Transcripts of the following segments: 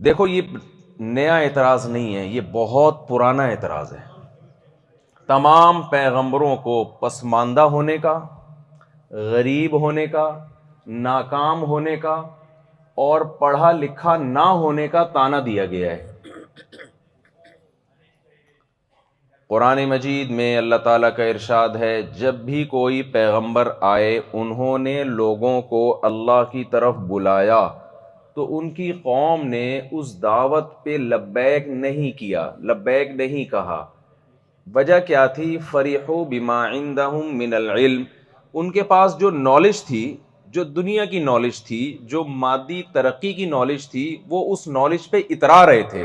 دیکھو یہ نیا اعتراض نہیں ہے، یہ بہت پرانا اعتراض ہے. تمام پیغمبروں کو پسماندہ ہونے کا، غریب ہونے کا، ناکام ہونے کا اور پڑھا لکھا نہ ہونے کا طعنہ دیا گیا ہے. قرآن مجید میں اللہ تعالیٰ کا ارشاد ہے، جب بھی کوئی پیغمبر آئے انہوں نے لوگوں کو اللہ کی طرف بلایا تو ان کی قوم نے اس دعوت پہ لبیک نہیں کیا، لبیک نہیں کہا. وجہ کیا تھی؟ فرحوا بما عندهم من العلم، ان کے پاس جو نالج تھی، جو دنیا کی نالج تھی، جو مادی ترقی کی نالج تھی، وہ اس نالج پہ اترا رہے تھے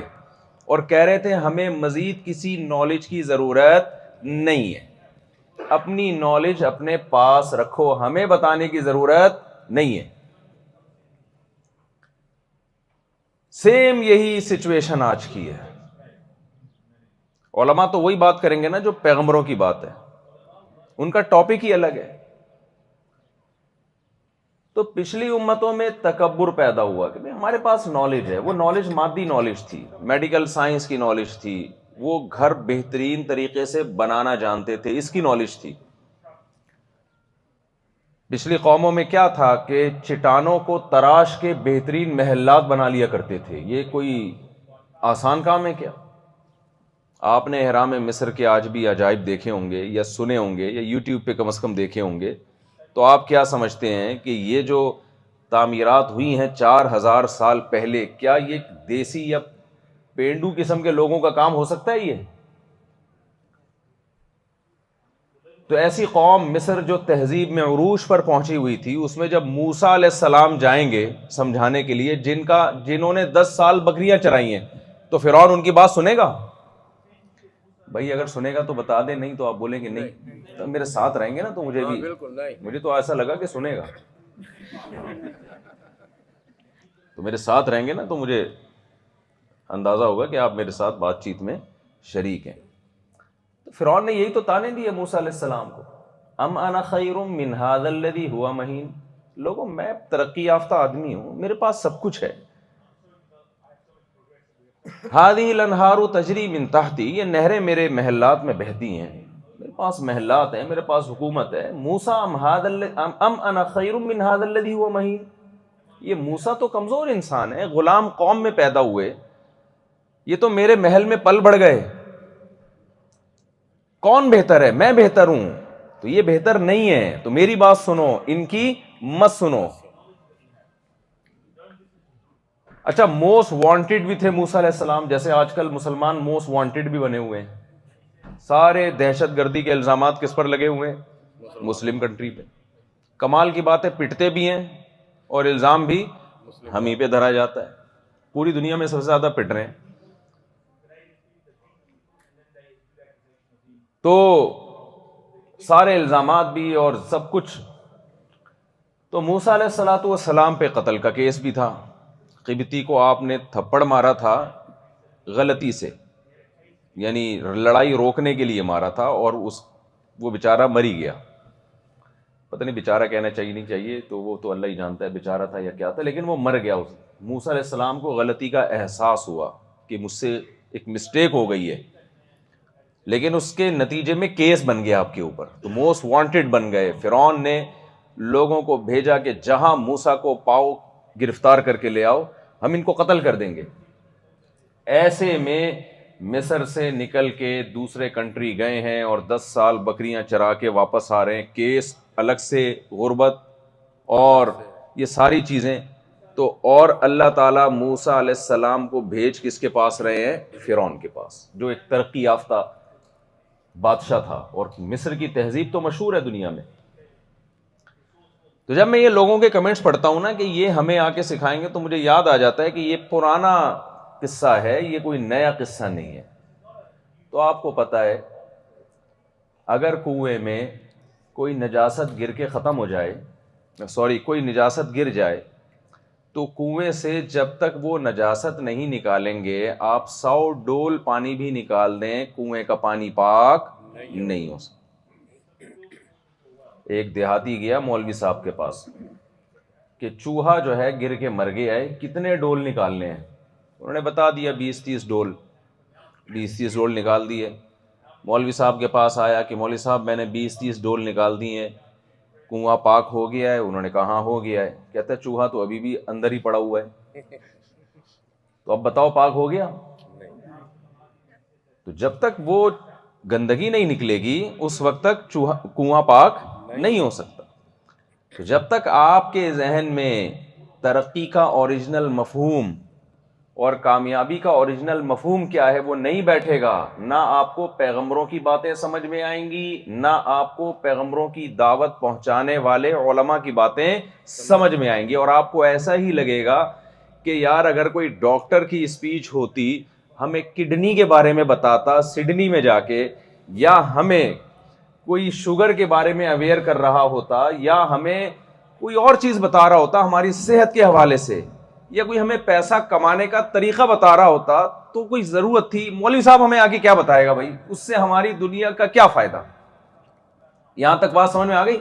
اور کہہ رہے تھے ہمیں مزید کسی نالج کی ضرورت نہیں ہے، اپنی نالج اپنے پاس رکھو، ہمیں بتانے کی ضرورت نہیں ہے. سیم یہی سچویشن آج کی ہے. علماء تو وہی بات کریں گے نا جو پیغمبروں کی بات ہے، ان کا ٹاپک ہی الگ ہے. تو پچھلی امتوں میں تکبر پیدا ہوا کہ ہمارے پاس نالج ہے، وہ نالج مادی نالج تھی، میڈیکل سائنس کی نالج تھی، وہ گھر بہترین طریقے سے بنانا جانتے تھے، اس کی نالج تھی. پچھلی قوموں میں کیا تھا کہ چٹانوں کو تراش کے بہترین محلات بنا لیا کرتے تھے. یہ کوئی آسان کام ہے کیا؟ آپ نے احرام مصر کے آج بھی عجائب دیکھے ہوں گے یا سنے ہوں گے یا یوٹیوب پہ کم از کم دیکھے ہوں گے. تو آپ کیا سمجھتے ہیں کہ یہ جو تعمیرات ہوئی ہیں 4000 سال پہلے، کیا یہ دیسی یا پینڈو قسم کے لوگوں کا کام ہو سکتا ہے؟ یہ تو ایسی قوم مصر جو تہذیب میں عروج پر پہنچی ہوئی تھی، اس میں جب موسیٰ علیہ السلام جائیں گے سمجھانے کے لیے، جنہوں نے 10 سال بکریاں چرائی ہیں، تو فرعون ان کی بات سنے گا؟ بھائی اگر سنے گا تو بتا دیں، نہیں تو آپ بولیں گے نہیں. تو میرے ساتھ رہیں گے نا تو مجھے تو ایسا لگا کہ سنے گا. تو میرے ساتھ رہیں گے نا تو مجھے اندازہ ہوگا کہ آپ میرے ساتھ بات چیت میں شریک ہیں. تو فرعون نے یہی تو طعنے دیے موسیٰ علیہ السلام کو، ام انا خیر من ھذا الذی ھوا مہین. لوگوں میں ترقی یافتہ آدمی ہوں، میرے پاس سب کچھ ہے. ھذہ الانہار تجری من تحتی، یہ نہریں میرے محلات میں بہتی ہیں، میرے پاس محلات ہیں، میرے پاس حکومت ہے. موسیٰ ام انا خیر من ھذا الذی ھوا مہین. یہ موسیٰ تو کمزور انسان ہے، غلام قوم میں پیدا ہوئے، یہ تو میرے محل میں پل بڑھ گئے. کون بہتر ہے؟ میں بہتر ہوں. تو یہ بہتر نہیں ہے، تو میری بات سنو، ان کی مت سنو. اچھا، موسٹ وانٹڈ بھی تھے موسیٰ علیہ السلام، جیسے آج کل مسلمان موسٹ وانٹڈ بھی بنے ہوئے ہیں. سارے دہشت گردی کے الزامات کس پر لگے ہوئے ہیں؟ مسلم کنٹری پہ. کمال کی بات ہے، پٹتے بھی ہیں اور الزام بھی ہم ہی پہ دھرا جاتا ہے. پوری دنیا میں سب سے زیادہ پٹ رہے ہیں. تو سارے الزامات بھی اور سب کچھ. تو موسیٰ علیہ السلام پہ قتل کا کیس بھی تھا. قبطی کو آپ نے تھپڑ مارا تھا غلطی سے، یعنی لڑائی روکنے کے لیے مارا تھا، اور وہ بیچارہ مری گیا. پتہ نہیں بیچارہ کہنا چاہیے نہیں چاہیے، تو وہ تو اللہ ہی جانتا ہے بیچارہ تھا یا کیا تھا، لیکن وہ مر گیا. موسیٰ علیہ السلام کو غلطی کا احساس ہوا کہ مجھ سے ایک مسٹیک ہو گئی ہے، لیکن اس کے نتیجے میں کیس بن گیا آپ کے اوپر، تو موسٹ وانٹڈ بن گئے. فرعون نے لوگوں کو بھیجا کہ جہاں موسیٰ کو پاؤ گرفتار کر کے لے آؤ، ہم ان کو قتل کر دیں گے. ایسے میں مصر سے نکل کے دوسرے کنٹری گئے ہیں اور 10 سال بکریاں چرا کے واپس آ رہے ہیں. کیس الگ سے، غربت اور یہ ساری چیزیں. تو اور اللہ تعالیٰ موسیٰ علیہ السلام کو بھیج کس کے پاس رہے ہیں؟ فرعون کے پاس، جو ایک ترقی یافتہ بادشاہ تھا، اور مصر کی تہذیب تو مشہور ہے دنیا میں. تو جب میں یہ لوگوں کے کمنٹس پڑھتا ہوں نا کہ یہ ہمیں آ کے سکھائیں گے، تو مجھے یاد آ جاتا ہے کہ یہ پرانا قصہ ہے، یہ کوئی نیا قصہ نہیں ہے. تو آپ کو پتہ ہے اگر کنویں میں کوئی نجاست گر کے ختم ہو جائے، کوئی نجاست گر جائے، تو کنویں سے جب تک وہ نجاست نہیں نکالیں گے، آپ 100 ڈول پانی بھی نکال دیں، کنویں کا پانی پاک نہیں ہو سکتا. ایک دیہاتی گیا مولوی صاحب کے پاس کہ چوہا جو ہے گر کے مر گیا ہے، کتنے ڈول نکالنے ہیں؟ انہوں نے بتا دیا 20-30 ڈول، 20-30 ڈول نکال دیے. مولوی صاحب کے پاس آیا کہ مولوی صاحب میں نے 20-30 ڈول نکال دی ہیں، کنواں پاک ہو گیا ہے؟ انہوں نے کہا ہاں ہو گیا ہے. کہتا ہے چوہا تو ابھی بھی اندر ہی پڑا ہوا ہے، تو اب بتاؤ پاک ہو گیا؟ تو جب تک وہ گندگی نہیں نکلے گی اس وقت تک کنواں پاک نہیں ہو سکتا. تو جب تک آپ کے ذہن میں ترقی کا اوریجنل مفہوم اور کامیابی کا اوریجنل مفہوم کیا ہے وہ نہیں بیٹھے گا، نہ آپ کو پیغمبروں کی باتیں سمجھ میں آئیں گی، نہ آپ کو پیغمبروں کی دعوت پہنچانے والے علماء کی باتیں سمجھ میں آئیں گی. اور آپ کو ایسا ہی لگے گا کہ یار اگر کوئی ڈاکٹر کی اسپیچ ہوتی، ہمیں کڈنی کے بارے میں بتاتا سڈنی میں جا کے، یا ہمیں کوئی شوگر کے بارے میں اویئر کر رہا ہوتا، یا ہمیں کوئی اور چیز بتا رہا ہوتا ہماری صحت کے حوالے سے، یا کوئی ہمیں پیسہ کمانے کا طریقہ بتا رہا ہوتا، تو کوئی ضرورت تھی مولوی صاحب ہمیں آگے کیا بتائے گا بھائی، اس سے ہماری دنیا کا کیا فائدہ؟ یہاں تک بات سمجھ میں آ گئی؟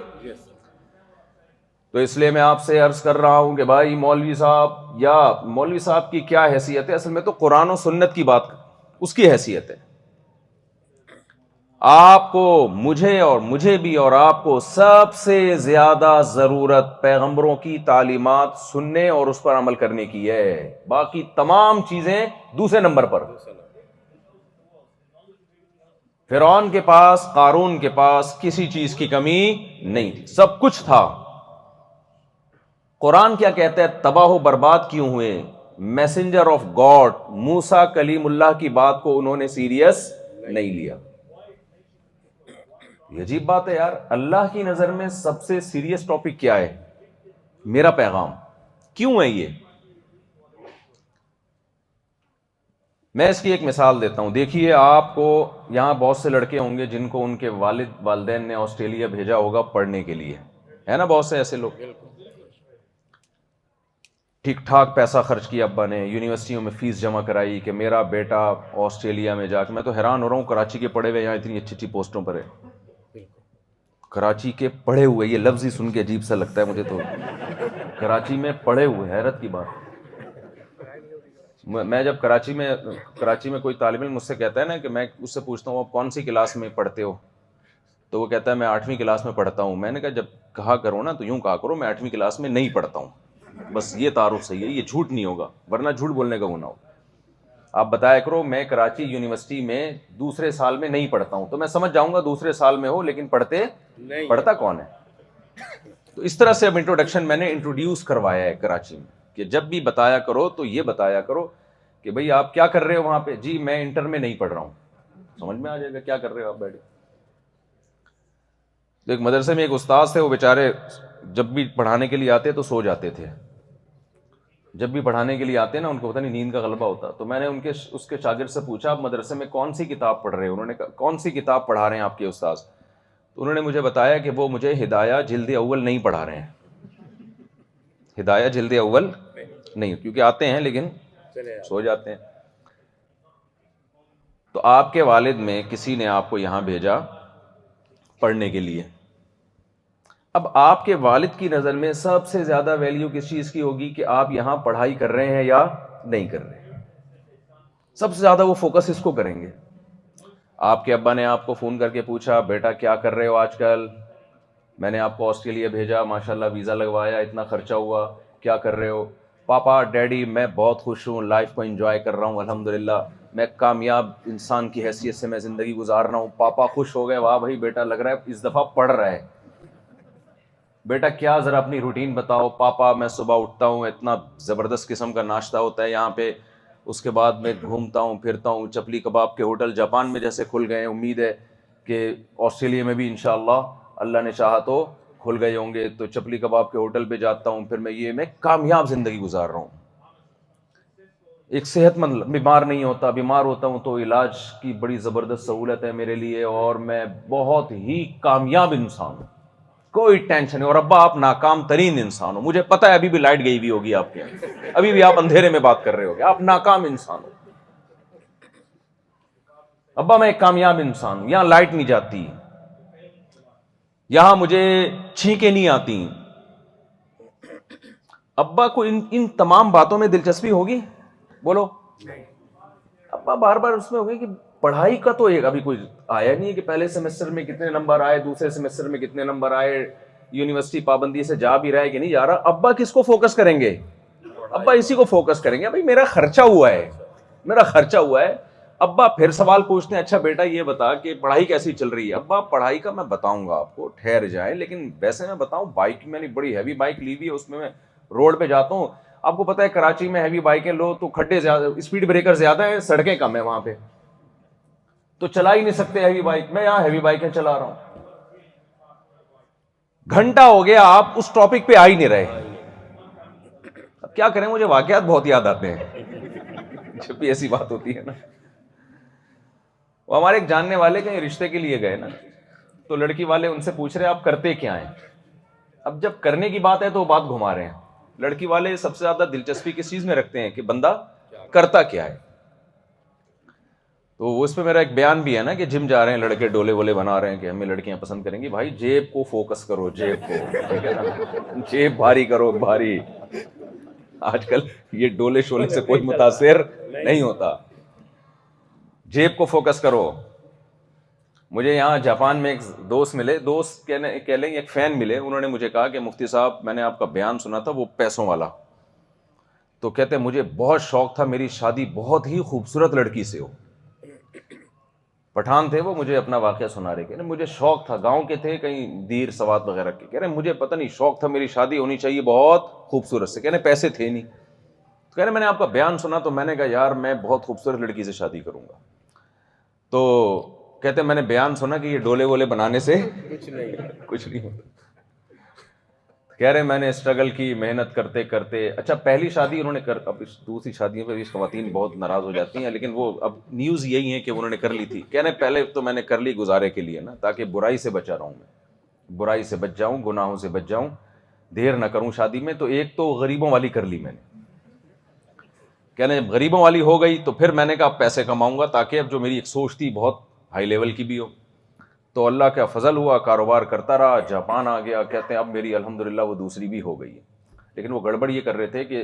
تو اس لیے میں آپ سے عرض کر رہا ہوں کہ بھائی مولوی صاحب کی کیا حیثیت ہے؟ اصل میں تو قرآن و سنت کی بات اس کی حیثیت ہے. آپ کو، مجھے بھی اور آپ کو سب سے زیادہ ضرورت پیغمبروں کی تعلیمات سننے اور اس پر عمل کرنے کی ہے. باقی تمام چیزیں دوسرے نمبر پر. فرعون کے پاس، قارون کے پاس کسی چیز کی کمی نہیں تھی، سب کچھ تھا. قرآن کیا کہتا ہے؟ تباہ و برباد کیوں ہوئے؟ میسنجر آف گاڈ موسیٰ کلیم اللہ کی بات کو انہوں نے سیریس نہیں لیا. یہ عجیب بات ہے یار، اللہ کی نظر میں سب سے سیریس ٹاپک کیا ہے؟ میرا پیغام. کیوں ہے یہ؟ میں اس کی ایک مثال دیتا ہوں. دیکھیے آپ کو یہاں بہت سے لڑکے ہوں گے جن کو ان کے والدین نے آسٹریلیا بھیجا ہوگا پڑھنے کے لیے، ہے نا؟ بہت سے ایسے لوگ ٹھیک ٹھاک پیسہ خرچ کیا ابا نے، یونیورسٹیوں میں فیس جمع کرائی کہ میرا بیٹا آسٹریلیا میں جا کے. میں تو حیران ہو رہا ہوں کراچی کے پڑھے ہوئے یہاں اتنی اچھی اچھی پوسٹوں پر ہے. کراچی کے پڑھے ہوئے، یہ لفظ ہی سن کے عجیب سا لگتا ہے مجھے تو. کراچی میں پڑھے ہوئے، حیرت کی بات. میں جب کراچی میں کوئی طالب علم مجھ سے کہتا ہے نا کہ میں اس سے پوچھتا ہوں آپ کون سی کلاس میں پڑھتے ہو، تو وہ کہتا ہے میں 8ویں کلاس میں پڑھتا ہوں. میں نے کہا جب کہا کرو نا تو یوں کہا کرو میں 8ویں کلاس میں نہیں پڑھتا ہوں، بس یہ تعارف صحیح ہے، یہ جھوٹ نہیں ہوگا، ورنہ جھوٹ بولنے کا گناہ ہو. آپ بتایا کرو میں کراچی یونیورسٹی میں دوسرے سال میں نہیں پڑھتا ہوں، تو میں سمجھ جاؤں گا دوسرے سال میں ہو لیکن پڑھتا کون ہے. تو اس طرح سے اب انٹروڈکشن میں نے انٹروڈیوس کروایا ہے کراچی میں کہ جب بھی بتایا کرو تو یہ بتایا کرو کہ بھئی آپ کیا کر رہے ہو وہاں پہ. جی میں انٹر میں نہیں پڑھ رہا ہوں. سمجھ میں آ جائے گا کیا کر رہے ہو آپ بیٹھے. تو ایک مدرسے میں ایک استاذ تھے، وہ بیچارے جب بھی پڑھانے کے لیے آتے تو سو جاتے تھے. جب بھی پڑھانے کے لیے آتے نا ان کو پتہ نہیں نیند کا غلبہ ہوتا. تو میں نے اس کے شاگرد سے پوچھا آپ مدرسے میں کون سی کتاب پڑھ رہے ہو؟ انہوں نے کہا کون سی کتاب پڑھا رہے ہیں آپ کے استاذ؟ تو انہوں نے مجھے بتایا کہ وہ مجھے ہدایہ جلد اول نہیں پڑھا رہے ہیں. ہدایہ جلد اول نہیں، کیونکہ آتے ہیں لیکن سو جاتے ہیں. تو آپ کے والد میں کسی نے آپ کو یہاں بھیجا پڑھنے کے لیے. اب آپ کے والد کی نظر میں سب سے زیادہ ویلیو کس چیز کی ہوگی کہ آپ یہاں پڑھائی کر رہے ہیں یا نہیں کر رہے ہیں؟ سب سے زیادہ وہ فوکس اس کو کریں گے. آپ کے ابا نے آپ کو فون کر کے پوچھا بیٹا کیا کر رہے ہو آج کل؟ میں نے آپ کو آسٹریلیا بھیجا، ماشاءاللہ ویزا لگوایا، اتنا خرچہ ہوا، کیا کر رہے ہو؟ پاپا ڈیڈی میں بہت خوش ہوں، لائف کو انجوائے کر رہا ہوں الحمدللہ، میں کامیاب انسان کی حیثیت سے میں زندگی گزار رہا ہوں. پاپا خوش ہو گئے، واہ بھائی بیٹا لگ رہا ہے اس دفعہ پڑھ رہا ہے. بیٹا کیا ذرا اپنی روٹین بتاؤ. پاپا میں صبح اٹھتا ہوں، اتنا زبردست قسم کا ناشتہ ہوتا ہے یہاں پہ، اس کے بعد میں گھومتا ہوں پھرتا ہوں. چپلی کباب کے ہوٹل جاپان میں جیسے کھل گئے ہیں، امید ہے کہ آسٹریلیا میں بھی انشاءاللہ اللہ نے چاہا تو کھل گئے ہوں گے. تو چپلی کباب کے ہوٹل پہ جاتا ہوں، پھر میں کامیاب زندگی گزار رہا ہوں. ایک صحت مند، بیمار نہیں ہوتا، بیمار ہوتا ہوں تو علاج کی بڑی زبردست سہولت ہے میرے لیے، اور میں بہت ہی کامیاب انسان ہوں، کوئی ٹینشن نہیں. اور ابا آپ ناکام ترین انسان ہو، مجھے پتہ ہے ابھی بھی لائٹ گئی ہوئی ہوگی آپ کے یہاں، ابھی بھی آپ اندھیرے میں بات کر رہے ہوگے، آپ ناکام انسان ہو. ابا میں ایک کامیاب انسان ہوں، یہاں لائٹ نہیں جاتی، یہاں مجھے چھینکیں نہیں آتی. ابا کو ان تمام باتوں میں دلچسپی ہوگی؟ بولو. ابا بار بار اس میں ہو گئی کہ پڑھائی کا تو ایک ابھی کوئی آیا نہیں ہے کہ پہلے سیمسٹر میں کتنے نمبر آئے, دوسرے سیمسٹر میں کتنے نمبر آئے, یونیورسٹی پابندی سے جا بھی رہا ہے کہ نہیں جا رہا. ابا کس کو فوکس کریں گے؟ ابا اسی کو فوکس کریں گے. بھائی میرا خرچہ ہوا ہے, میرا خرچہ ہوا ہے. ابا پھر سوال پوچھتے ہیں, اچھا بیٹا یہ بتا کہ پڑھائی کیسی چل رہی ہے؟ ابا پڑھائی کا میں بتاؤں گا آپ کو, ٹھہر جائیں. لیکن ویسے میں بتاؤں, بائک میں نے بڑی ہیوی بائک لی ہوئی ہے, اس میں روڈ پہ جاتا ہوں. آپ کو پتا ہے کراچی میں ہیوی بائکیں لو تو کھڈے زیادہ, اسپیڈ بریکر زیادہ ہیں, سڑکیں کم ہیں وہاں پہ, تو چلا ہی نہیں سکتے ہیوی بائک. میں یہاں ہیوی بائکیں چلا رہا ہوں, گھنٹہ ہو گیا آپ اس ٹاپک پہ آ ہی نہیں رہے. اب کیا کریں, مجھے واقعات بہت یاد آتے ہیں جب بھی ایسی بات ہوتی ہے نا. وہ ہمارے ایک جاننے والے کہیں رشتے کے لیے گئے نا, تو لڑکی والے ان سے پوچھ رہے آپ کرتے کیا ہیں. اب جب کرنے کی بات ہے تو وہ بات گھما رہے ہیں. لڑکی والے سب سے زیادہ دلچسپی کس چیز میں رکھتے ہیں کہ بندہ کرتا کیا ہے. تو اس پہ میرا ایک بیان بھی ہے نا کہ جم جا رہے ہیں لڑکے, ڈولے وولے بنا رہے ہیں کہ ہمیں لڑکیاں پسند کریں گی. بھائی جیب کو فوکس کرو, جیب کو, ٹھیک ہے نا, جیب بھاری کرو, بھاری. آج کل یہ ڈولے شولے سے کوئی متاثر نہیں ہوتا, جیب کو فوکس کرو. مجھے یہاں جاپان میں ایک دوست ملے, دوست کہہ لیں ایک فین ملے. انہوں نے مجھے کہا کہ مفتی صاحب میں نے آپ کا بیان سنا تھا وہ پیسوں والا, تو کہتے مجھے بہت شوق تھا میری شادی بہت ہی خوبصورت لڑکی سے ہو. پٹھان تھے وہ, مجھے اپنا واقعہ سنا رہے کہ مجھے شوق تھا, گاؤں کے تھے کہیں دیر سوات وغیرہ کے, کہہ رہے مجھے پتہ نہیں شوق تھا میری شادی ہونی چاہیے بہت خوبصورت سے. کہہ رہے پیسے تھے نہیں. کہہ رہے میں نے آپ کا بیان سنا تو میں نے کہا یار میں بہت خوبصورت لڑکی سے شادی کروں گا. تو کہتے میں نے بیان سنا کہ یہ ڈولے وولے بنانے سے کچھ نہیں ہوتا. کہہ رہے میں نے اسٹرگل کی, محنت کرتے کرتے, اچھا پہلی شادی انہوں نے اب دوسری شادیوں پہ بھی خواتین بہت ناراض ہو جاتی ہیں, لیکن وہ اب نیوز یہی ہے کہ انہوں نے کر لی تھی. کہہ رہے پہلے تو میں نے کر لی گزارے کے لیے نا, تاکہ برائی سے بچا رہوں, میں برائی سے بچ جاؤں, گناہوں سے بچ جاؤں, دیر نہ کروں شادی میں. تو ایک تو غریبوں والی کر لی میں نے. کہنے جب غریبوں والی ہو گئی تو پھر میں نے کہا پیسے کماؤں گا, تاکہ اب جو میری ایک سوچ تھی بہت ہائی لیول کی بھی ہو. تو اللہ کا فضل ہوا, کاروبار کرتا رہا, جاپان آ گیا. کہتے ہیں اب میری الحمدللہ وہ دوسری بھی ہو گئی ہے. لیکن وہ گڑبڑ یہ کر رہے تھے کہ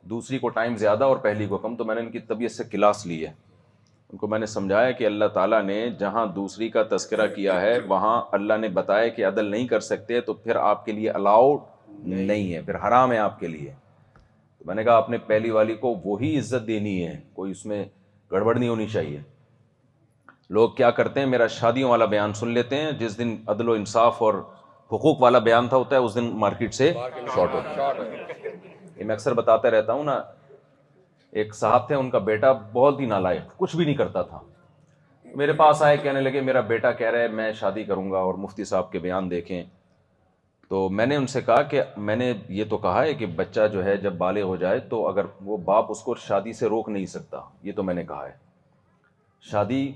دوسری کو ٹائم زیادہ اور پہلی کو کم. تو میں نے ان کی طبیعت سے کلاس لی ہے, ان کو میں نے سمجھایا کہ اللہ تعالیٰ نے جہاں دوسری کا تذکرہ کیا ہے وہاں اللہ نے بتایا کہ عدل نہیں کر سکتے, تو پھر آپ کے لیے الاؤڈ نہیں ہے, پھر حرام ہے آپ کے لیے. تو میں نے کہا آپ نے پہلی والی کو وہی عزت دینی ہے, کوئی اس میں گڑبڑ نہیں ہونی چاہیے. لوگ کیا کرتے ہیں, میرا شادیوں والا بیان سن لیتے ہیں, جس دن عدل و انصاف اور حقوق والا بیان تھا ہوتا ہے اس دن مارکیٹ سے شارٹ ہوتا ہے. یہ میں اکثر بتاتا رہتا ہوں نا. ایک صاحب تھے, ان کا بیٹا بہت ہی نالائق, کچھ بھی نہیں کرتا تھا. میرے پاس آئے, کہنے لگے میرا بیٹا کہہ رہا ہے میں شادی کروں گا اور مفتی صاحب کے بیان دیکھیں. تو میں نے ان سے کہا کہ میں نے یہ تو کہا ہے کہ بچہ جو ہے جب بالغ ہو جائے تو اگر وہ باپ اس کو شادی سے روک نہیں سکتا, یہ تو میں نے کہا ہے. شادی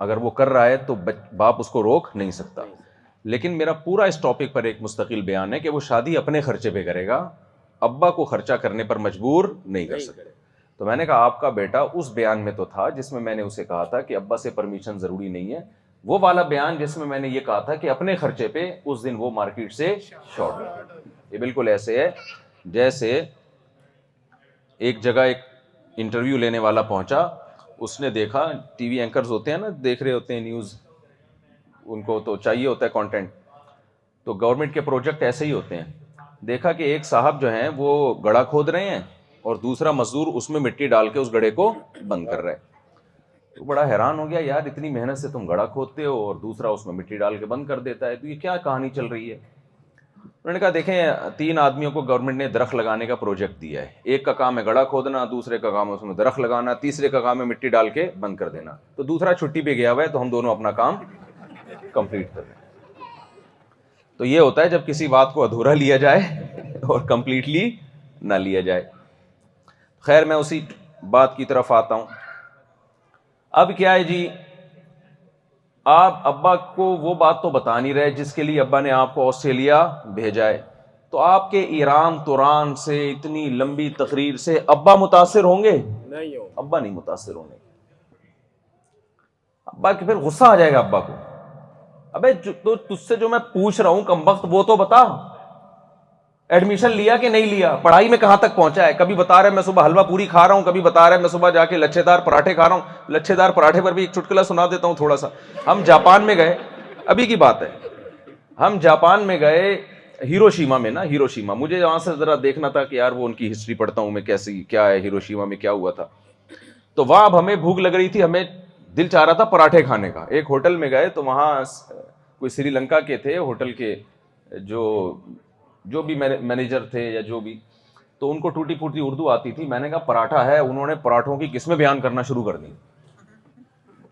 اگر وہ کر رہا ہے تو باپ اس کو روک نہیں سکتا. لیکن میرا پورا اس ٹاپک پر ایک مستقل بیان ہے کہ وہ شادی اپنے خرچے پہ کرے گا, ابا کو خرچہ کرنے پر مجبور نہیں کر سکتے. تو میں نے کہا آپ کا بیٹا اس بیان میں تو تھا جس میں نے اسے کہا تھا کہ ابا سے پرمیشن ضروری نہیں ہے, وہ والا بیان جس میں نے یہ کہا تھا کہ اپنے خرچے پہ, اس دن وہ مارکیٹ سے شارٹ. یہ بالکل ایسے ہے جیسے ایک جگہ ایک انٹرویو لینے والا پہنچا, اس نے دیکھا ٹی وی اینکرز ہوتے ہیں نا, دیکھ رہے ہوتے ہیں نیوز, ان کو تو چاہیے ہوتا ہے کانٹینٹ. تو گورنمنٹ کے پروجیکٹ ایسے ہی ہوتے ہیں. دیکھا کہ ایک صاحب جو ہیں وہ گڑھا کھود رہے ہیں اور دوسرا مزدور اس میں مٹی ڈال کے اس گڑھے کو بند کر رہے. تو بڑا حیران ہو گیا, یار اتنی محنت سے تم گڑھا کھودتے ہو اور دوسرا اس میں مٹی ڈال کے بند کر دیتا ہے, تو یہ کیا کہانی چل رہی ہے؟ انہوں نے کہا دیکھیں 3 آدمیوں کو گورنمنٹ نے درخت لگانے کا پروجیکٹ دیا ہے. ایک کا کام ہے گڑھا کھودنا, دوسرے کا کام ہے اس میں درخت لگانا, تیسرے کا کام ہے مٹی ڈال کے بند کر دینا. تو دوسرا چھٹی پہ گیا ہوا ہے, تو ہم دونوں اپنا کام کمپلیٹ کر دیں. تو یہ ہوتا ہے جب کسی بات کو ادھورا لیا جائے اور کمپلیٹلی نہ لیا جائے. خیر میں اسی بات کی طرف آتا ہوں. اب کیا ہے جی, آپ ابا کو وہ بات تو بتا نہیں رہے جس کے لیے ابا نے آپ کو آسٹریلیا بھیجا ہے. تو آپ کے ایران توران سے اتنی لمبی تقریر سے ابا متاثر ہوں گے؟ نہیں, ابا نہیں متاثر ہوں گے. ابا کہ پھر غصہ آ جائے گا ابا کو, ابے تو تجھ سے جو میں پوچھ رہا ہوں کم وقت وہ تو بتا. ایڈمیشن لیا کہ نہیں لیا, پڑھائی میں کہاں تک پہنچا ہے. کبھی بتا رہے میں صبح حلوہ پوری کھا رہا ہوں, کبھی بتا رہے میں صبح جا کے لچھے دار پراٹھے کھا رہا ہوں. لچھے دار پراٹھے پر بھی ایک چٹکلا سنا دیتا ہوں تھوڑا سا. ہم جاپان میں گئے, ابھی کی بات ہے, ہم جاپان میں گئے ہیروشیما میں نا, ہیروشیما. مجھے وہاں سے ذرا دیکھنا تھا کہ یار وہ ان کی ہسٹری پڑھتا ہوں میں, کیسی کیا ہے ہیروشیما میں کیا ہوا تھا. تو وہاں اب ہمیں بھوک لگ رہی تھی, ہمیں دل چاہ رہا تھا پراٹھے کھانے کا. ایک ہوٹل میں گئے تو وہاں کوئی سری لنکا کے تھے ہوٹل کے, جو بھی مینیجر تھے یا جو بھی, تو ان کو ٹوٹی پھوٹی اردو آتی تھی. میں نے کہا پراٹھا ہے, انہوں نے پراٹھوں کی قسمیں بیان کرنا شروع کر دی.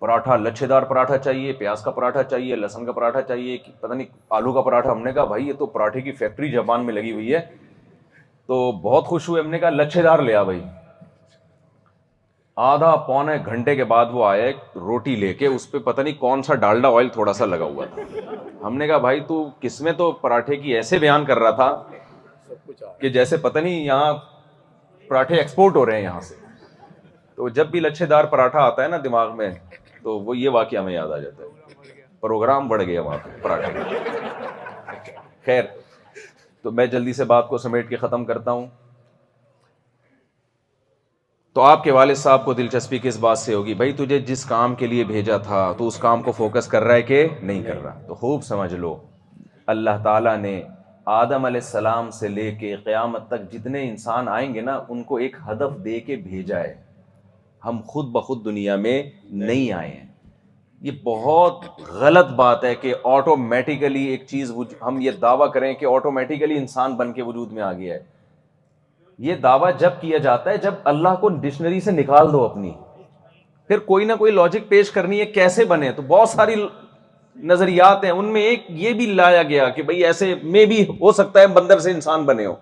پراٹھا لچھے دار پراٹھا چاہیے, پیاز کا پراٹھا چاہیے, لہسن کا پراٹھا چاہیے, پتہ نہیں آلو کا پراٹھا. ہم نے کہا بھائی یہ تو پراٹھے کی فیکٹری جاپان میں لگی ہوئی ہے. تو بہت خوش ہوئے, ہم نے کہا لچھے دار لے آ بھائی. آدھا پونے گھنٹے کے بعد وہ آیا روٹی لے کے, اس پہ پتہ نہیں کون سا ڈالڈا آئل تھوڑا سا لگا ہوا تھا. ہم نے کہا بھائی تو قسمیں تو پراٹھے کی ایسے بیان کر رہا تھا کہ جیسے پتہ نہیں یہاں پراٹھے ایکسپورٹ ہو رہے ہیں یہاں سے. تو جب بھی لچھے دار پراٹھا آتا ہے نا دماغ میں, تو وہ یہ واقعہ ہمیں یاد آ جاتا ہے. پروگرام بڑھ گیا وہاں پہ پراٹھے کا. خیر, تو میں جلدی سے بات کو سمیٹ کے ختم کرتا ہوں. تو آپ کے والد صاحب کو دلچسپی کس بات سے ہوگی؟ بھائی تجھے جس کام کے لیے بھیجا تھا تو اس کام کو فوکس کر رہا ہے کہ نہیں کر رہا. تو خوب سمجھ لو, اللہ تعالیٰ نے آدم علیہ السلام سے لے کے قیامت تک جتنے انسان آئیں گے نا, ان کو ایک ہدف دے کے بھیجا ہے. ہم خود بخود دنیا میں نہیں آئے ہیں. یہ بہت غلط بات ہے کہ آٹومیٹیکلی ایک چیز ہم یہ دعویٰ کریں کہ آٹومیٹیکلی انسان بن کے وجود میں آ گیا ہے. یہ دعویٰ جب کیا جاتا ہے جب اللہ کو ڈکشنری سے نکال دو اپنی, پھر کوئی نہ کوئی لاجک پیش کرنی ہے کیسے بنے. تو بہت ساری نظریات ہیں, ان میں ایک یہ بھی لایا گیا کہ بھئی ایسے میں بھی ہو سکتا ہے بندر سے انسان بنے ہو.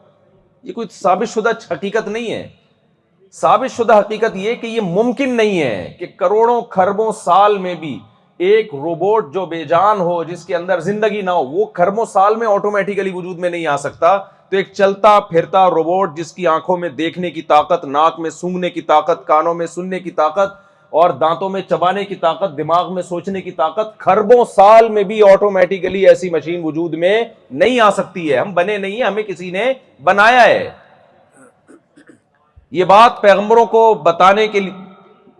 یہ کوئی ثابت شدہ حقیقت نہیں ہے. ثابت شدہ حقیقت یہ کہ یہ ممکن نہیں ہے کہ کروڑوں خربوں سال میں بھی ایک روبوٹ جو بے جان ہو, جس کے اندر زندگی نہ ہو, وہ خربوں سال میں آٹومیٹیکلی وجود میں نہیں آ سکتا. تو ایک چلتا پھرتا روبوٹ جس کی آنکھوں میں دیکھنے کی طاقت, ناک میں سونگھنے کی طاقت, کانوں میں سننے کی طاقت اور دانتوں میں چبانے کی طاقت, دماغ میں سوچنے کی طاقت, خربوں سال میں بھی آٹومیٹیکلی ایسی مشین وجود میں نہیں آ سکتی ہے. ہم بنے نہیں ہیں, ہمیں کسی نے بنایا ہے. یہ بات پیغمبروں کو بتانے کے لیے,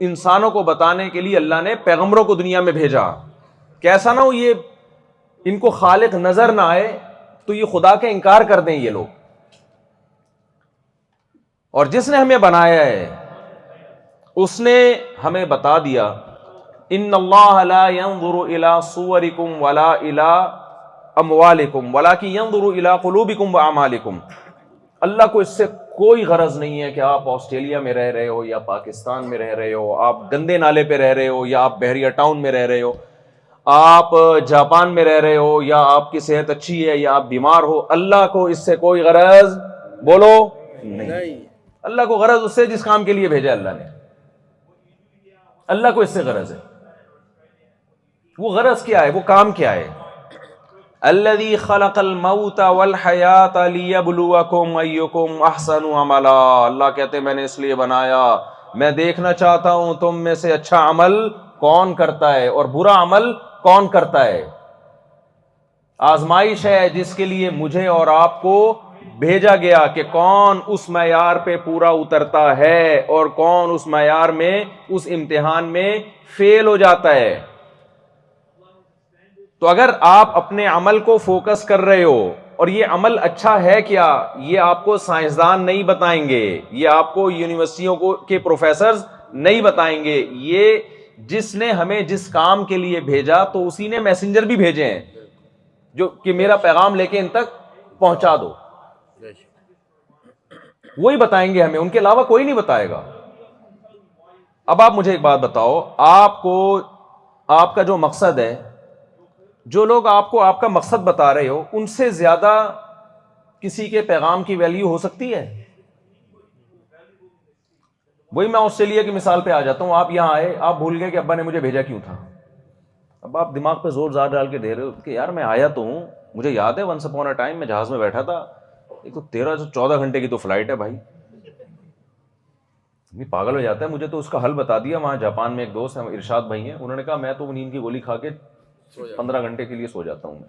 انسانوں کو بتانے کے لیے اللہ نے پیغمبروں کو دنیا میں بھیجا. کیسا نہ ہو یہ ان کو خالق نظر نہ آئے تو یہ خدا کا انکار کر دیں یہ لوگ. اور جس نے ہمیں بنایا ہے اس نے ہمیں بتا دیا, ان اللہ لا ينظر الى صورکم ولا الى اموالکم ولکن ينظر الى قلوبکم واعمالکم. اللہ کو اس سے کوئی غرض نہیں ہے کہ آپ آسٹریلیا میں رہ رہے ہو یا پاکستان میں رہ رہے ہو, آپ گندے نالے پہ رہ رہے ہو یا آپ بحریہ ٹاؤن میں رہ رہے ہو, آپ جاپان میں رہ رہے ہو یا آپ کی صحت اچھی ہے یا آپ بیمار ہو. اللہ کو اس سے کوئی غرض بولو نہیں. اللہ کو غرض اس سے جس کام کے لیے بھیجا اللہ نے, اللہ کو اس سے غرض ہے. وہ غرض کیا ہے, وہ کام کیا ہے؟ الذی خلق الموت والحیات لیبلوکم ایکم احسن عملا. اللہ کہتے ہیں میں نے اس لیے بنایا, میں دیکھنا چاہتا ہوں تم میں سے اچھا عمل کون کرتا ہے اور برا عمل کون کرتا ہے. آزمائش ہے جس کے لیے مجھے اور آپ کو بھیجا گیا کہ کون اس معیار پہ پورا اترتا ہے اور کون اس معیار میں, اس امتحان میں فیل ہو جاتا ہے. تو اگر آپ اپنے عمل کو فوکس کر رہے ہو, اور یہ عمل اچھا ہے کیا, یہ آپ کو سائنسدان نہیں بتائیں گے, یہ آپ کو یونیورسٹیوں کے پروفیسرز نہیں بتائیں گے, یہ جس نے ہمیں جس کام کے لیے بھیجا تو اسی نے میسنجر بھی بھیجے ہیں جو کہ میرا پیغام لے کے ان تک پہنچا دو. وہی بتائیں گے ہمیں, ان کے علاوہ کوئی نہیں بتائے گا. اب آپ مجھے ایک بات بتاؤ, آپ کو آپ کا جو مقصد ہے, جو لوگ آپ کو آپ کا مقصد بتا رہے ہو, ان سے زیادہ کسی کے پیغام کی ویلیو ہو سکتی ہے؟ وہی میں آسٹریلیا کی مثال پہ آ جاتا ہوں. آپ یہاں آئے, آپ بھول گئے کہ ابا نے مجھے بھیجا کیوں تھا. اب آپ دماغ پہ زور زار ڈال کے دے رہے ہو کہ یار میں آیا تو ہوں, مجھے یاد ہے ونس اپون اے ٹائم میں جہاز میں بیٹھا تھا, ایک تو 13-14 گھنٹے کی تو فلائٹ ہے بھائی. پاگل ہو جاتا ہے. مجھے تو اس کا حل بتا دیا وہاں جاپان میں, ایک دوست ہیں ارشاد بھائی ہیں, انہوں نے کہا میں تو نیند کی گولی کھا کے 15 گھنٹے کے لیے سو جاتا ہوں میں.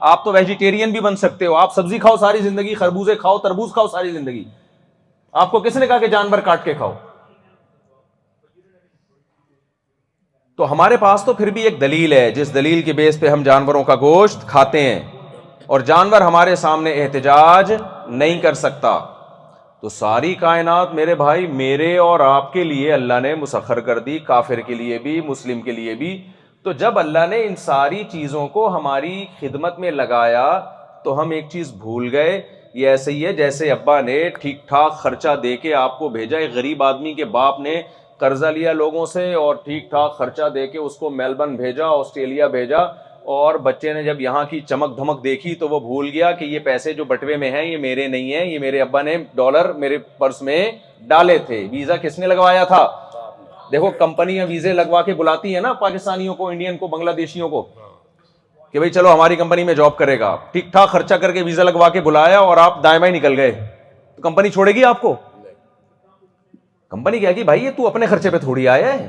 آپ تو ویجیٹیرین بھی بن سکتے ہو, آپ سبزی کھاؤ ساری زندگی, خربوزے کھاؤ, تربوز کھاؤ ساری زندگی. آپ کو کس نے کہا کہ جانور کاٹ کے کھاؤ؟ تو ہمارے پاس تو پھر بھی ایک دلیل ہے جس دلیل کے بیس پہ ہم جانوروں کا گوشت کھاتے ہیں, اور جانور ہمارے سامنے احتجاج نہیں کر سکتا. تو ساری کائنات میرے بھائی میرے اور آپ کے لیے اللہ نے مسخر کر دی, کافر کے لیے بھی مسلم کے لیے بھی. تو جب اللہ نے ان ساری چیزوں کو ہماری خدمت میں لگایا تو ہم ایک چیز بھول گئے. یہ ایسے ہی ہے جیسے ابا نے ٹھیک ٹھاک خرچہ دے کے آپ کو بھیجا, ایک غریب آدمی کے باپ نے قرضہ لیا لوگوں سے اور ٹھیک ٹھاک خرچہ دے کے اس کو میلبرن بھیجا, آسٹریلیا بھیجا, اور بچے نے جب یہاں کی چمک دھمک دیکھی تو وہ بھول گیا کہ یہ پیسے جو بٹوے میں ہیں یہ میرے نہیں ہیں, یہ میرے ابا نے ڈالر میرے پرس میں ڈالے تھے. ویزا کس نے لگوایا تھا؟ دیکھو کمپنیاں ویزے لگوا کے بلاتی ہیں نا پاکستانیوں کو, انڈین کو, بنگلہ دیشیوں کو کہ بھئی چلو ہماری کمپنی میں جاب کرے گا. ٹھیک ٹھاک خرچہ کر کے ویزا لگوا کے بلایا اور آپ دائیں بائیں نکل گئے تو کمپنی چھوڑے گی آپ کو؟ کمپنی کہے گی بھائی یہ تو اپنے خرچے پہ تھوڑی آیا ہے,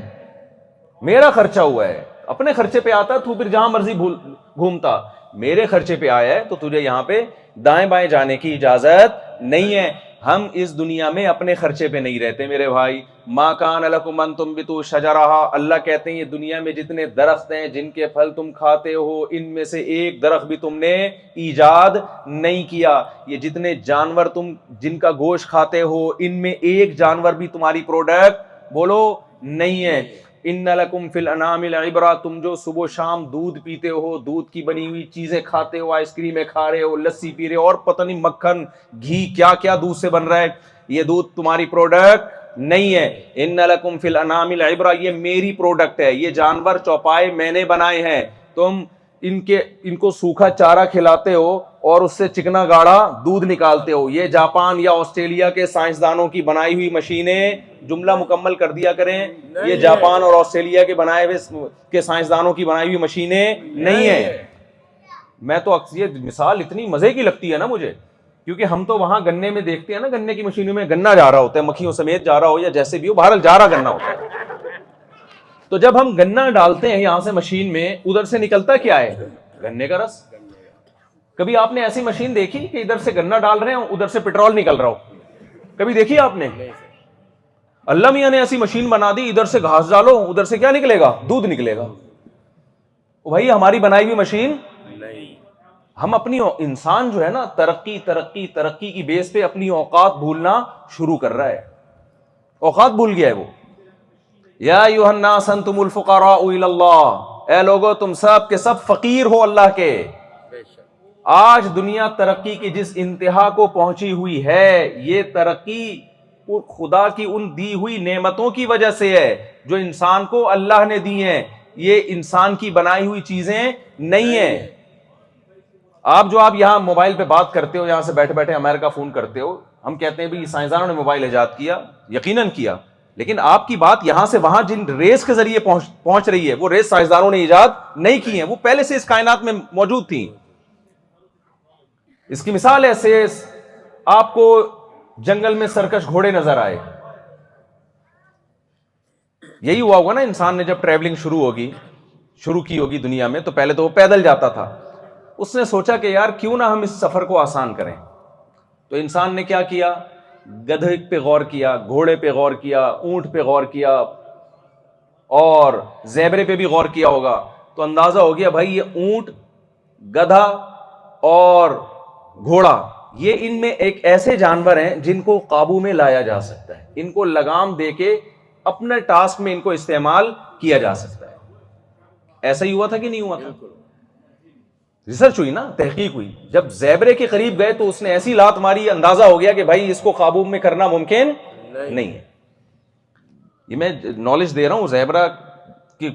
میرا خرچہ ہوا ہے, اپنے خرچے پہ آتا تو پھر جہاں مرضی گھومتا, میرے خرچے پہ آیا ہے تو تجھے یہاں پہ دائیں بائیں جانے کی اجازت نہیں ہے. ہم اس دنیا میں اپنے خرچے پہ نہیں رہتے میرے بھائی. ما کان لکم ان تنبتوا شجرہا, اللہ کہتے ہیں یہ دنیا میں جتنے درخت ہیں جن کے پھل تم کھاتے ہو ان میں سے ایک درخت بھی تم نے ایجاد نہیں کیا. یہ جتنے جانور تم جن کا گوشت کھاتے ہو ان میں ایک جانور بھی تمہاری پروڈکٹ بولو نہیں ہے. ان لکم فی الانعام العبرہ, تم جو صبح و شام دودھ پیتے ہو, دودھ کی بنی ہوئی چیزیں کھاتے ہو, آئس کریم کھا رہے ہو, لسی پی رہے ہو, اور پتہ نہیں مکھن گھی کیا کیا دودھ سے بن رہا ہے, یہ دودھ تمہاری پروڈکٹ نہیں ہے. ان لکم فی الانعام العبرہ, یہ میری پروڈکٹ ہے, یہ جانور چوپائے میں نے بنائے ہیں. تم ان کو سوکھا چارہ کھلاتے ہو اور اس سے چکنا گاڑھا دودھ نکالتے ہو. یہ جاپان یا آسٹریلیا کے سائنسدانوں کی بنائی ہوئی مشینیں, جملہ مکمل کر دیا کریں, یہ جاپان اور آسٹریلیا کے بنائے ہوئے کے سائنسدانوں کی بنائی ہوئی مشینیں نہیں ہیں. میں تو یہ مثال اتنی مزے کی لگتی ہے نا مجھے, کیونکہ ہم تو وہاں گنے میں دیکھتے ہیں نا, گنے کی مشینوں میں گنا جا رہا ہوتا ہے, مکھیوں سمیت جا رہا ہو یا جیسے بھی ہو, بہرحال جا رہا گنا ہوتا ہے. تو جب ہم گنا ڈالتے ہیں یہاں سے مشین میں, ادھر سے نکلتا کیا ہے؟ گنے کا رس. کبھی آپ نے ایسی مشین دیکھی کہ ادھر سے گنا ڈال رہے ہیں ادھر سے پیٹرول نکل رہا ہو؟ کبھی دیکھی آپ نے؟ اللہ میاں نے ایسی مشین بنا دی, ادھر سے گھاس ڈالو ادھر سے کیا نکلے گا؟ دودھ نکلے گا. بھائی ہماری بنائی ہوئی مشین نہیں. ہم اپنی انسان جو ہے نا ترقی ترقی ترقی کی بیس پہ اپنی اوقات بھولنا شروع کر رہا ہے, اوقات بھول گیا ہے وہ. یا ایھا الناس انتم الفقراء الی اللہ, اے لوگو تم سب کے سب فقیر ہو اللہ کے. آج دنیا ترقی کی جس انتہا کو پہنچی ہوئی ہے, یہ ترقی خدا کی ان دی ہوئی نعمتوں کی وجہ سے ہے جو انسان کو اللہ نے دی ہیں. یہ انسان کی بنائی ہوئی چیزیں نہیں ہیں. آپ یہاں موبائل پہ بات کرتے ہو, یہاں سے بیٹھے بیٹھے امریکہ فون کرتے ہو, ہم کہتے ہیں بھی سائنسدانوں نے موبائل ایجاد کیا, یقیناً کیا, لیکن آپ کی بات یہاں سے وہاں جن ریس کے ذریعے پہنچ رہی ہے وہ ریس سائنسدانوں نے ایجاد نہیں کی ہیں, وہ پہلے سے اس کائنات میں موجود تھیں. اس کی مثال ایسے آپ کو جنگل میں سرکش گھوڑے نظر آئے, یہی ہوا ہوگا نا انسان نے جب ٹریولنگ شروع کی ہوگی دنیا میں, تو پہلے تو وہ پیدل جاتا تھا. اس نے سوچا کہ یار کیوں نہ ہم اس سفر کو آسان کریں. تو انسان نے کیا کیا؟ گدھے پہ غور کیا, گھوڑے پہ غور کیا, اونٹ پہ غور کیا, اور زیبرے پہ بھی غور کیا ہوگا. تو اندازہ ہو گیا بھائی یہ اونٹ, گدھا اور گھوڑا, یہ ان میں ایک ایسے جانور ہیں جن کو قابو میں لایا جا سکتا ہے, ان کو لگام دے کے اپنے ٹاسک میں ان کو استعمال کیا جا سکتا ہے. ایسا ہی ہوا تھا کہ نہیں ہوا تھا؟ ریسرچ ہوئی نا, تحقیق ہوئی. جب زیبرے کے قریب گئے تو اس نے ایسی لات ماری, اندازہ ہو گیا کہ بھائی اس کو قابو میں کرنا ممکن نہیں ہے. یہ میں نالج دے رہا ہوں زیبرا کی,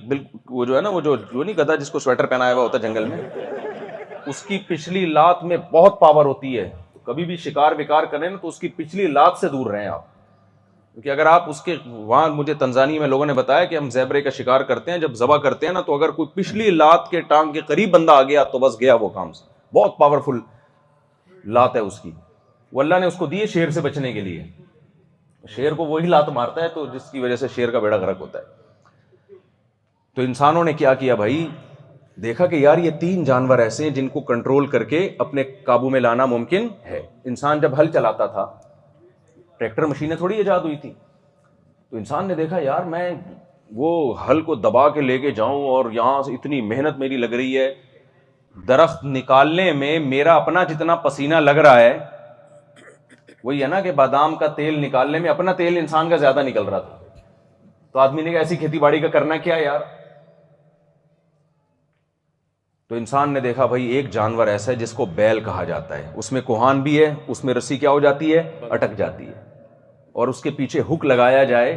وہ جو ہے نا وہ جو نہیں گدھا جس کو سویٹر پہنایا ہوا ہوتا ہے جنگل میں, اس کی پچھلی لات میں بہت پاور ہوتی ہے. کبھی بھی شکار وکار کریں نا تو اس کی پچھلی لات سے دور رہیں آپ, کیونکہ اگر آپ اس کے وہاں, مجھے تنزانیہ میں لوگوں نے بتایا کہ ہم زیبرے کا شکار کرتے ہیں, جب ذبح کرتے ہیں نا تو اگر کوئی پچھلی لات کے ٹانگ کے قریب بندہ آ گیا تو بس گیا وہ کام سے. بہت پاورفل لات ہے اس کی, وہ اللہ نے اس کو دی ہے شیر سے بچنے کے لیے. شیر کو وہی لات مارتا ہے تو جس کی وجہ سے شیر کا بیڑا غرق ہوتا ہے. تو انسانوں نے کیا کیا بھائی, دیکھا کہ یار یہ 3 جانور ایسے ہیں جن کو کنٹرول کر کے اپنے قابو میں لانا ممکن ہے. انسان جب ہل چلاتا تھا، ٹریکٹر مشینیں تھوڑی ایجاد ہوئی تھی، تو انسان نے دیکھا یار میں وہ ہل کو دبا کے لے کے جاؤں اور یہاں سے اتنی محنت میری لگ رہی ہے، درخت نکالنے میں میرا اپنا جتنا پسینہ لگ رہا ہے، وہی ہے نا کہ بادام کا تیل نکالنے میں اپنا تیل انسان کا زیادہ نکل رہا تھا. تو آدمی نے کہا ایسی کھیتی باڑی کا کرنا کیا یار. تو انسان نے دیکھا بھائی ایک جانور ایسا ہے جس کو بیل کہا جاتا ہے، اس میں کوہان بھی ہے، اس میں رسی کیا ہو جاتی ہے، اٹک جاتی ہے، اور اس کے پیچھے ہک لگایا جائے،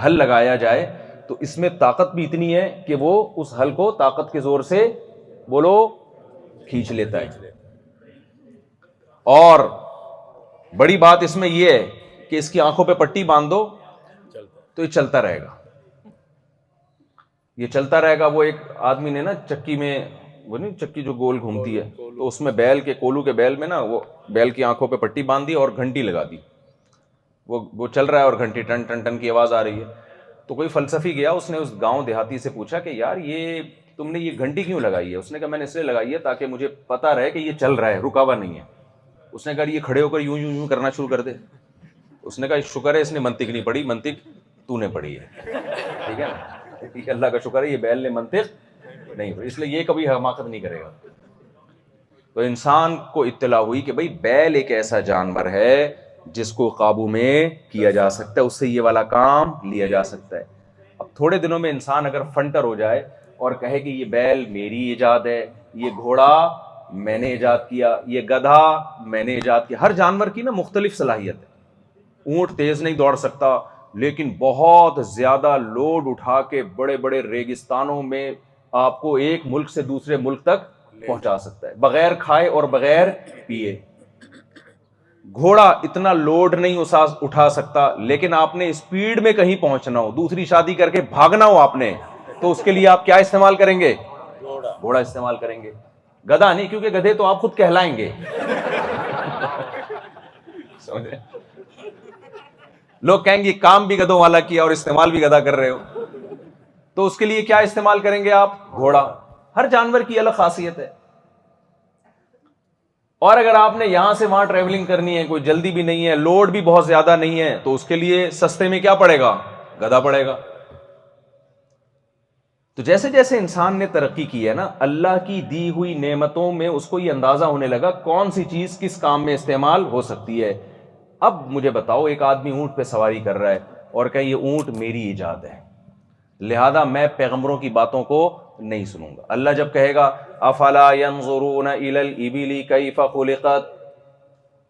ہل لگایا جائے تو اس میں طاقت بھی اتنی ہے کہ وہ اس ہل کو طاقت کے زور سے بولو کھینچ لیتا ہے. اور بڑی بات اس میں یہ ہے کہ اس کی آنکھوں پہ پٹی باندھ دو تو یہ چلتا رہے گا، یہ چلتا رہے گا. وہ ایک آدمی نے نا چکی میں، وہ نہیں چکی جو گول گھومتی ہے، تو اس میں بیل کے کولو کے بیل میں نا وہ بیل کی آنکھوں پہ پٹی باندھ دی اور گھنٹی لگا دی. وہ چل رہا ہے اور گھنٹی ٹن ٹن ٹن کی آواز آ رہی ہے. تو کوئی فلسفی گیا، اس نے اس گاؤں دیہاتی سے پوچھا کہ یار یہ تم نے یہ گھنٹی کیوں لگائی ہے؟ اس نے کہا میں نے اس لیے لگائی ہے تاکہ مجھے پتا رہے کہ یہ چل رہا ہے، رکا ہوا نہیں ہے. اس نے کہا یہ کھڑے ہو کر یوں یوں یوں کرنا شروع کر دے. اس نے کہا شکر ہے اس نے منطق نہیں پڑھی، منطق تو نے پڑھی ہے. ٹھیک ہے نا، اللہ کا شکر ہے یہ بیل نے منطق نہیں پڑھی، اس لیے یہ کبھی حماقت نہیں کرے گا. تو انسان کو اطلاع ہوئی کہ بھئی بیل ایک ایسا جانور ہے جس کو قابو میں کیا جا سکتا ہے، اس سے یہ والا کام لیا جا سکتا ہے. اب تھوڑے دنوں میں انسان اگر فنٹر ہو جائے اور کہے کہ یہ بیل میری ایجاد ہے، یہ گھوڑا میں نے ایجاد کیا، یہ گدھا میں نے ایجاد کیا. ہر جانور کی نا مختلف صلاحیت ہے. اونٹ تیز نہیں دوڑ سکتا لیکن بہت زیادہ لوڈ اٹھا کے بڑے بڑے ریگستانوں میں آپ کو ایک ملک سے دوسرے ملک تک پہنچا سکتا ہے بغیر کھائے اور بغیر پیے. گھوڑا اتنا لوڈ نہیں اٹھا سکتا، لیکن آپ نے اسپیڈ میں کہیں پہنچنا ہو، دوسری شادی کر کے بھاگنا ہو آپ نے، تو اس کے لیے آپ کیا استعمال کریں گے؟ گھوڑا استعمال کریں گے، گدھا نہیں، کیونکہ گدھے تو آپ خود کہلائیں گے. سمجھے؟ لوگ کہیں گے کام بھی گدھوں والا کیا اور استعمال بھی گدھا کر رہے ہو. تو اس کے لیے کیا استعمال کریں گے آپ؟ گھوڑا. ہر جانور کی الگ خاصیت ہے. اور اگر آپ نے یہاں سے وہاں ٹریولنگ کرنی ہے، کوئی جلدی بھی نہیں ہے، لوڈ بھی بہت زیادہ نہیں ہے، تو اس کے لیے سستے میں کیا پڑے گا؟ گدھا پڑے گا. تو جیسے جیسے انسان نے ترقی کی ہے نا، اللہ کی دی ہوئی نعمتوں میں اس کو یہ اندازہ ہونے لگا کون سی چیز کس کام میں استعمال ہو سکتی ہے. اب مجھے بتاؤ، ایک آدمی اونٹ پہ سواری کر رہا ہے اور کہ یہ اونٹ میری ایجاد ہے، لہذا میں پیغمبروں کی باتوں کو نہیں سنوں گا. اللہ جب کہے گا افلا ينظرون الى الابل كيف خلقت،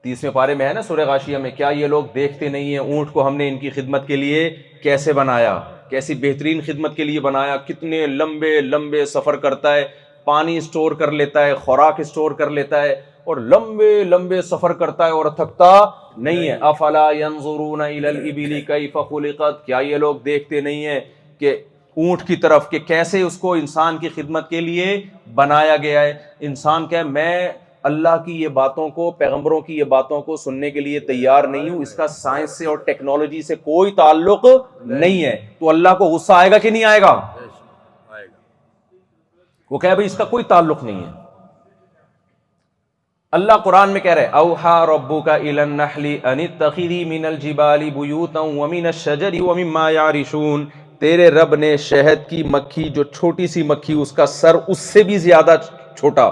30ویں پارے میں ہے نا سورہ غاشیہ میں، کیا یہ لوگ دیکھتے نہیں ہیں اونٹ کو ہم نے ان کی خدمت کے لیے کیسے بنایا، کیسی بہترین خدمت کے لیے بنایا، کتنے لمبے لمبے سفر کرتا ہے، پانی اسٹور کر لیتا ہے، خوراک اسٹور کر لیتا ہے، اور لمبے لمبے سفر کرتا ہے اور تھکتا نہیں ہے. افلا ينظرون الى الابل كيف خلقت، کیا یہ لوگ دیکھتے نہیں ہیں کہ اونٹ کی طرف کہ کیسے اس کو انسان کی خدمت کے لیے بنایا گیا ہے. انسان کہ میں اللہ کی یہ باتوں کو، پیغمبروں کی یہ باتوں کو سننے کے لیے تیار نہیں ہوں، اس کا سائنس سے اور ٹیکنالوجی سے کوئی تعلق نہیں ہے. تو اللہ کو غصہ آئے گا کہ نہیں آئے گا؟ وہ کہے بھئی اس کا کوئی تعلق نہیں ہے. اللہ قرآن میں کہہ رہے اوحا ربک الی النحل ان اتخذی من الجبال بیوتا ومن الشجر ومما یعرشون، تیرے رب نے شہد کی مکھی، جو چھوٹی سی مکھی اس کا سر اس سے بھی زیادہ چھوٹا،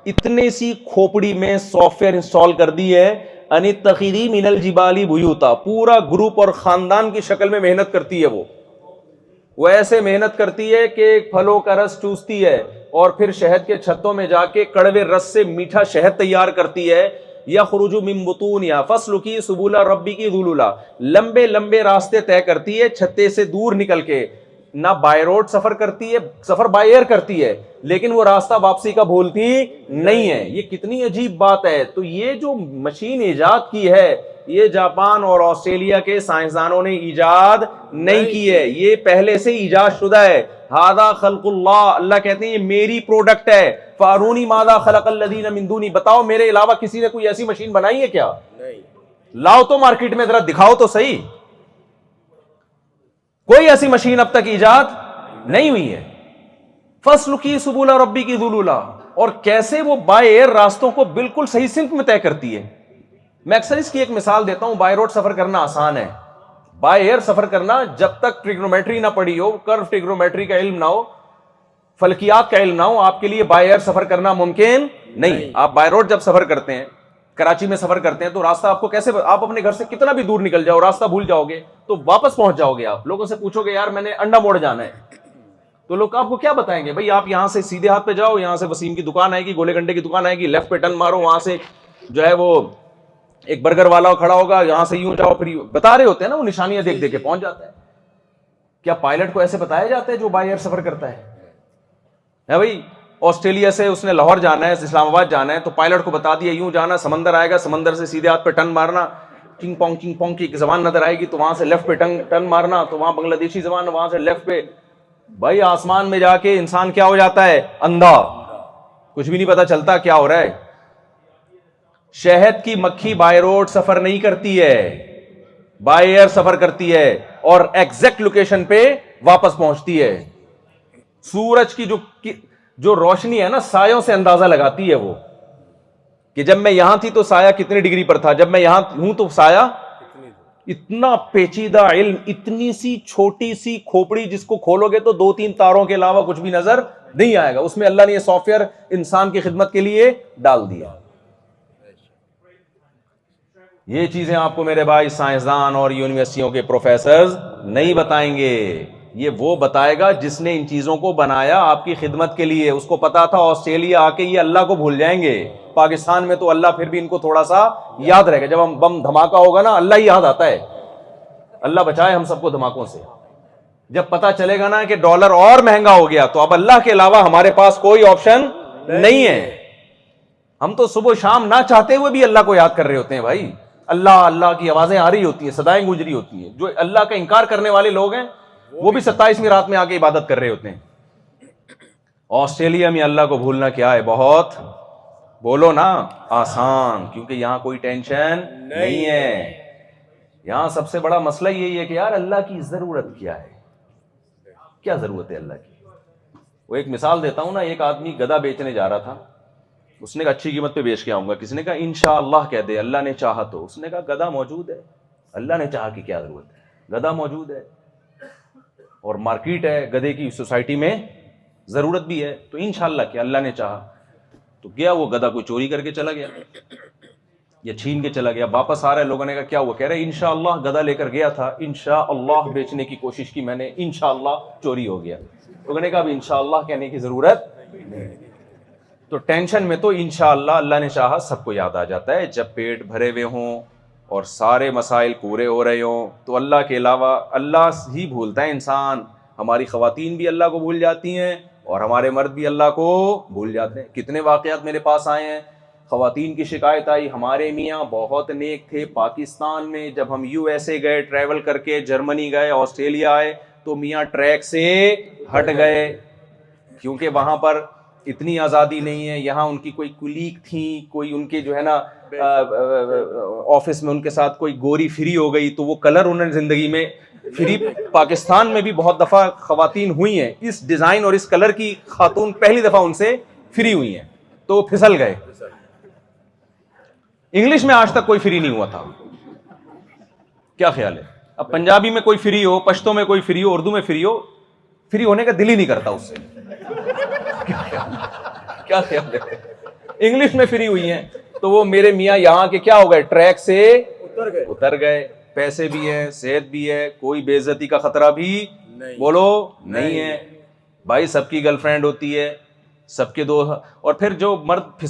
اتنے سی کھوپڑی میں سافٹ ویئر انسٹال کر دی ہے، ان اتخذی من الجبال بیوتا، پورا گروپ اور خاندان کی شکل میں محنت کرتی ہے. وہ ایسے محنت کرتی ہے کہ پھلوں کا رس چوستی ہے اور پھر شہد کے چھتوں میں جا کے کڑوے رس سے میٹھا شہد تیار کرتی ہے. یخرج من بطونہا فاسلکی سبل ربک ذللا، لمبے لمبے راستے طے کرتی ہے چھتے سے دور نکل کے، نہ بائی روڈ سفر کرتی ہے، سفر بائی ایئر کرتی ہے، لیکن وہ راستہ واپسی کا بھولتی نہیں ہے. یہ کتنی عجیب بات ہے. تو یہ جو مشین ایجاد کی ہے، یہ جاپان اور آسٹریلیا کے سائنسدانوں نے ایجاد نہیں کی ہے، یہ پہلے سے ایجاد شدہ ہے. ھذا خلق اللہ، اللہ کہتے ہیں یہ میری پروڈکٹ ہے. فارونی ماذا خلق الذین من دونی، بتاؤ میرے علاوہ کسی نے کوئی ایسی مشین بنائی ہے کیا؟ نہیں. لاؤ تو مارکیٹ میں ذرا دکھاؤ تو صحیح. کوئی ایسی مشین اب تک ایجاد نہیں ہوئی ہے. فَاسْلُكِي سُبُلَ رَبِّكِ ذُلُولًا, اور کیسے وہ بائی ایئر راستوں کو بالکل صحیح سمت میں طے کرتی ہے. میں اکثر اس کی ایک مثال دیتا ہوں. بائی روڈ سفر کرنا آسان ہے, بائی ایئر سفر کرنا جب تک ٹریگنومیٹری نہ پڑھی ہو, کرو ٹریگنومیٹری کا علم نہ ہو, فلکیات کا علم نہ ہو, آپ کے لیے بائی ایئر سفر کرنا ممکن نہیں. آپ بائی روڈ جب سفر کرتے ہیں, کراچی میں سفر کرتے ہیں, تو راستہ آپ کو کیسے, آپ اپنے گھر سے کتنا بھی دور نکل جاؤ, راستہ بھول جاؤ گے تو واپس پہنچ جاؤ گے. آپ لوگوں سے پوچھو گے یار میں نے انڈا موڑ جانا ہے, تو لوگ آپ کو کیا بتائیں گے, بھائی آپ یہاں سے سیدھے ہاتھ پہ جاؤ, یہاں سے وسیم کی دکان آئے گی, گولے گنڈے کی دکان آئے گی, لیفٹ پہ ٹرن مارو, وہاں سے جو ہے وہ ایک برگر والا کھڑا ہوگا, یہاں سے یوں جاؤ, پھر بتا رہے ہوتے ہیں نا, وہ نشانیاں دیکھ دیکھ کے پہنچ جاتا ہے. کیا پائلٹ کو ایسے بتایا جاتا ہے جو بائی ایئر سفر کرتا ہے بھائی آسٹریلیا سے اس نے لاہور جانا ہے, اسلام آباد جانا ہے, تو پائلٹ کو بتا دیا یوں جانا, سمندر آئے گا, سمندر سے سیدھے ہاتھ پہ ٹرن مارنا, چنگ پونگ کی ایک زبان نظر آئے گی, تو وہاں سے لیفٹ پہ ٹرن مارنا, تو وہاں بنگلہ دیشی زبان, وہاں سے لیفٹ پہ. بھائی آسمان میں جا کے انسان کیا ہو جاتا ہے, اندھا, کچھ بھی نہیں پتا چلتا کیا ہو رہا ہے. شہد کی مکھی بائی روڈ سفر نہیں کرتی ہے, بائی ایئر سفر کرتی ہے, اور ایگزیکٹ لوکیشن پہ واپس پہنچتی ہے. سورج کی جو روشنی ہے نا, سایوں سے اندازہ لگاتی ہے وہ, کہ جب میں یہاں تھی تو سایہ کتنے ڈگری پر تھا, جب میں یہاں ہوں تو سایہ. اتنا پیچیدہ علم, اتنی سی چھوٹی سی کھوپڑی جس کو کھولو گے تو 2-3 تاروں کے علاوہ کچھ بھی نظر نہیں آئے گا. اس میں اللہ نے یہ سافٹ ویئر انسان کی خدمت کے لیے ڈال دیا. یہ چیزیں آپ کو میرے بھائی سائنسدان اور یونیورسٹیوں کے پروفیسرز نہیں بتائیں گے, یہ وہ بتائے گا جس نے ان چیزوں کو بنایا آپ کی خدمت کے لیے. اس کو پتا تھا آسٹریلیا آ کے یہ اللہ کو بھول جائیں گے, پاکستان میں تو اللہ پھر بھی ان کو تھوڑا سا یاد رہے گا. جب ہم بم دھماکہ ہوگا نا, اللہ ہی یاد آتا ہے. اللہ بچائے ہم سب کو دھماکوں سے. جب پتا چلے گا نا کہ ڈالر اور مہنگا ہو گیا, تو اب اللہ کے علاوہ ہمارے پاس کوئی آپشن نہیں ہے. ہم تو صبح شام نہ چاہتے ہوئے بھی اللہ کو یاد کر رہے ہوتے ہیں بھائی. اللہ اللہ کی آوازیں آ رہی ہوتی ہیں, صدائیں گونج ہوتی ہیں. جو اللہ کا انکار کرنے والے لوگ ہیں وہ بھی 27ویں رات میں آ کے عبادت کر رہے ہوتے ہیں. آسٹریلیا میں اللہ کو بھولنا کیا ہے, بہت, بولو نا, آسان, کیونکہ یہاں کوئی ٹینشن نہیں ہے. یہاں سب سے بڑا مسئلہ یہی ہے کہ یار اللہ کی ضرورت کیا ہے, کیا ضرورت ہے اللہ کی. وہ ایک مثال دیتا ہوں نا, ایک آدمی گدھا بیچنے جا رہا تھا, اس نے کہا اچھی قیمت پہ بیچ کے آؤں گا. کسی نے کہا انشاءاللہ کہہ دے, اللہ نے چاہا تو. اس نے کہا گدھا موجود ہے, اللہ نے چاہا کہ کیا ضرورت ہے, گدھا موجود ہے اور مارکیٹ ہے گدھے کی, سوسائٹی میں ضرورت بھی ہے, تو انشاءاللہ کہ اللہ نے چاہا. تو گیا وہ گدھا, کوئی چوری کر کے چلا گیا یا چھین کے چلا گیا, واپس آ رہا ہے. لوگوں نے کہا کیا ہوا, کہہ رہے انشاءاللہ گدھا لے کر گیا تھا, انشاءاللہ بیچنے کی کوشش کی میں نے, انشاءاللہ چوری ہو گیا. لوگوں نے کہا اب انشاءاللہ کہنے کی ضرورت نہیں. تو ٹینشن میں تو انشاءاللہ اللہ نے چاہا سب کو یاد آ جاتا ہے. جب پیٹ بھرے ہوئے ہوں اور سارے مسائل پورے ہو رہے ہوں تو اللہ کے علاوہ اللہ ہی بھولتا ہے انسان. ہماری خواتین بھی اللہ کو بھول جاتی ہیں اور ہمارے مرد بھی اللہ کو بھول جاتے ہیں. کتنے واقعات میرے پاس آئے ہیں, خواتین کی شکایت آئی, ہمارے میاں بہت نیک تھے, پاکستان میں جب ہم یو ایس اے گئے ٹریول کر کے, جرمنی گئے, آسٹریلیا آئے, تو میاں ٹریک سے ہٹ گئے, کیونکہ وہاں پر اتنی آزادی نہیں ہے. یہاں ان کی کوئی کلیگ تھیں, کوئی ان کے جو ہے نا آفس میں ان کے ساتھ کوئی گوری فری ہو گئی, تو وہ کلر انہوں نے زندگی میں فری. پاکستان میں بھی بہت دفعہ خواتین ہوئی ہیں اس ڈیزائن اور اس کلر کی خاتون, پہلی دفعہ ان سے فری ہوئی ہیں تو وہ پھسل گئے. انگلش میں آج تک کوئی فری نہیں ہوا تھا, کیا خیال ہے؟ اب پنجابی میں کوئی فری ہو, پشتو میں کوئی فری ہو, اردو میں فری ہو, فری ہونے کا دل ہی نہیں کرتا اس سے. کیا خیال ہے؟ انگلش میں فری ہوئی ہیں تو وہ میرے میاں یہاں کے کیا ہو گئے, ٹریک سے اتر گئے. پیسے بھی ہیں, صحت بھی ہے, کوئی بے عزتی کا خطرہ بھی بولو نہیں ہے. بھائی سب کی گرل فرینڈ ہوتی ہے, سب کے دو. اور پھر جو مرد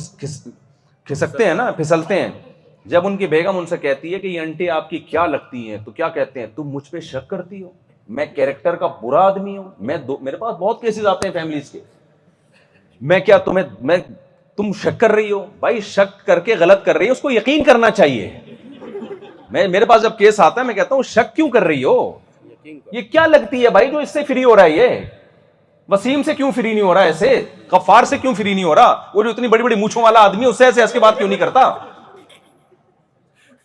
کھسکتے ہیں نا, پھسلتے ہیں, جب ان کی بیگم ان سے کہتی ہے کہ یہ انٹی آپ کی کیا لگتی ہیں, تو کیا کہتے ہیں, تم مجھ پہ شک کرتی ہو, میں کیریکٹر کا برا آدمی ہوں, میرے پاس بہت کیسز آتے ہیں فیملیز کے, میں کیا تم شک کر رہی ہو. بھائی شک کر کے غلط کر رہی ہو, اس کو یقین کرنا چاہیے. میرے پاس جب کیس آتا ہے میں کہتا ہوں شک کیوں کر رہی ہو, یہ کیا لگتی ہے بھائی جو اس سے فری ہو رہا ہے, یہ وسیم سے کیوں فری نہیں ہو رہا, ایسے غفار سے کیوں فری نہیں ہو رہا, وہ جو اتنی بڑی بڑی مونچھوں والا آدمی اس سے ایسے اس کے بات کیوں نہیں کرتا.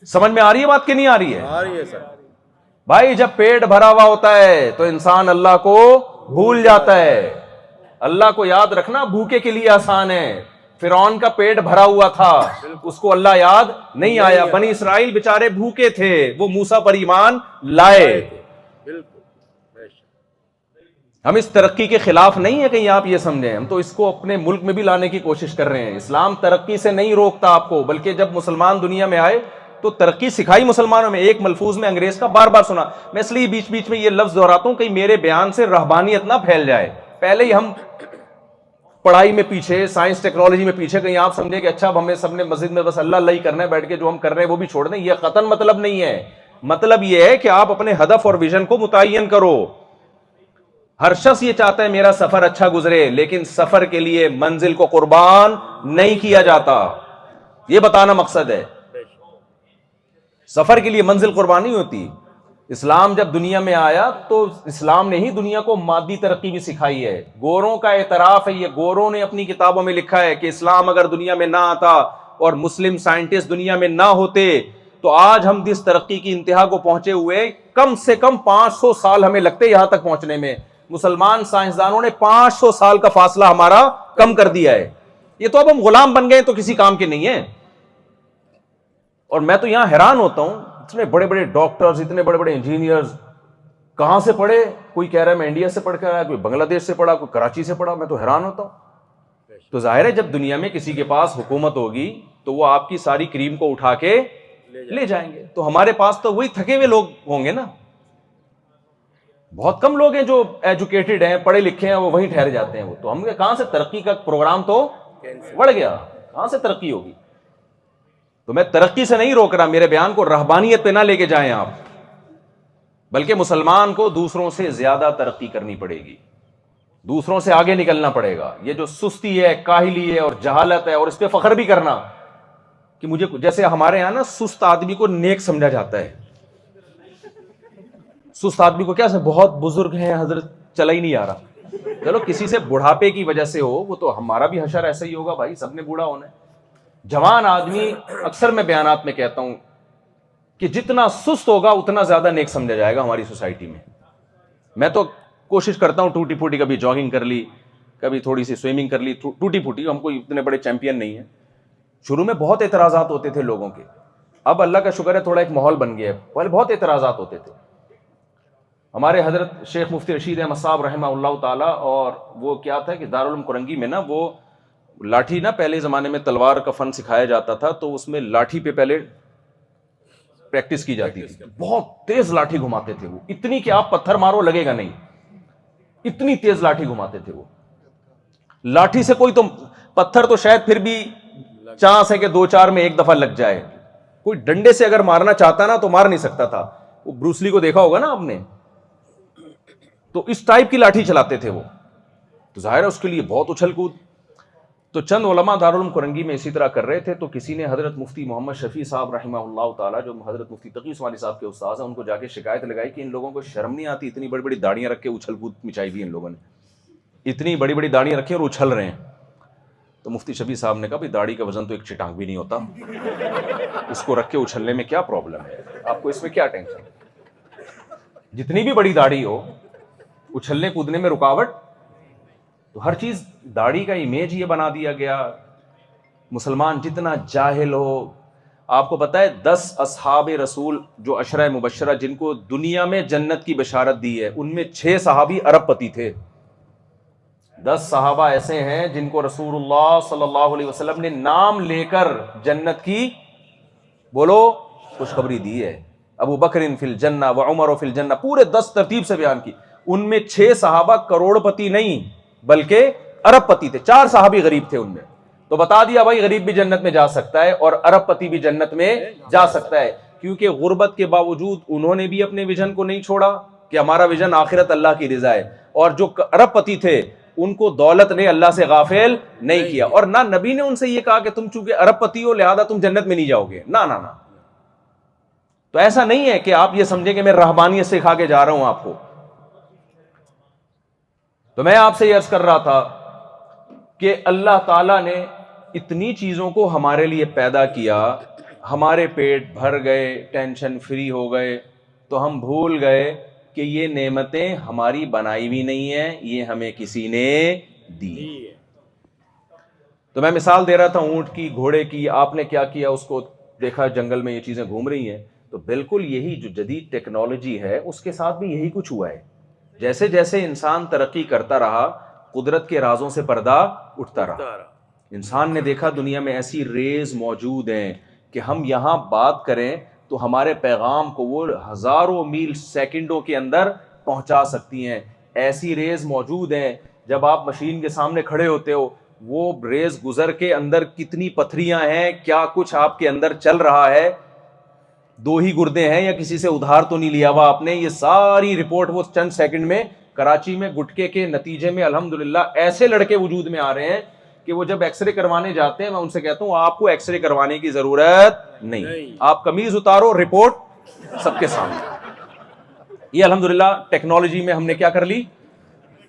سمجھ میں آ رہی ہے بات کہ نہیں آ رہی ہے؟ آ رہی ہے سر. بھائی جب پیٹ بھرا ہوا ہوتا ہے تو انسان اللہ کو بھول جاتا ہے. اللہ کو یاد رکھنا بھوکے کے لیے آسان ہے. فرعون کا پیٹ بھرا ہوا تھا, اس کو اللہ یاد نہیں آیا. بنی اسرائیل بیچارے بھوکے تھے, وہ موسیٰ پر ایمان لائے. ہم اس ترقی کے خلاف نہیں ہے, کہیں آپ یہ سمجھیں. ہم تو اس کو اپنے ملک میں بھی لانے کی کوشش کر رہے ہیں. اسلام ترقی سے نہیں روکتا آپ کو, بلکہ جب مسلمان دنیا میں آئے تو ترقی سکھائی مسلمانوں میں. ایک ملفوظ میں انگریز کا بار بار سنا, میں اس لیے بیچ بیچ میں یہ لفظ دہراتا ہوں کہ میرے بیان سے رہبانیت نہ پھیل جائے. پہلے ہی ہم پڑھائی میں پیچھے, سائنس ٹیکنالوجی میں پیچھے, کہیں آپ سمجھیں کہ اچھا اب ہمیں سب نے مسجد میں بس اللہ اللہ ہی کرنا ہے, بیٹھ کے جو ہم کر رہے ہیں وہ بھی چھوڑ دیں. یہ قطعاً مطلب نہیں ہے. مطلب یہ ہے کہ آپ اپنے ہدف اور ویژن کو متعین کرو. ہر شخص یہ چاہتا ہے میرا سفر اچھا گزرے, لیکن سفر کے لیے منزل کو قربان نہیں کیا جاتا. یہ بتانا مقصد ہے. سفر کے لیے منزل قربان نہیں ہوتی. اسلام جب دنیا میں آیا تو اسلام نے ہی دنیا کو مادی ترقی بھی سکھائی ہے. گوروں کا اعتراف ہے, یہ گوروں نے اپنی کتابوں میں لکھا ہے کہ اسلام اگر دنیا میں نہ آتا اور مسلم سائنٹسٹ دنیا میں نہ ہوتے تو آج ہم جس ترقی کی انتہا کو پہنچے ہوئے, کم سے کم 500 سال ہمیں لگتے یہاں تک پہنچنے میں. مسلمان سائنسدانوں نے 500 سال کا فاصلہ ہمارا کم کر دیا ہے. یہ تو اب ہم غلام بن گئے تو کسی کام کے نہیں ہیں. اور میں تو یہاں حیران ہوتا ہوں, اتنے بڑے بڑے ڈاکٹرز, اتنے بڑے بڑے انجینئرز کہاں سے پڑھے. کوئی کہہ رہا ہے میں انڈیا سے پڑھ کر آیا, کوئی بنگلہ دیش سے پڑھا, کوئی کراچی سے پڑھا. میں تو حیران ہوتا ہوں. تو ظاہر ہے جب دنیا میں کسی کے پاس حکومت ہوگی تو وہ آپ کی ساری کریم کو اٹھا کے لے جائیں گے. تو ہمارے پاس تو وہی تھکے ہوئے لوگ ہوں گے نا. بہت کم لوگ ہیں جو ایجوکیٹڈ ہیں, پڑھے لکھے ہیں, وہ وہیں ٹھہر جاتے ہیں. وہ تو ہم کہاں سے ترقی کا پروگرام تو بڑھ گیا, کہاں سے ترقی ہوگی. تو میں ترقی سے نہیں روک رہا, میرے بیان کو رہبانیت پہ نہ لے کے جائیں آپ, بلکہ مسلمان کو دوسروں سے زیادہ ترقی کرنی پڑے گی, دوسروں سے آگے نکلنا پڑے گا. یہ جو سستی ہے, کاہلی ہے اور جہالت ہے, اور اس پہ فخر بھی کرنا کہ مجھے, جیسے ہمارے یہاں نا سست آدمی کو نیک سمجھا جاتا ہے. سست آدمی کو کیا, بہت بزرگ ہیں حضرت, چلا ہی نہیں آ رہا. چلو کسی سے بڑھاپے کی وجہ سے ہو, وہ تو ہمارا بھی حشر ایسا ہی ہوگا بھائی, سب نے بوڑھا ہونا ہے. جوان آدمی, اکثر میں بیانات میں کہتا ہوں کہ جتنا سست ہوگا اتنا زیادہ نیک سمجھا جائے گا ہماری سوسائٹی میں. میں تو کوشش کرتا ہوں ٹوٹی پھوٹی, کبھی جاگنگ کر لی, کبھی تھوڑی سی سوئمنگ کر لی, ٹوٹی پھوٹی. ہم کوئی اتنے بڑے چیمپئن نہیں ہیں. شروع میں بہت اعتراضات ہوتے تھے لوگوں کے, اب اللہ کا شکر ہے تھوڑا ایک ماحول بن گیا ہے. پہلے بہت اعتراضات ہوتے تھے. ہمارے حضرت شیخ مفتی رشید احمد صاحب رحمہ اللہ تعالیٰ, اور وہ کیا تھا کہ دارالعلوم کرنگی میں نا وہ لاٹھی, نا پہلے زمانے میں تلوار کا فن سکھایا جاتا تھا, تو اس میں لاٹھی پہ پہلے پریکٹس کی جاتی تھی. بہت تیز لاٹھی گھماتے تھے وہ, اتنی کہ آپ پتھر مارو لگے گا نہیں, اتنی تیز لاٹھی گھماتے تھے وہ. لاٹھی سے کوئی تو پتھر تو شاید پھر بھی چانس ہے کہ 2-4 میں ایک دفعہ لگ جائے. کوئی ڈنڈے سے اگر مارنا چاہتا نا تو مار نہیں سکتا تھا. وہ بروسلی کو دیکھا ہوگا نا آپ نے, تو اس ٹائپ کی لاٹھی چلاتے تھے وہ. تو ظاہر ہے اس کے لیے بہت اچھل کود. تو چند علماء دارالعلوم کرنگی میں اسی طرح کر رہے تھے, تو کسی نے حضرت مفتی محمد شفیع صاحب رحمہ اللہ تعالیٰ, جو حضرت مفتی تقی عثمانی صاحب کے استاذ ہیں, ان کو جا کے شکایت لگائی کہ ان لوگوں کو شرم نہیں آتی, اتنی بڑی بڑی داڑیاں رکھ کے اچھل کود مچائی ہوئی ان لوگوں نے, اتنی بڑی بڑی داڑیاں رکھی اور اچھل رہے ہیں. تو مفتی شفیع صاحب نے کہا بھائی داڑھی کا وزن تو ایک چٹانگ بھی نہیں ہوتا, اس کو رکھ کے اچھلنے میں کیا پرابلم ہے, آپ کو اس میں کیا ٹینشن. جتنی بھی بڑی داڑھی ہو, اچھلنے کودنے میں رکاوٹ. تو ہر چیز داڑھی کا امیج یہ بنا دیا گیا. مسلمان جتنا جاہل ہو, آپ کو پتا ہے 10 اصحاب رسول جو عشرہ مبشرہ جن کو دنیا میں جنت کی بشارت دی ہے, ان میں 6 صحابی عرب پتی تھے. 10 صحابہ ایسے ہیں جن کو رسول اللہ صلی اللہ علیہ وسلم نے نام لے کر جنت کی, بولو, خوشخبری دی ہے. ابو بکر فی الجنہ و عمر فی الجنہ, پورے 10 ترتیب سے بیان کی. ان میں 6 صحابہ کروڑ پتی نہیں بلکہ ارب پتی تھے. 4 صحابی غریب تھے ان میں. تو بتا دیا بھائی غریب بھی جنت میں جا سکتا ہے اور ارب پتی بھی جنت میں جا سکتا ہے, کیونکہ غربت کے باوجود انہوں نے بھی اپنے ویژن کو نہیں چھوڑا کہ ہمارا ویژن آخرت اللہ کی رضا ہے. اور جو ارب پتی تھے ان کو دولت نے اللہ سے غافل نہیں کیا, اور نہ نبی نے ان سے یہ کہا کہ تم چونکہ ارب پتی ہو لہذا تم جنت میں نہیں جاؤ گے. نہ نہ نہ. تو ایسا نہیں ہے کہ آپ یہ سمجھیں کہ میں رہبانیت سکھا کے جا رہا ہوں آپ کو. تو میں آپ سے یہ عرض کر رہا تھا کہ اللہ تعالیٰ نے اتنی چیزوں کو ہمارے لیے پیدا کیا, ہمارے پیٹ بھر گئے, ٹینشن فری ہو گئے, تو ہم بھول گئے کہ یہ نعمتیں ہماری بنائی بھی نہیں ہیں, یہ ہمیں کسی نے دی. تو میں مثال دے رہا تھا اونٹ کی, گھوڑے کی. آپ نے کیا کیا, اس کو دیکھا جنگل میں یہ چیزیں گھوم رہی ہیں, تو بالکل یہی جو جدید ٹیکنالوجی ہے اس کے ساتھ بھی یہی کچھ ہوا ہے. جیسے جیسے انسان ترقی کرتا رہا, قدرت کے رازوں سے پردہ اٹھتا رہا. انسان نے دیکھا دنیا میں ایسی ریز موجود ہیں کہ ہم یہاں بات کریں تو ہمارے پیغام کو وہ ہزاروں میل سیکنڈوں کے اندر پہنچا سکتی ہیں. ایسی ریز موجود ہیں جب آپ مشین کے سامنے کھڑے ہوتے ہو, وہ ریز گزر کے اندر کتنی پتھریاں ہیں, کیا کچھ آپ کے اندر چل رہا ہے, 2 ہی گردے ہیں یا کسی سے ادھار تو نہیں لیا ہوا آپ نے, یہ ساری رپورٹ وہ چند سیکنڈ میں. کراچی میں گٹکے کے نتیجے میں الحمدللہ ایسے لڑکے وجود میں آ رہے ہیں کہ وہ جب ایکس رے کروانے جاتے ہیں, میں ان سے کہتا ہوں آپ کو ایکس رے کروانے کی ضرورت نہیں, آپ قمیض اتارو, رپورٹ سب کے سامنے. یہ الحمدللہ ٹیکنالوجی میں ہم نے کیا کر لی,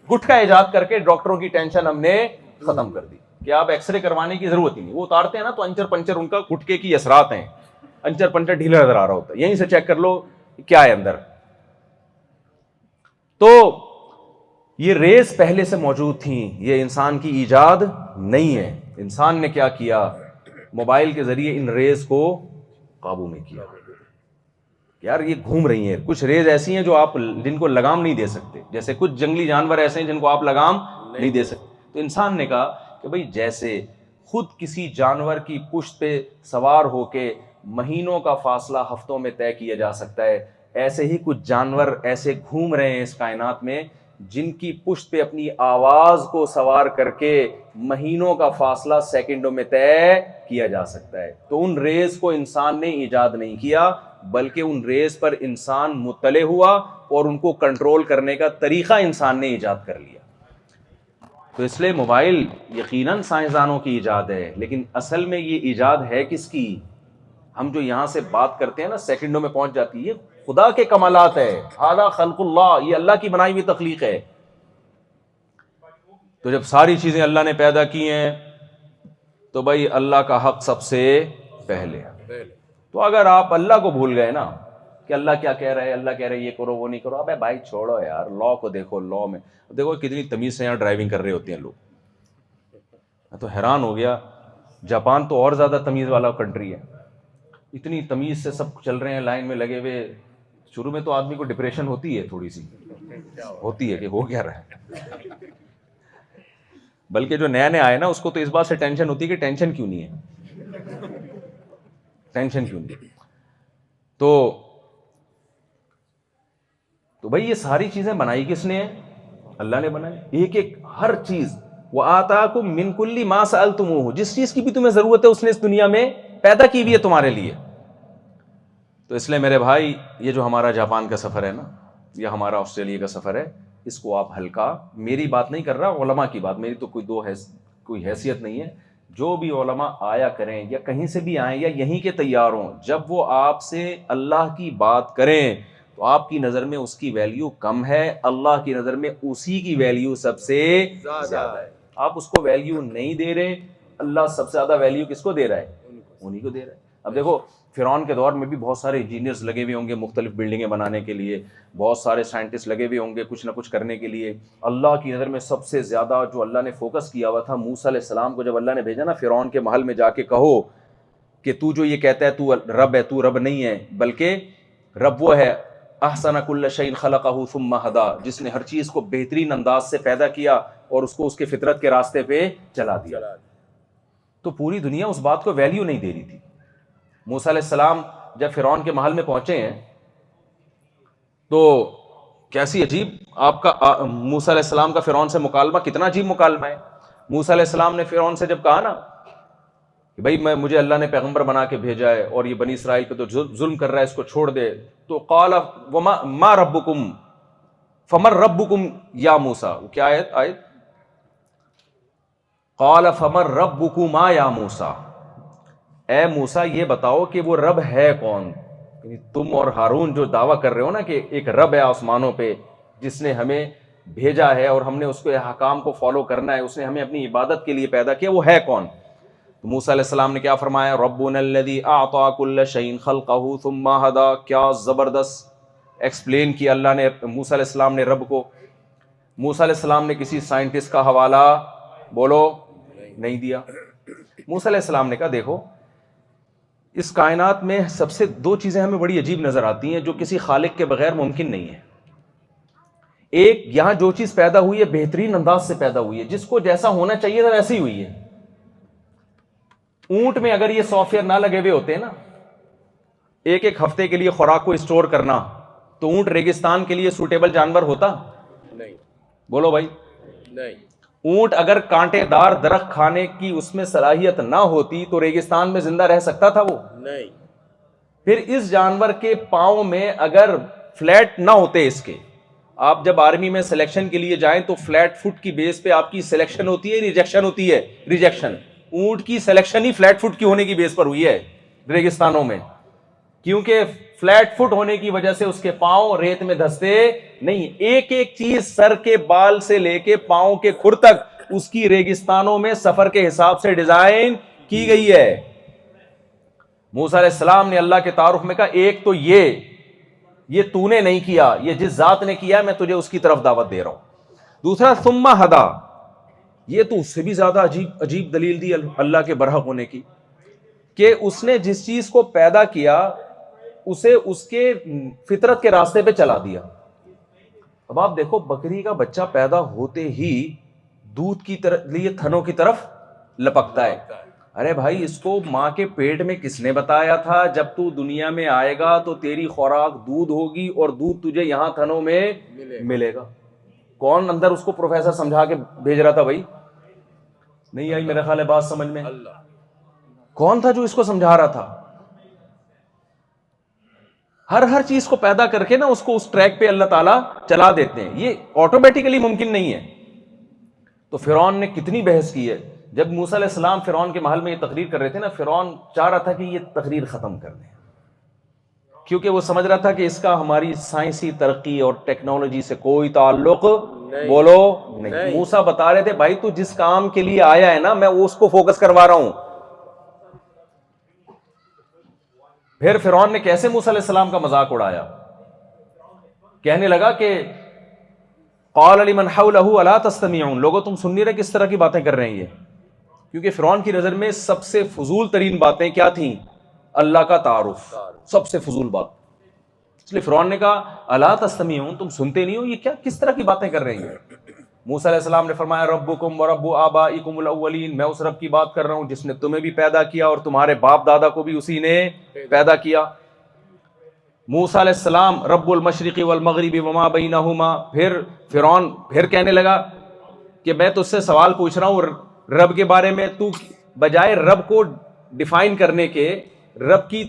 گٹکا ایجاد کر کے ڈاکٹروں کی ٹینشن ہم نے ختم کر دی کہ آپ ایکس رے کروانے کی ضرورت ہی نہیں. وہ اتارتے ہیں نا تو انچر پنچر ان کا گٹکے کی اثرات ہیں, انچر پنچر ڈھیلا نظر آ رہا ہوتا ہے, یہیں سے چیک کر لو کیا ہے اندر. تو یہ ریز پہلے سے موجود تھیں, یہ انسان کی ایجاد نہیں ہے. انسان نے کیا کیا, موبائل کے ذریعے ان ریز کو قابو میں کیا. یار یہ گھوم رہی ہیں, کچھ ریز ایسی ہیں جو آپ جن کو لگام نہیں دے سکتے, جیسے کچھ جنگلی جانور ایسے ہیں جن کو آپ لگام نہیں دے سکتے. تو انسان نے کہا کہ بھئی جیسے خود کسی جانور کی پشت پہ سوار ہو کے مہینوں کا فاصلہ ہفتوں میں طے کیا جا سکتا ہے, ایسے ہی کچھ جانور ایسے گھوم رہے ہیں اس کائنات میں جن کی پشت پہ اپنی آواز کو سوار کر کے مہینوں کا فاصلہ سیکنڈوں میں طے کیا جا سکتا ہے. تو ان ریز کو انسان نے ایجاد نہیں کیا, بلکہ ان ریز پر انسان مطلع ہوا اور ان کو کنٹرول کرنے کا طریقہ انسان نے ایجاد کر لیا. تو اس لیے موبائل یقیناً سائنسدانوں کی ایجاد ہے, لیکن اصل میں یہ ایجاد ہے کس کی؟ ہم جو یہاں سے بات کرتے ہیں نا سیکنڈوں میں پہنچ جاتی ہے, خدا کے کمالات ہے. ھذا خلق اللہ, یہ اللہ کی بنائی ہوئی تخلیق ہے. تو جب ساری چیزیں اللہ نے پیدا کی ہیں تو بھائی اللہ کا حق سب سے پہلے. تو اگر آپ اللہ کو بھول گئے نا کہ اللہ کیا کہہ رہا ہے, اللہ کہہ رہا ہے یہ کرو وہ نہیں کرو, ابے بھائی چھوڑو یار, لا کو دیکھو. لا میں دیکھو کتنی تمیز سے یہاں ڈرائیونگ کر رہے ہوتے ہیں لوگ. میں تو حیران ہو گیا, جاپان تو اور زیادہ تمیز والا کنٹری ہے, اتنی تمیز سے سب چل رہے ہیں لائن میں لگے ہوئے. شروع میں تو آدمی کو ڈپریشن ہوتی ہے, تھوڑی سی ہوتی ہے کہ ہو کیا رہا ہے, بلکہ جو نیا نیا آئے نا اس کو تو اس بات سے ٹینشن ہوتی ہے کہ ٹینشن کیوں نہیں ہے, ٹینشن کیوں نہیں. تو بھائی یہ ساری چیزیں بنائی کس نے ہیں؟ اللہ نے بنائی. ایک ایک ہر چیز. وَآتَاكُم مِّن كُلِّ مَا سَأَلْتُمُوهُ, جس چیز کی بھی تمہیں ضرورت ہے اس نے اس دنیا میں پیدا کی ہوئی ہے تمہارے لیے. تو اس لیے میرے بھائی یہ جو ہمارا جاپان کا سفر ہے نا, یا ہمارا آسٹریلیا کا سفر ہے, اس کو آپ ہلکا, میری بات نہیں کر رہا, علماء کی بات, میری تو کوئی حیثیت نہیں ہے. جو بھی علماء آیا کریں یا کہیں سے بھی آئیں یا یہیں کے تیار ہوں, جب وہ آپ سے اللہ کی بات کریں تو آپ کی نظر میں اس کی ویلیو کم ہے, اللہ کی نظر میں اسی کی ویلیو سب سے زیادہ ہے. آپ اس کو ویلیو نہیں دے رہے, اللہ سب سے زیادہ ویلیو کس کو دے رہا ہے؟ انہی کو دے رہا ہے. اب دیکھو فرعون کے دور میں بھی بہت سارے انجینئرز لگے ہوئے ہوں گے مختلف بلڈنگیں بنانے کے لیے, بہت سارے سائنٹسٹ لگے ہوئے ہوں گے کچھ نہ کچھ کرنے کے لیے. اللہ کی نظر میں سب سے زیادہ جو اللہ نے فوکس کیا ہوا تھا موسیٰ علیہ السلام کو, جب اللہ نے بھیجا نا فرعون کے محل میں جا کے کہو کہ تو جو یہ کہتا ہے تو رب ہے, تو رب نہیں ہے, بلکہ رب وہ ہے احسن کل شیء خلقہ ثم ہدی, جس نے ہر چیز کو بہترین انداز سے پیدا کیا اور اس کو اس کے فطرت کے راستے پہ چلا دیا. تو پوری دنیا اس بات کو ویلیو نہیں دے رہی تھی. موسیٰ علیہ السلام جب فرعون کے محل میں پہنچے ہیں تو کیسی عجیب آپ کا موسیٰ علیہ السلام کا فرعون سے مکالمہ, کتنا عجیب مکالمہ ہے. موسیٰ علیہ السلام نے فرعون سے جب کہا نا کہ بھائی مجھے اللہ نے پیغمبر بنا کے بھیجا ہے اور یہ بنی اسرائیل پہ تو ظلم کر رہا ہے, اس کو چھوڑ دے, تو قال ما ربکم فمن ربکم یا موسیٰ, کیا آیت قال فمن ربکما یا موسیٰ, اے موسیٰ یہ بتاؤ کہ وہ رب ہے کون. تم اور ہارون جو دعویٰ کر رہے ہو نا کہ ایک رب ہے آسمانوں پہ جس نے ہمیں بھیجا ہے اور ہم نے اس کے احکام کو فالو کرنا ہے, اس نے ہمیں اپنی عبادت کے لیے پیدا کیا, وہ ہے کون؟ تو موسیٰ علیہ السلام نے کیا فرمایا, ربنا الذی اعطى كل شیء خلقہ ثم ہدی. کیا زبردست ایکسپلین کیا اللہ نے, موسیٰ علیہ السلام نے رب کو. موسیٰ علیہ السلام نے کسی سائنٹسٹ کا حوالہ بولو نہیں دیا. موسیٰ علیہ السلام نے کہا دیکھو اس کائنات میں سب سے دو چیزیں ہمیں بڑی عجیب نظر آتی ہیں جو کسی خالق کے بغیر ممکن نہیں ہے. ایک یہاں جو چیز پیدا ہوئی ہے بہترین انداز سے پیدا ہوئی ہے, جس کو جیسا ہونا چاہیے تھا ویسے ہی ہوئی ہے. اونٹ میں اگر یہ سافٹ ویئر نہ لگے ہوئے ہوتے نا ایک ایک ہفتے کے لیے خوراک کو اسٹور کرنا, تو اونٹ ریگستان کے لیے سوٹیبل جانور ہوتا نہیں. بولو بھائی نہیں. اونٹ اگر کانٹے دار درخت کھانے کی اس میں صلاحیت نہ ہوتی تو ریگستان میں زندہ رہ سکتا تھا وہ نہیں. پھر اس جانور کے پاؤں میں اگر فلیٹ نہ ہوتے اس کے, آپ جب آرمی میں سلیکشن کے لیے جائیں تو فلیٹ فٹ کی بیس پہ آپ کی سلیکشن ہوتی ہے, ریجیکشن ہوتی ہے. ریجیکشن اونٹ کی سلیکشن ہی فلیٹ فٹ کی ہونے کی بیس پر ہوئی ہے ریگستانوں میں, کیونکہ فلیٹ فٹ ہونے کی وجہ سے اس کے پاؤں ریت میں دھستے نہیں. ایک ایک چیز سر کے بال سے لے کے پاؤں کے کھر تک اس کی ریگستانوں میں سفر کے حساب سے ڈیزائن کی گئی ہے. موسیٰ علیہ السلام نے اللہ کے تعارف میں کہا ایک تو یہ تو نے نہیں کیا, یہ جس ذات نے کیا میں تجھے اس کی طرف دعوت دے رہا ہوں. دوسرا ثم ہدا, یہ تو اس سے بھی زیادہ عجیب دلیل دی اللہ کے برحق ہونے کی, کہ اس نے جس چیز کو پیدا کیا اسے اس کے فطرت کے راستے پہ چلا دیا. اب آپ دیکھو بکری کا بچہ پیدا ہوتے ہی دودھ کی طرف لیے تھنوں کی طرف لپکتا ہے. ارے بھائی اس کو ماں کے پیٹ میں کس نے بتایا تھا جب تو دنیا میں آئے گا تو تیری خوراک دودھ ہوگی اور دودھ تجھے یہاں تھنوں میں ملے گا؟ کون اندر اس کو پروفیسر سمجھا کے بھیج رہا تھا بھائی؟ نہیں آئی میرا خیال ہے بات سمجھ میں. کون تھا جو اس کو سمجھا رہا تھا؟ ہر چیز کو پیدا کر کے نا اس کو اس ٹریک پہ اللہ تعالیٰ چلا دیتے ہیں. یہ آٹومیٹیکلی ممکن نہیں ہے. تو فرعون نے کتنی بحث کی ہے. جب موسیٰ علیہ السلام فرعون کے محل میں یہ تقریر کر رہے تھے نا, فرعون چاہ رہا تھا کہ یہ تقریر ختم کر دیں, کیونکہ وہ سمجھ رہا تھا کہ اس کا ہماری سائنسی ترقی اور ٹیکنالوجی سے کوئی تعلق نہیں. بولو نہیں. موسیٰ بتا رہے تھے بھائی تو جس کام کے لیے آیا ہے نا میں اس کو فوکس کروا رہا ہوں. پھر فرعون نے کیسے موسیٰ علیہ السلام کا مذاق اڑایا, کہنے لگا کہ قال لمن حوله الا تستمعون, لوگوں تم سن نہیں رہے کس طرح کی باتیں کر رہے ہیں یہ. کیونکہ فرعون کی نظر میں سب سے فضول ترین باتیں کیا تھیں؟ اللہ کا تعارف, سب سے فضول بات. اس لیے فرعون نے کہا الا تستمعون, تم سنتے نہیں ہو, یہ کیا کس طرح کی باتیں کر رہے ہیں. موسیٰ علیہ السلام نے فرمایا ربکم ورب آبائکم الاولین, میں اس رب کی بات کر رہا ہوں جس نے تمہیں بھی پیدا کیا اور تمہارے باپ دادا کو بھی اسی نے پیدا کیا. موسیٰ علیہ السلام رب المشرق والمغرب وما بینہما. پھر فرعون پھر کہنے لگا کہ میں تجھ سے سوال پوچھ رہا ہوں رب کے بارے میں, تو بجائے رب کو ڈیفائن کرنے کے, رب کی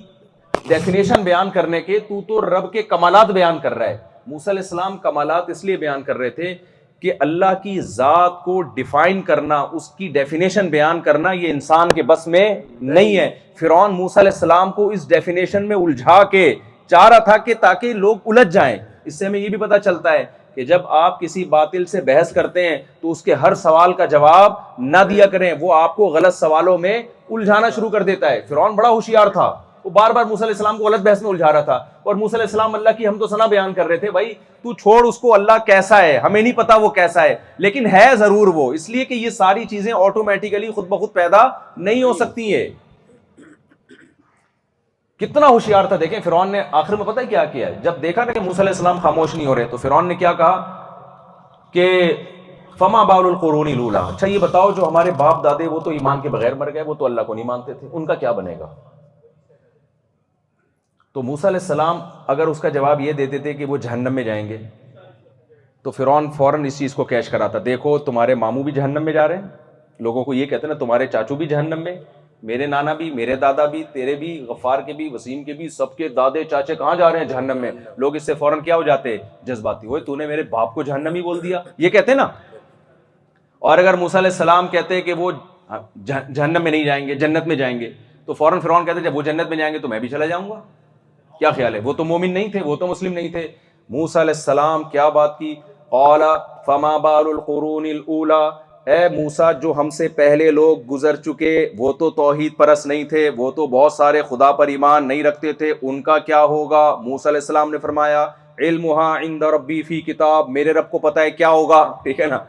ڈیفینیشن بیان کرنے کے, تو رب کے کمالات بیان کر رہا ہے. موسیٰ علیہ السلام کمالات اس لیے بیان کر رہے تھے کہ اللہ کی ذات کو ڈیفائن کرنا, اس کی ڈیفینیشن بیان کرنا یہ انسان کے بس میں نہیں ہے. فرعون موسیٰ علیہ السلام کو اس ڈیفینیشن میں الجھا کے چاہ رہا تھا کہ تاکہ لوگ الجھ جائیں. اس سے ہمیں یہ بھی پتہ چلتا ہے کہ جب آپ کسی باطل سے بحث کرتے ہیں تو اس کے ہر سوال کا جواب نہ دیا کریں, وہ آپ کو غلط سوالوں میں الجھانا شروع کر دیتا ہے. فرعون بڑا ہوشیار تھا, وہ بار بار موسیٰ علیہ السلام کو غلط بحث میں الجھا رہا تھا, اور موسیٰ علیہ السلام اللہ کی حمد و ثنا بیان کر رہے تھے بھائی تو چھوڑ اس کو, اللہ کیسا ہے ہمیں نہیں پتا وہ کیسا ہے, لیکن ہے ضرور وہ, اس لیے کہ یہ ساری چیزیں آٹومیٹیکلی خود بخود پیدا نہیں ہو سکتی ہیں. کتنا ہوشیار تھا دیکھیں فرعون نے. آخر میں پتہ ہے کیا کیا, جب دیکھا نا کہ موسیٰ علیہ السلام خاموش نہیں ہو رہے تو فرعون نے کیا کہا کہ فما بال القرون الاولی, اچھا یہ بتاؤ جو ہمارے باپ دادے وہ تو ایمان کے بغیر مر گئے, وہ تو اللہ کو نہیں مانتے تھے, ان کا کیا بنے گا؟ تو موسیٰ علیہ السلام اگر اس کا جواب یہ دیتے تھے کہ وہ جہنم میں جائیں گے تو فرعون فوراً اس چیز کو کیش کراتا, دیکھو تمہارے ماموں بھی جہنم میں جا رہے ہیں, لوگوں کو یہ کہتے ہیں نا تمہارے چاچو بھی جہنم میں, میرے نانا بھی, میرے دادا بھی, تیرے بھی, غفار کے بھی, وسیم کے بھی, سب کے دادے چاچے کہاں جا رہے ہیں؟ جہنم میں. لوگ اس سے فوراً کیا ہو جاتے؟ جذباتی, ہوئے تو نے میرے باپ کو جہنمی بول دیا, یہ کہتے نا. اور اگر موسیٰ علیہ السلام کہتے کہ وہ جہنم میں نہیں جائیں گے, جنت میں جائیں گے, تو فوراً فرعون کہتے جب وہ جنت میں جائیں گے تو میں بھی چلا جاؤں گا. کیا خیال ہے؟ وہ تو مومن نہیں تھے, وہ تو مسلم نہیں تھے. موسیٰ علیہ السلام کیا بات کی, قال فما بال القرون الاولی, اے موسیٰ جو ہم سے پہلے لوگ گزر چکے وہ تو توحید پرست نہیں تھے, وہ تو بہت سارے خدا پر ایمان نہیں رکھتے تھے, ان کا کیا ہوگا؟ موسیٰ علیہ السلام نے فرمایا علمها عند ربی فی کتاب، میرے رب کو پتہ ہے کیا ہوگا، ٹھیک ہے نا،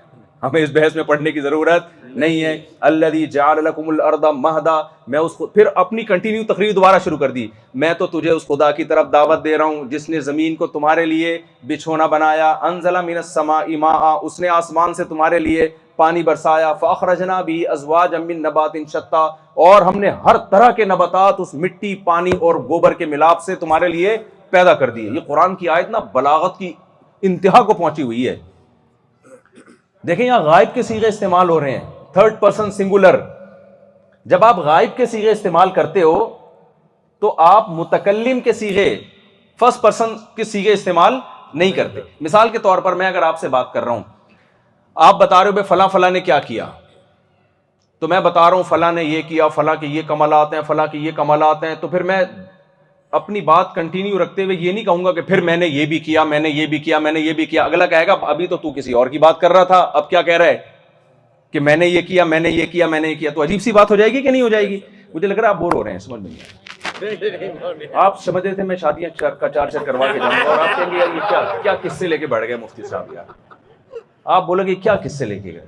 ہمیں اس بحث میں پڑھنے کی ضرورت نہیں ہے. الذی جعل لکم الارض مہدا، میں اس کو پھر اپنی کنٹینیو تقریر دوبارہ شروع کر دی. میں تو تجھے اس خدا کی طرف دعوت دے رہا ہوں جس نے زمین کو تمہارے لیے بچھونا بنایا. انزل من السماء ماء، اس نے آسمان سے تمہارے لیے پانی برسایا. فاخرجنا به ازواجا من نبات شتى، اور ہم نے ہر طرح کے نباتات اس مٹی، پانی اور گوبر کے ملاپ سے تمہارے لیے پیدا کر دیے. یہ قرآن کی آیت نا بلاغت کی انتہا کو پہنچی ہوئی ہے. دیکھیں یہاں غائب کے صیغے استعمال ہو رہے ہیں، تھرڈ پرسن سنگولر. جب آپ غائب کے صیغے استعمال کرتے ہو تو آپ متکلم کے صیغے، فرسٹ پرسن کے صیغے استعمال نہیں کرتے. مثال کے طور پر میں اگر آپ سے بات کر رہا ہوں، آپ بتا رہے ہو بے فلاں فلاں نے کیا کیا، تو میں بتا رہا ہوں فلاں نے یہ کیا، فلاں کے یہ کمالات ہیں، فلاں کے یہ کمالات ہیں، تو پھر میں اپنی بات کنٹینیو رکھتے ہوئے یہ نہیں کہوں گا کہ پھر میں نے یہ بھی کیا، میں نے یہ بھی کیا، میں نے یہ بھی کیا. اگلا کہے گا ابھی تو کسی اور کی بات کر رہا تھا، اب کیا کہہ رہا ہے کہ میں نے یہ کیا، میں نے یہ کیا، میں نے یہ کیا. تو عجیب سی بات ہو جائے گی کہ نہیں ہو جائے گی؟ مجھے لگ رہا ہے آپ بور ہو رہے ہیں، سمجھ میں نہیں. آپ سمجھ رہے تھے میں شادیاں چار کروا کے جاؤں گا، اور آپ کہیں گے یار یہ کیا قصے لے کے بیٹھ گئے مفتی صاحب. یار آپ بولو گے کیا قصے لے کے گئے،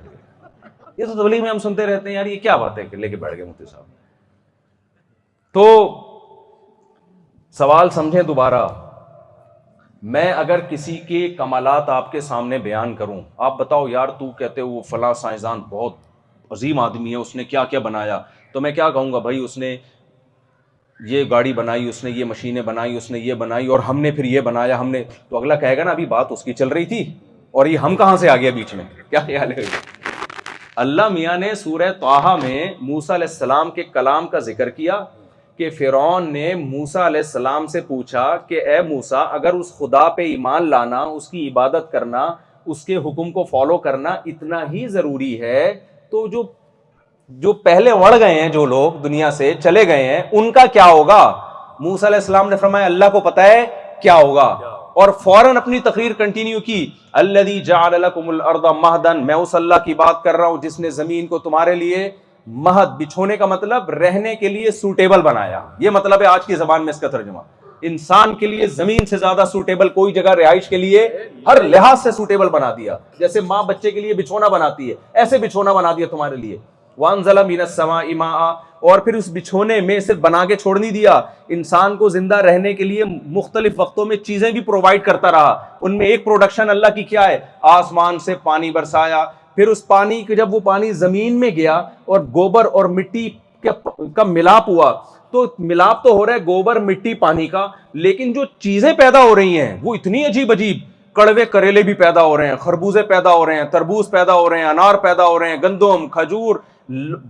یہ تو تبلیغ میں ہم سنتے رہتے ہیں، یار یہ کیا بات ہے کہ لے کے بیٹھ گئے مفتی صاحب. تو سوال سمجھیں دوبارہ، میں اگر کسی کے کمالات آپ کے سامنے بیان کروں، آپ بتاؤ یار تو کہتے ہو وہ فلاں سائنسدان بہت عظیم آدمی ہے، اس نے کیا کیا بنایا، تو میں کیا کہوں گا بھائی اس نے یہ گاڑی بنائی، اس نے یہ مشینیں بنائی، اس نے یہ بنائی، اور ہم نے پھر یہ بنایا، ہم نے. تو اگلا کہے گا نا ابھی بات اس کی چل رہی تھی اور یہ ہم کہاں سے آ گیا بیچ میں. کیا خیال ہے؟ اللہ میاں نے سورہ طٰہٰ میں موسیٰ علیہ السلام کے کلام کا ذکر کیا کہ فرعون نے موسیٰ علیہ السلام سے پوچھا کہ اے موسیٰ، اگر اس خدا پہ ایمان لانا، اس کی عبادت کرنا، اس کے حکم کو فالو کرنا اتنا ہی ضروری ہے، تو جو پہلے اڑ گئے ہیں، جو لوگ دنیا سے چلے گئے ہیں، ان کا کیا ہوگا؟ موسیٰ علیہ السلام نے فرمایا اللہ کو پتہ ہے کیا ہوگا، اور فوراً اپنی تقریر کنٹینیو کی. الذی جعل لکم الارض مہدا، میں اس اللہ کی بات کر رہا ہوں جس نے زمین کو تمہارے لیے مہد، بچھونے کا مطلب رہنے کے لیے سوٹیبل بنایا. یہ مطلب ہے آج کی زبان میں اس کا ترجمہ. انسان کے لیے زمین سے زیادہ سوٹیبل کوئی جگہ رہائش کے لیے ہر لحاظ سے سوٹیبل بنا دیا. جیسے ماں بچے کے لیے بچھونا بناتی ہے، ایسے بچھونا بنا دیا تمہارے لیے. وانزل من السماء ماء، اور پھر اس بچھونے میں صرف بنا کے چھوڑ نہیں دیا، انسان کو زندہ رہنے کے لیے مختلف وقتوں میں چیزیں بھی پرووائڈ کرتا رہا. ان میں ایک پروڈکشن اللہ کی کیا ہے؟ آسمان سے پانی برسایا. پھر اس پانی کے جب وہ پانی زمین میں گیا اور گوبر اور مٹی کا ملاپ ہوا، تو ملاپ تو ہو رہا ہے گوبر مٹی پانی کا، لیکن جو چیزیں پیدا ہو رہی ہیں وہ اتنی عجیب عجیب. کڑوے کریلے بھی پیدا ہو رہے ہیں، خربوزے پیدا ہو رہے ہیں، تربوز پیدا ہو رہے ہیں، انار پیدا ہو رہے ہیں، گندم، کھجور،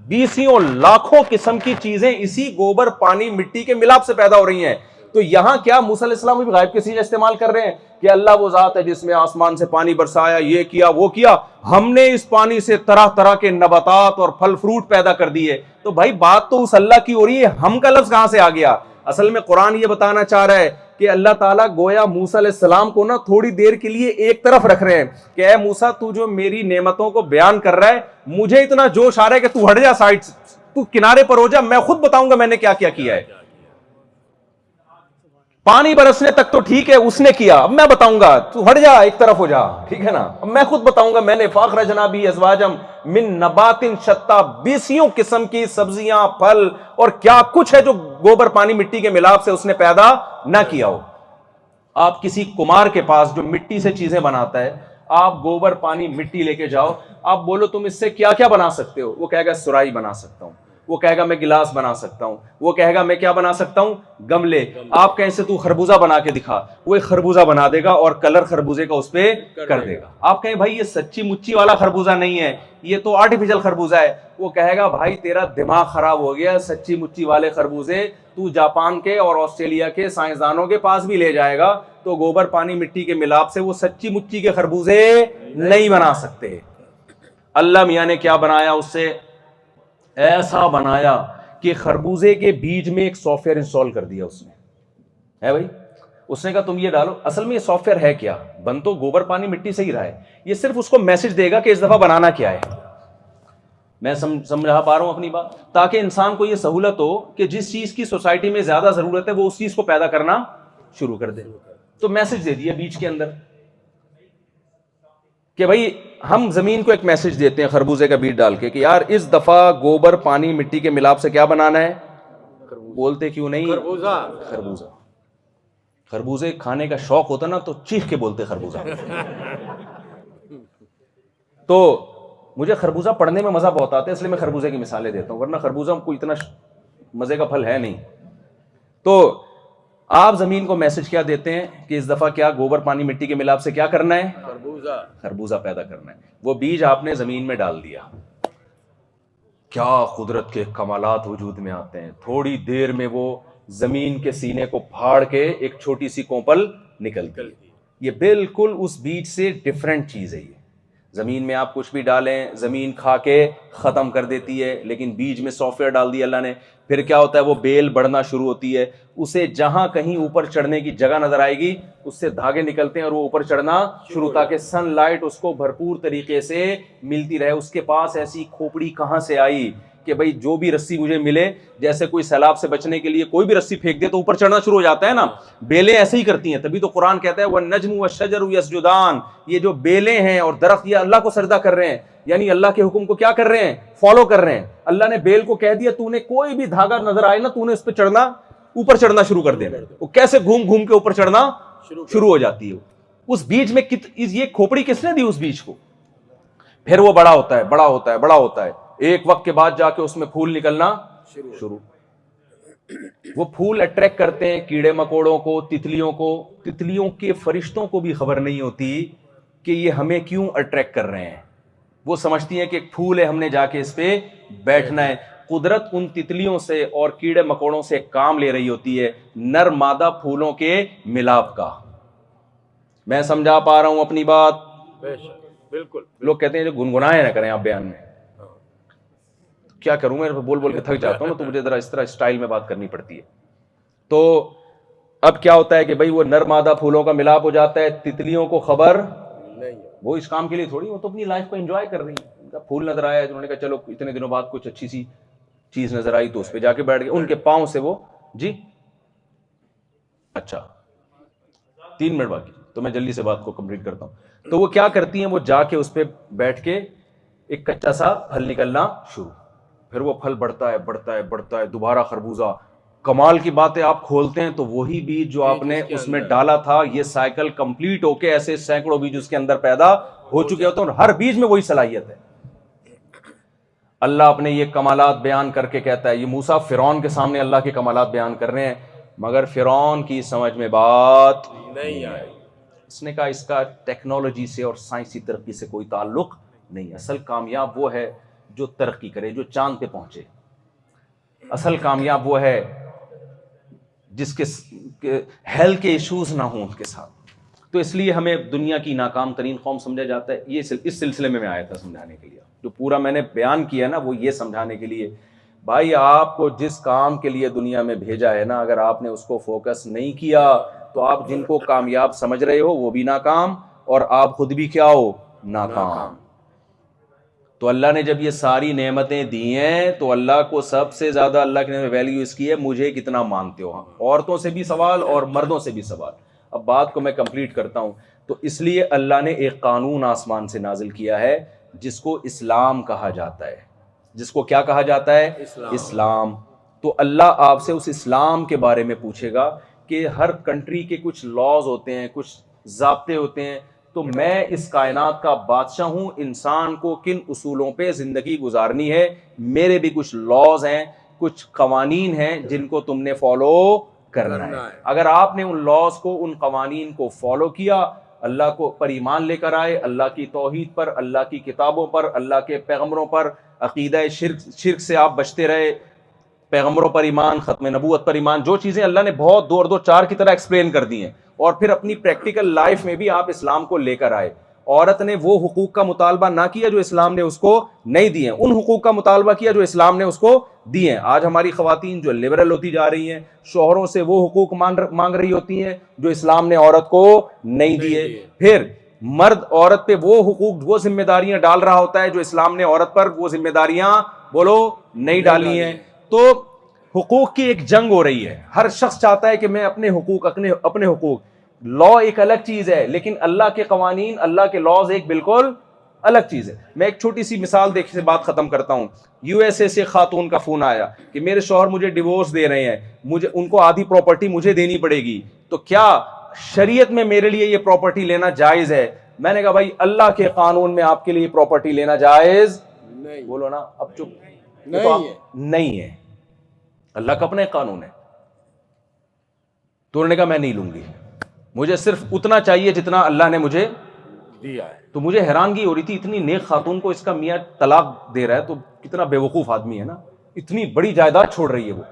بیسیوں لاکھوں قسم کی چیزیں اسی گوبر پانی مٹی کے ملاپ سے پیدا ہو رہی ہیں. تو یہاں کیا موسیٰ علیہ السلام بھی غائب کے صیغے استعمال کر رہے ہیں کہ اللہ وہ ذات ہے جس میں آسمان سے پانی برسایا، یہ کیا وہ کیا، ہم نے اس پانی سے طرح طرح کے نباتات اور پھل فروٹ پیدا کر دیے. تو بھائی بات تو اس اللہ کی ہو رہی ہے، ہم کا لفظ کہاں سے آ گیا؟ اصل میں قرآن یہ بتانا چاہ رہا ہے کہ اللہ تعالیٰ گویا موسیٰ علیہ السلام کو نا تھوڑی دیر کے لیے ایک طرف رکھ رہے ہیں کہ اے موسیٰ تو جو میری نعمتوں کو بیان کر رہا ہے، مجھے اتنا جوش آ رہا ہے کہ تو ہٹ جا سائڈ، تو کنارے پر ہو جا، میں خود بتاؤں گا میں نے کیا کیا کیا ہے. پانی برسنے تک تو ٹھیک ہے اس نے کیا، اب میں بتاؤں گا، تو ہٹ جا ایک طرف ہو جا، ٹھیک ہے نا، اب میں خود بتاؤں گا میں نے. فاخرجنا به ازواجا من نبات شتى، بیسیوں قسم کی سبزیاں، پھل اور کیا کچھ ہے جو گوبر پانی مٹی کے ملاپ سے اس نے پیدا نہ کیا ہو. آپ کسی کمار کے پاس جو مٹی سے چیزیں بناتا ہے، آپ گوبر پانی مٹی لے کے جاؤ، آپ بولو تم اس سے کیا کیا بنا سکتے ہو، وہ کہے گا سرائی بنا سکتا ہوں، وہ کہے گا میں گلاس بنا سکتا ہوں، وہ کہے گا میں کیا بنا سکتا ہوں، گملے. آپ کہیں سے تو خربوزہ بنا کے دکھا، وہ ایک خربوزہ بنا دے گا اور کلر خربوزے کا اس پہ کر دے گا. آپ کہیں بھائی یہ سچی مچی والا خربوزہ نہیں ہے، یہ تو آرٹیفیشل خربوزہ ہے، وہ کہے گا بھائی تیرا دماغ خراب ہو گیا، سچی مچی والے خربوزے تو جاپان کے اور آسٹریلیا کے سائنسدانوں کے پاس بھی لے جائے گا تو گوبر پانی مٹی کے ملاپ سے وہ سچی مچی کے خربوزے نہیں بنا سکتے. اللہ میاں نے کیا بنایا؟ اس سے ایسا بنایا کہ خربوزے کے بیج میں ایک سافٹ ویئر انسٹال کر دیا اس نے. ہے بھائی، اس نے کہا تم یہ ڈالو. اصل میں یہ سافٹ ویئر ہے کیا؟ بن تو گوبر پانی مٹی سے ہی رہا ہے، یہ صرف اس کو میسج دے گا کہ اس دفعہ بنانا کیا ہے. میں سمجھا پا رہا ہوں اپنی بات؟ تاکہ انسان کو یہ سہولت ہو کہ جس چیز کی سوسائٹی میں زیادہ ضرورت ہے وہ اس چیز کو پیدا کرنا شروع کر دے. تو میسج دے دیا بیچ کے اندر کہ بھائی ہم زمین کو ایک میسج دیتے ہیں خربوزے کا بیج ڈال کے کہ یار اس دفعہ گوبر پانی مٹی کے ملاپ سے کیا بنانا ہے؟ بولتے کیوں نہیں؟ خربوزہ. خربوزے کھانے کا شوق ہوتا نا تو چیخ کے بولتے خربوزہ. تو مجھے خربوزہ پڑھنے میں مزہ بہت آتا ہے اس لیے میں خربوزے کی مثالیں دیتا ہوں, ورنہ خربوزہ کوئی اتنا مزے کا پھل ہے نہیں. تو آپ زمین کو میسج کیا دیتے ہیں کہ اس دفعہ کیا گوبر پانی مٹی کے ملاپ سے کیا کرنا ہے؟ خربوزہ پیدا کرنا ہے. وہ بیج آپ نے زمین میں ڈال دیا, کیا قدرت کے کمالات وجود میں آتے ہیں. تھوڑی دیر میں وہ زمین کے سینے کو پھاڑ کے ایک چھوٹی سی کوپل نکلتی ہے. یہ بالکل اس بیج سے ڈفرینٹ چیز ہے. یہ زمین میں آپ کچھ بھی ڈالیں زمین کھا کے ختم کر دیتی ہے, لیکن بیج میں سافٹ ویئر ڈال دیا اللہ نے. پھر کیا ہوتا ہے, وہ بیل بڑھنا شروع ہوتی ہے, اسے جہاں کہیں اوپر چڑھنے کی جگہ نظر آئے گی اس سے دھاگے نکلتے ہیں اور وہ اوپر چڑھنا شروع, تاکہ سن لائٹ اس کو بھرپور طریقے سے ملتی رہے. اس کے پاس ایسی کھوپڑی کہاں سے آئی کہ بھئی جو بھی رسی مجھے ملے, جیسے کوئی سیلاب سے بچنے کے لیے کوئی بھی رسی پھینک دے تو اوپر چڑھنا شروع ہو جاتا ہے نا, بیلیں ایسے ہی کرتی ہیں. تبھی تو قرآن کہتا ہے وَالنَّجْمُ وَالشَّجَرُ يَسْجُدَانِ, یہ جو بیلیں ہیں اور درخت یہ اللہ کو سجدہ کر رہے ہیں, یعنی اللہ کے حکم کو کیا کر رہے ہیں؟ فالو کر رہے ہیں. اللہ نے بیل کو کہہ دیا تو نے کوئی بھی دھاگا نظر آئے نا تو نے اس پہ چڑھنا, اوپر چڑھنا شروع کر دینا. وہ کیسے گھوم گھوم کے اوپر چڑھنا شروع ہو جاتی ہے. اس بیج میں یہ کھوپڑی کس نے دی اس بیج کو؟ پھر وہ بڑا ہوتا ہے, بڑا ہوتا ہے, بڑا ہوتا ہے. ایک وقت کے بعد جا کے اس میں پھول نکلنا شروع. وہ پھول اٹریکٹ کرتے ہیں کیڑے مکوڑوں کو, تتلیوں کو. تتلیوں کے فرشتوں کو بھی خبر نہیں ہوتی کہ یہ ہمیں کیوں اٹریکٹ کر رہے ہیں. وہ سمجھتی ہیں کہ ایک پھول ہے, ہم نے جا کے اس پہ بیٹھنا ہے. قدرت ان تتلیوں سے اور کیڑے مکوڑوں سے کام لے رہی ہوتی ہے, نر مادہ پھولوں کے ملاپ کا. میں سمجھا پا رہا ہوں اپنی بات؟ بالکل. لوگ کہتے ہیں جو گنگنائے نہ کریں آپ بیان میں. کیا کروں میں بول بول کے تھک جاتا ہوں نا, تو مجھے ذرا اس طرح اسٹائل میں بات کرنی پڑتی ہے. تو اب کیا ہوتا ہے کہ بھئی وہ نر مادہ پھولوں کا ملاپ ہو جاتا ہے, تتلیوں کو خبر نہیں, وہ اس کام کے لیے تھوڑی, وہ تو اپنی لائف کو انجوائے کر رہی ہیں. ان کا پھول نظر آیا, انہوں نے کہا چلو اتنے دنوں بعد کچھ اچھی سی چیز نظر آئی تو اس پہ جا کے بیٹھ گئے. ان کے پاؤں سے وہ جی اچھا 3 منٹ باقی, تو میں جلدی سے بات کو کمپلیٹ کرتا ہوں. تو وہ کیا کرتی ہیں, وہ جا کے اس پہ بیٹھ کے ایک کچا سا پھل نکلنا شروع. پھر وہ پھل بڑھتا ہے, بڑھتا ہے, بڑھتا ہے, دوبارہ خربوزہ. کمال کی بات ہے, آپ کھولتے ہیں تو وہی بیج جو آپ نے اس میں ڈالا تھا, یہ سائیکل کمپلیٹ ہو کے ایسے سینکڑوں بیج اس کے اندر پیدا ہو چکے ہوتے ہیں, اور ہر بیج میں وہی صلاحیت ہے. اللہ اپنے یہ کمالات بیان کر کے کہتا ہے, یہ موسیٰ فرعون کے سامنے اللہ کے کمالات بیان کر رہے ہیں, مگر فرعون کی سمجھ میں بات نہیں آئی. اس نے کہا اس کا ٹیکنالوجی سے اور سائنسی ترقی سے کوئی تعلق نہیں. اصل کامیاب وہ ہے جو ترقی کرے, جو چاند پہ پہنچے. اصل کامیاب وہ ہے جس کے ہیلتھ کے ایشوز نہ ہوں اس کے ساتھ. تو اس لیے ہمیں دنیا کی ناکام ترین قوم سمجھا جاتا ہے. یہ اس سلسلے میں آیا تھا سمجھانے کے لیے. جو پورا میں نے بیان کیا نا وہ یہ سمجھانے کے لیے, بھائی آپ کو جس کام کے لیے دنیا میں بھیجا ہے نا, اگر آپ نے اس کو فوکس نہیں کیا تو آپ جن کو کامیاب سمجھ رہے ہو وہ بھی ناکام, اور آپ خود بھی کیا ہو, ناکام. تو اللہ نے جب یہ ساری نعمتیں دی ہیں تو اللہ کو سب سے زیادہ اللہ نے ویلیو اس کی ہے مجھے کتنا مانتے ہو. عورتوں سے بھی سوال اور مردوں سے بھی سوال. اب بات کو میں کمپلیٹ کرتا ہوں. تو اس لیے اللہ نے ایک قانون آسمان سے نازل کیا ہے جس کو اسلام کہا جاتا ہے. جس کو کیا کہا جاتا ہے؟ اسلام. تو اللہ آپ سے اس اسلام کے بارے میں پوچھے گا کہ ہر کنٹری کے کچھ لاز ہوتے ہیں, کچھ ضابطے ہوتے ہیں, تو میں اس کائنات کا بادشاہ ہوں, انسان کو کن اصولوں پہ زندگی گزارنی ہے, میرے بھی کچھ لاز ہیں, کچھ قوانین ہیں جن کو تم نے فالو کرنا ہے. اگر آپ نے ان لاز کو, ان قوانین کو فالو کیا, اللہ کو پر ایمان لے کر آئے, اللہ کی توحید پر, اللہ کی کتابوں پر, اللہ کے پیغمبروں پر, عقیدہ شرک سے آپ بچتے رہے, پیغمبروں پر ایمان, ختم نبوت پر ایمان, جو چیزیں اللہ نے بہت 2 اور 2 4 کی طرح ایکسپلین کر دی ہیں, اور پھر اپنی پریکٹیکل لائف میں بھی آپ اسلام کو لے کر آئے. عورت نے وہ حقوق کا مطالبہ نہ کیا جو اسلام نے اس کو نہیں دیے, ان حقوق کا مطالبہ کیا جو اسلام نے اس کو دیے ہیں. آج ہماری خواتین جو لبرل ہوتی جا رہی ہیں, شوہروں سے وہ حقوق مانگ رہی ہوتی ہیں جو اسلام نے عورت کو نہیں دیے. پھر مرد عورت پہ وہ حقوق, وہ ذمہ داریاں ڈال رہا ہوتا ہے جو اسلام نے عورت پر وہ ذمہ داریاں بولو نہیں ڈالی ہیں. تو حقوق کی ایک جنگ ہو رہی ہے. ہر شخص چاہتا ہے کہ میں اپنے حقوق لا ایک الگ چیز ہے, لیکن اللہ کے قوانین, اللہ کے لاز ایک بالکل الگ چیز ہے. میں ایک چھوٹی سی مثال دیکھ سے بات ختم کرتا ہوں. یو ایس اے سے خاتون کا فون آیا کہ میرے شوہر مجھے ڈیورس دے رہے ہیں, مجھے ان کو آدھی پراپرٹی مجھے دینی پڑے گی, تو کیا شریعت میں میرے لیے یہ پراپرٹی لینا جائز ہے؟ میں نے کہا بھائی اللہ کے قانون میں آپ کے لیے پراپرٹی لینا جائز نہیں. بولو نا اب چپ, نہیں ہے. اللہ کا اپنا قانون ہے. تو انہوں نے کہا میں نہیں لوں گی, مجھے صرف اتنا چاہیے جتنا اللہ نے مجھے دیا ہے. تو مجھے حیرانگی ہو رہی تھی, اتنی نیک خاتون کو اس کا میاں طلاق دے رہا ہے, تو کتنا بے وقوف آدمی ہے نا, اتنی بڑی جائیداد چھوڑ رہی ہے وہ.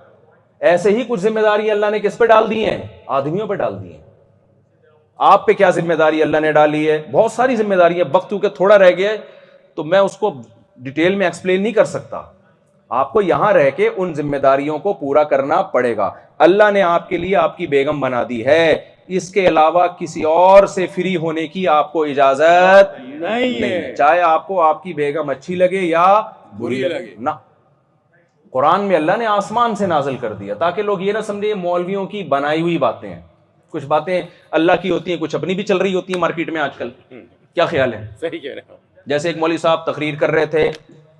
ایسے ہی کچھ ذمہ داری اللہ نے کس پہ ڈال دی ہیں؟ آدمیوں پہ ڈال دی ہیں. آپ پہ کیا ذمہ داری اللہ نے ڈالی ہے؟ بہت ساری ذمہ داری ہے. وقت کیونکہ تھوڑا رہ گیا ہے تو میں اس کو ڈیٹیل میں ایکسپلین نہیں کر سکتا. آپ کو یہاں رہ کے ان ذمہ داریوں کو پورا کرنا پڑے گا. اللہ نے آپ کے لیے آپ کی بیگم بنا دی ہے, اس کے علاوہ کسی اور سے فری ہونے کی آپ کو اجازت نہیں ہے, چاہے آپ کو آپ کی بیگم اچھی لگے یا بری لگے نا. قرآن میں اللہ نے آسمان سے نازل کر دیا تاکہ لوگ یہ نہ سمجھے مولویوں کی بنائی ہوئی باتیں ہیں. کچھ باتیں اللہ کی ہوتی ہیں, کچھ اپنی بھی چل رہی ہوتی ہیں مارکیٹ میں آج کل. کیا خیال ہے؟ صحیح کہہ رہے ہیں. جیسے ایک مولوی صاحب تقریر کر رہے تھے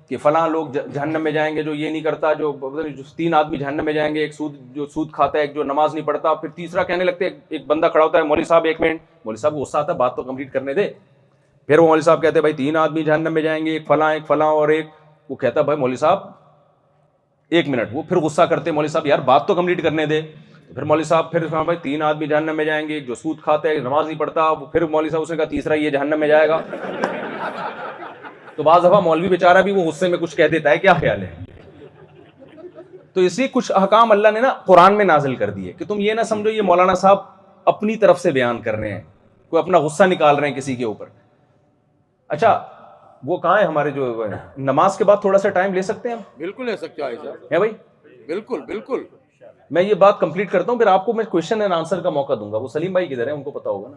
کہ فلاں لوگ جہنم میں جائیں گے جو یہ نہیں کرتا, جو 3 آدمی جہنم میں جائیں گے, ایک جو سود کھاتا ہے, ایک جو نماز نہیں پڑھتا. پھر تیسرا کہنے لگتے, ایک بندہ کھڑا ہوتا ہے, مولوی صاحب ایک منٹ, مولوی صاحب غصہ آتا ہے, بات تو کمپلیٹ کرنے دے. پھر وہ مولوی صاحب کہتے ہیں بھائی 3 آدمی جہنم میں جائیں گے, ایک فلاں اور ایک, وہ کہتا ہے بھائی مولوی صاحب ایک منٹ. وہ پھر غصہ کرتے مولوی صاحب یار بات تو کمپلیٹ کرنے دے. پھر مولوی صاحب پھر بھائی 3 آدمی جہنم میں جائیں گے, جو سود کھاتا ہے, نماز نہیں پڑھتا. پھر مولوی صاحب اسے کہا تیسرا یہ جہنم میں جائے گا. تو بعض دفعہ مولوی بیچارہ بھی وہ غصے میں کچھ کہہ دیتا ہے. کیا خیال ہے؟ تو اسی کچھ احکام اللہ نے نا قرآن میں نازل کر دیے کہ تم یہ نہ سمجھو یہ مولانا صاحب اپنی طرف سے بیان کر رہے ہیں, کوئی اپنا غصہ نکال رہے ہیں کسی کے اوپر. اچھا وہ کہاں ہے ہمارے جو نماز کے بعد تھوڑا سا ٹائم لے سکتے ہیں؟ بالکل لے سکتے ہیں بھائی, بالکل. میں یہ بات کمپلیٹ کرتا ہوں, پھر آپ کو میں کوشچن اینڈ آنسر کا موقع دوں گا. وہ سلیم بھائی کدھر ہیں, ان کو پتا ہوگا نا.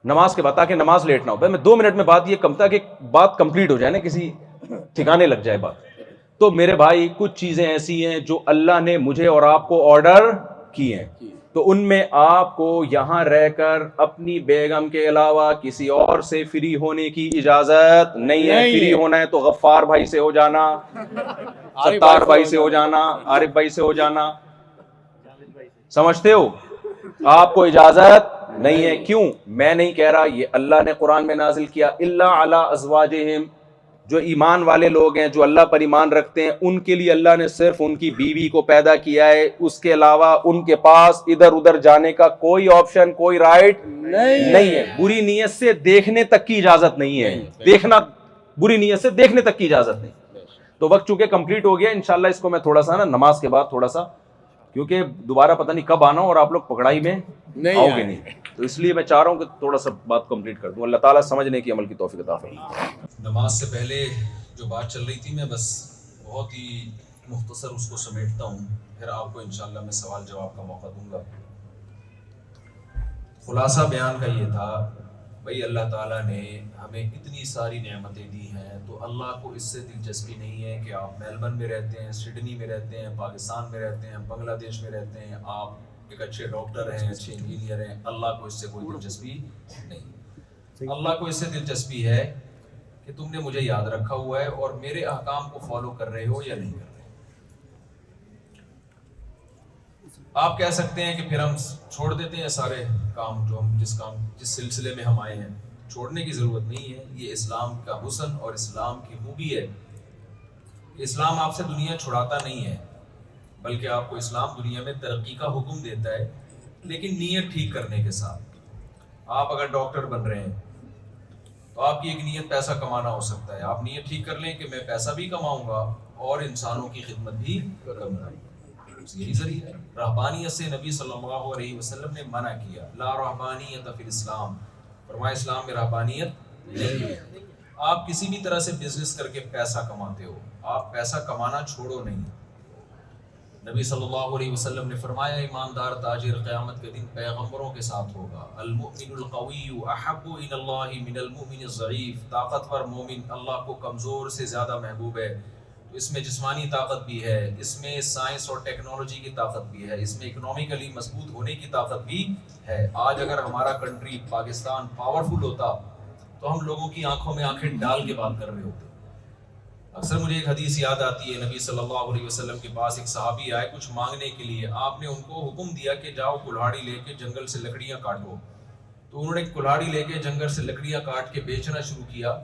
نماز کے بعد, تاکہ نماز لیٹ نہ ہو. میں 2 منٹ میں بات یہ کم تھا کہ بات کمپلیٹ ہو جائے نا, کسی ٹھکانے لگ جائے بات. تو میرے بھائی کچھ چیزیں ایسی ہیں جو اللہ نے مجھے اور آپ کو آرڈر کی ہیں, تو ان میں آپ کو یہاں رہ کر اپنی بیگم کے علاوہ کسی اور سے فری ہونے کی اجازت نہیں ہے. فری ہونا ہے تو غفار بھائی سے ہو جانا, ستار بھائی سے ہو جانا, عارف بھائی سے ہو جانا. سمجھتے ہو؟ آپ کو اجازت نہیں ہے. کیوں؟ میں نہیں کہہ رہا, یہ اللہ نے قرآن میں نازل کیا. الا علی ازواجہم, جو ایمان والے لوگ ہیں, جو اللہ پر ایمان رکھتے ہیں, ان کے لیے اللہ نے صرف ان کی بیوی کو پیدا کیا ہے. اس کے علاوہ ان کے پاس ادھر ادھر جانے کا کوئی آپشن, کوئی رائٹ نہیں ہے. بری نیت سے دیکھنے تک کی اجازت نہیں ہے. دیکھنا, بری نیت سے دیکھنے تک کی اجازت نہیں. تو وقت چونکہ کمپلیٹ ہو گیا, انشاءاللہ اس کو میں تھوڑا سا نا نماز کے بعد تھوڑا سا, کیونکہ دوبارہ پتہ نہیں کب آنا اور آپ لوگ پکڑائی میں آؤ گے نہیں, تو اس لیے میں چاہ رہا ہوں کہ تھوڑا سا بات کمپلیٹ کر دوں. اللہ تعالیٰ سمجھنے کی عمل کی توفیق عطا فرمائے. نماز سے پہلے جو بات چل رہی تھی میں بس بہت ہی مختصر اس کو سمیٹتا ہوں, پھر آپ کو انشاءاللہ میں سوال جواب کا موقع دوں گا. خلاصہ بیان کا یہ تھا بھائی اللہ تعالیٰ نے ہمیں اتنی ساری نعمتیں دی ہیں, تو اللہ کو اس سے دلچسپی نہیں ہے کہ آپ میلبرن میں رہتے ہیں, سڈنی میں رہتے ہیں, پاکستان میں رہتے ہیں, بنگلہ دیش میں رہتے ہیں, آپ ایک اچھے ڈاکٹر ہیں, اچھے انجینئر ہیں. اللہ کو اس سے کوئی دلچسپی نہیں. اللہ کو اس سے دلچسپی ہے کہ تم نے مجھے یاد رکھا ہوا ہے اور میرے احکام کو فالو کر رہے ہو یا نہیں کر رہے. آپ کہہ سکتے ہیں کہ پھر ہم چھوڑ دیتے ہیں سارے کام جو ہم جس سلسلے میں ہم آئے ہیں. چھوڑنے کی ضرورت نہیں ہے. یہ اسلام کا حسن اور اسلام کی خوبی ہے. اسلام آپ سے دنیا چھڑاتا نہیں ہے, بلکہ آپ کو اسلام دنیا میں ترقی کا حکم دیتا ہے, لیکن نیت ٹھیک کرنے کے ساتھ. آپ اگر ڈاکٹر بن رہے ہیں تو آپ کی ایک نیت پیسہ کمانا ہو سکتا ہے. آپ نیت ٹھیک کر لیں کہ میں پیسہ بھی کماؤں گا اور انسانوں کی خدمت بھی کروں گا. یہی ذریعہ ہے. رہبانیت سے نبی صلی اللہ علیہ وسلم نے منع کیا. لا رہبانیت فی الاسلام, فرمایا اسلام میں رہبانیت نہیں ہے. آپ کسی بھی طرح سے بزنس کر کے پیسہ کماتے ہو, آپ پیسہ کمانا چھوڑو نہیں. نبی صلی اللہ علیہ وسلم نے فرمایا ایماندار تاجر قیامت کے دن پیغمبروں کے ساتھ ہوگا. المؤمن القوی احب الی اللہ من المؤمن الضعیف, طاقتور مومن اللہ کو کمزور سے زیادہ محبوب ہے. تو اس میں جسمانی طاقت بھی ہے، اس میں سائنس اور ٹیکنالوجی کی طاقت بھی ہے، اس میں اکنامیکلی مضبوط ہونے کی طاقت بھی ہے۔ آج اگر ہمارا کنٹری پاکستان پاورفل ہوتا تو ہم لوگوں کی آنکھوں میں آنکھیں ڈال کے بات کر رہے ہوتے۔ اکثر مجھے ایک حدیث یاد آتی ہے، نبی صلی اللہ علیہ وسلم کے پاس ایک صحابی آئے کچھ مانگنے کے لیے، آپ نے ان کو حکم دیا کہ جاؤ کلہاڑی لے کے جنگل سے لکڑیاں کاٹو۔ تو انہوں نے کلہاڑی لے کے جنگل سے لکڑیاں کاٹ کے بیچنا شروع کیا،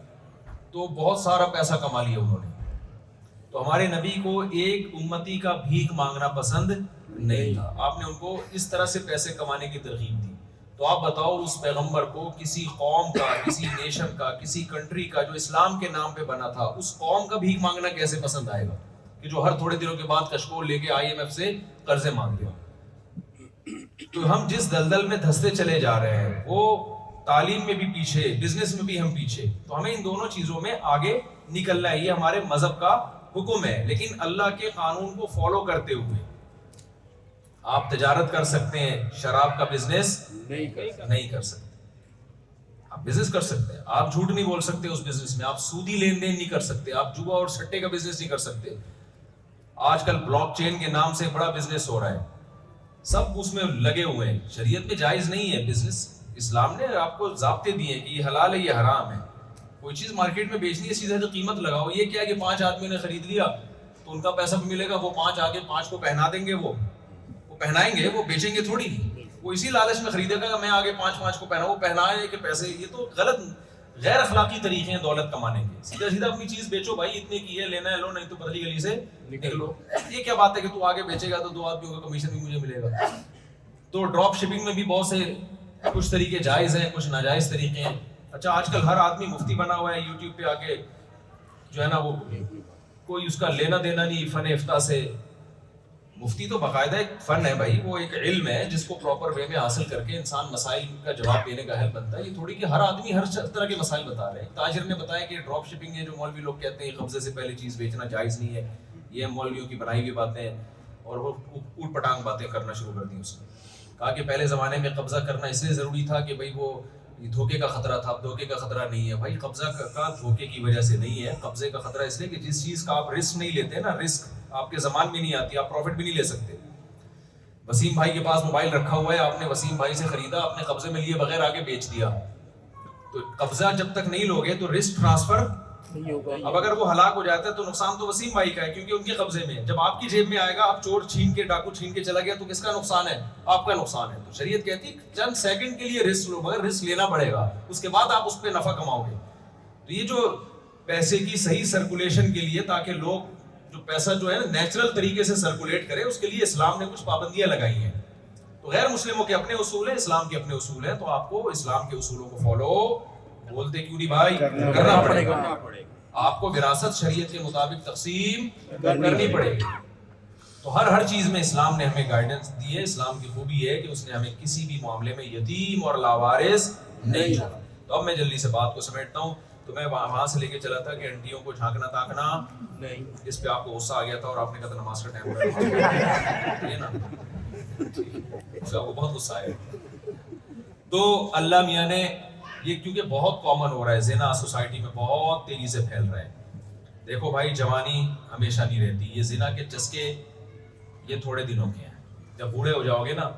تو بہت سارا پیسہ کما لیا انہوں نے۔ تو ہمارے نبی کو ایک امتی کا بھیک مانگنا پسند نہیں تھا، آپ نے ان کو اس طرح سے پیسے کمانے کی ترغیب دی۔ تو آپ بتاؤ اس پیغمبر کو کسی قوم کا، کسی نیشن کا، کسی کنٹری کا جو اسلام کے نام پہ بنا تھا، اس قوم کا بھیک مانگنا کیسے پسند آئے گا کہ جو ہر تھوڑے دنوں کے بعد کشکول لے کے IMF سے قرضے مانگ لیا۔ تو ہم جس دلدل میں دھستے چلے جا رہے ہیں، وہ تعلیم میں بھی پیچھے، بزنس میں بھی ہم پیچھے، تو ہمیں ان دونوں چیزوں میں آگے نکلنا ہے۔ یہ ہمارے مذہب کا حکم ہے، لیکن اللہ کے قانون کو فالو کرتے ہوئے۔ آپ تجارت کر سکتے ہیں، شراب کا بزنس نہیں کر سکتے۔ آپ بزنس کر سکتے ہیں، آپ جھوٹ نہیں بول سکتے اس بزنس میں، آپ سودی لین دین نہیں کر سکتے، آپ جوا اور سٹے کا بزنس نہیں کر سکتے۔ آج کل بلاک چین کے نام سے بڑا بزنس ہو رہا ہے، سب اس میں لگے ہوئے ہیں۔ شریعت میں جائز نہیں ہے بزنس، اسلام نے آپ کو ضابطے دیے ہیں کہ یہ حلال ہے، یہ حرام ہے۔ کوئی چیز مارکیٹ میں بیچنی ہے، سیدھا قیمت لگاؤ۔ یہ کیا ہے کہ 5 آدمیوں نے خرید لیا تو ان کا پیسہ بھی ملے گا، وہ 5 آگے 5 کو پہنا دیں گے، وہ پہنائیں گے، وہ بیچیں گے تھوڑی نہیں۔ وہ اسی لالچ میں خریدے گا کہ میں آگے 5 کو پہنا، وہ پہنائے کہ پیسے۔ یہ تو غلط، غیر اخلاقی طریقے ہیں دولت کمانے کے۔ سیدھا سیدھا اپنی چیز بیچو بھائی، اتنے کی ہے، لینا ہے لو، نہیں تو پتلی گلی سے نکلو۔ یہ کیا بات ہے کہ تو آگے بیچے گا تو 2 آدمیوں کا کمیشن بھی مجھے ملے گا۔ تو ڈراپ شپنگ میں بھی بہت سے کچھ طریقے جائز ہیں، کچھ ناجائز طریقے ہیں۔ اچھا آج کل ہر آدمی مفتی بنا ہوا ہے، یوٹیوب پہ آ کے جو ہے نا، وہ کوئی اس کا لینا دینا نہیں فن افتاء سے۔ مفتی تو باقاعدہ ایک فن ہے بھائی، وہ ایک علم ہے جس کو پراپر وے میں حاصل کر کے انسان مسائل کا جواب دینے کا اہل بنتا ہے۔ یہ تھوڑی کہ ہر آدمی ہر طرح کے مسائل بتا رہے ہیں۔ تاجر نے بتایا کہ ڈراپ شپنگ ہے، جو مولوی لوگ کہتے ہیں قبضے سے پہلے چیز بیچنا جائز نہیں ہے، یہ مولویوں کی بنائی ہوئی باتیں ہیں، اور وہ اوٹ پٹانگ باتیں کرنا شروع کر دی اس نے۔ کہا کہ پہلے زمانے میں قبضہ کرنا اس لیے ضروری تھا کہ بھائی وہ دھوکے کا خطرہ تھا، اب دھوکے کا خطرہ نہیں ہے۔ بھائی قبضہ کا دھوکے کی وجہ سے نہیں ہے، قبضے کا خطرہ اس لیے کہ جس چیز کا آپ رسک نہیں لیتے نا، رسک آپ کے زمان میں نہیں آتی، آپ پروفٹ بھی نہیں لے سکتے۔ وسیم بھائی کے پاس موبائل رکھا ہوا ہے، آپ نے وسیم بھائی سے خریدا، اپنے قبضے میں لیے بغیر آگے بیچ دیا، تو قبضہ جب تک نہیں لوگے تو رسک ٹرانسفر نہیں ہوگا۔ اب اگر وہ ہلاک ہو جاتا ہے تو نقصان تو وسیم بھائی کا ہے، کیونکہ ان کے قبضے میں ہے۔ جب آپ کی جیب میں آئے گا، آپ چور چھین کے، ڈاکو چھین کے چلا گیا، تو کس کا نقصان ہے؟ آپ کا نقصان ہے۔ تو شریعت کہتی ہے چند سیکنڈ کے لیے رسک لو، مگر رسک لینا پڑے گا، اس کے بعد آپ اس پہ نفع کماؤ گے۔ تو یہ جو پیسے کی صحیح سرکولیشن کے لیے، تاکہ لوگ جو پیسہ جو ہے نا نیچرل طریقے سے سرکولیٹ کرے، اس کے لیے اسلام نے کچھ پابندیاں لگائی ہیں۔ تو غیر مسلموں کے اپنے اصول ہیں، اسلام کے اپنے اصول ہیں، تو آپ کو اسلام کے اصولوں کو فالو بولتے کیوں نہیں بھائی، کرنا پڑے گا۔ آپ کو وراثت شریعت کے مطابق تقسیم کرنی پڑے گی۔ تو ہر چیز میں اسلام نے ہمیں گائیڈنس دی ہے۔ اسلام کی خوبی ہے کہ اس نے ہمیں کسی بھی معاملے میں یتیم اور لاوارث نہیں چھوڑا۔ تو اب میں جلدی سے بات کو سمیٹتا ہوں۔ تو میں وہاں سے لے کے چلا تھا کہ انٹیوں کو جھانکنا تاکنا نہیں، اس پہ آپ کو غصہ آ گیا تھا اور آپ نے کہا تھا نماز کا ٹائم ہے، یہ نا اس کا بہت غصہ آیا۔ تو اللہ میاں نے یہ، کیونکہ بہت کامن ہو رہا ہے، زنا سوسائٹی میں بہت تیزی سے پھیل رہا ہے۔ دیکھو بھائی، جوانی ہمیشہ نہیں رہتی، یہ زنا کے چسکے یہ تھوڑے دنوں کے ہیں، جب بوڑھے ہو جاؤ گے نا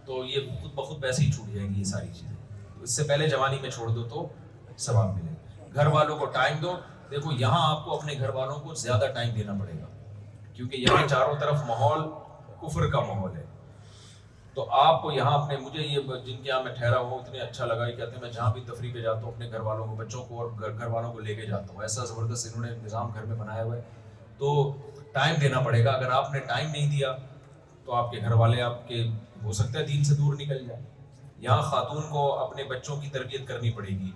تو یہ خود بخود ویسے ہی چھوٹ جائیں گی یہ ساری چیزیں۔ تو اس سے پہلے جوانی میں چھوڑ دو تو ثواب ملے گا۔ گھر والوں کو ٹائم دو۔ دیکھو یہاں آپ کو اپنے گھر والوں کو زیادہ ٹائم دینا پڑے گا، کیونکہ یہاں چاروں طرف ماحول کفر کا ماحول ہے۔ تو آپ کو یہاں اپنے، مجھے یہ جن کے یہاں میں ٹھہرا ہوں اتنے اچھا لگا، یہ کہتے ہیں میں جہاں بھی تفریح پہ جاتا ہوں اپنے گھر والوں کو، بچوں کو اور گھر والوں کو لے کے جاتا ہوں۔ ایسا زبردست انہوں نے نظام گھر میں بنایا ہوا ہے۔ تو ٹائم دینا پڑے گا۔ اگر آپ نے ٹائم نہیں دیا تو آپ کے گھر والے آپ کے ہو سکتا ہے دین سے دور نکل جائیں۔ یہاں خاتون کو اپنے بچوں کی تربیت کرنی پڑے گی،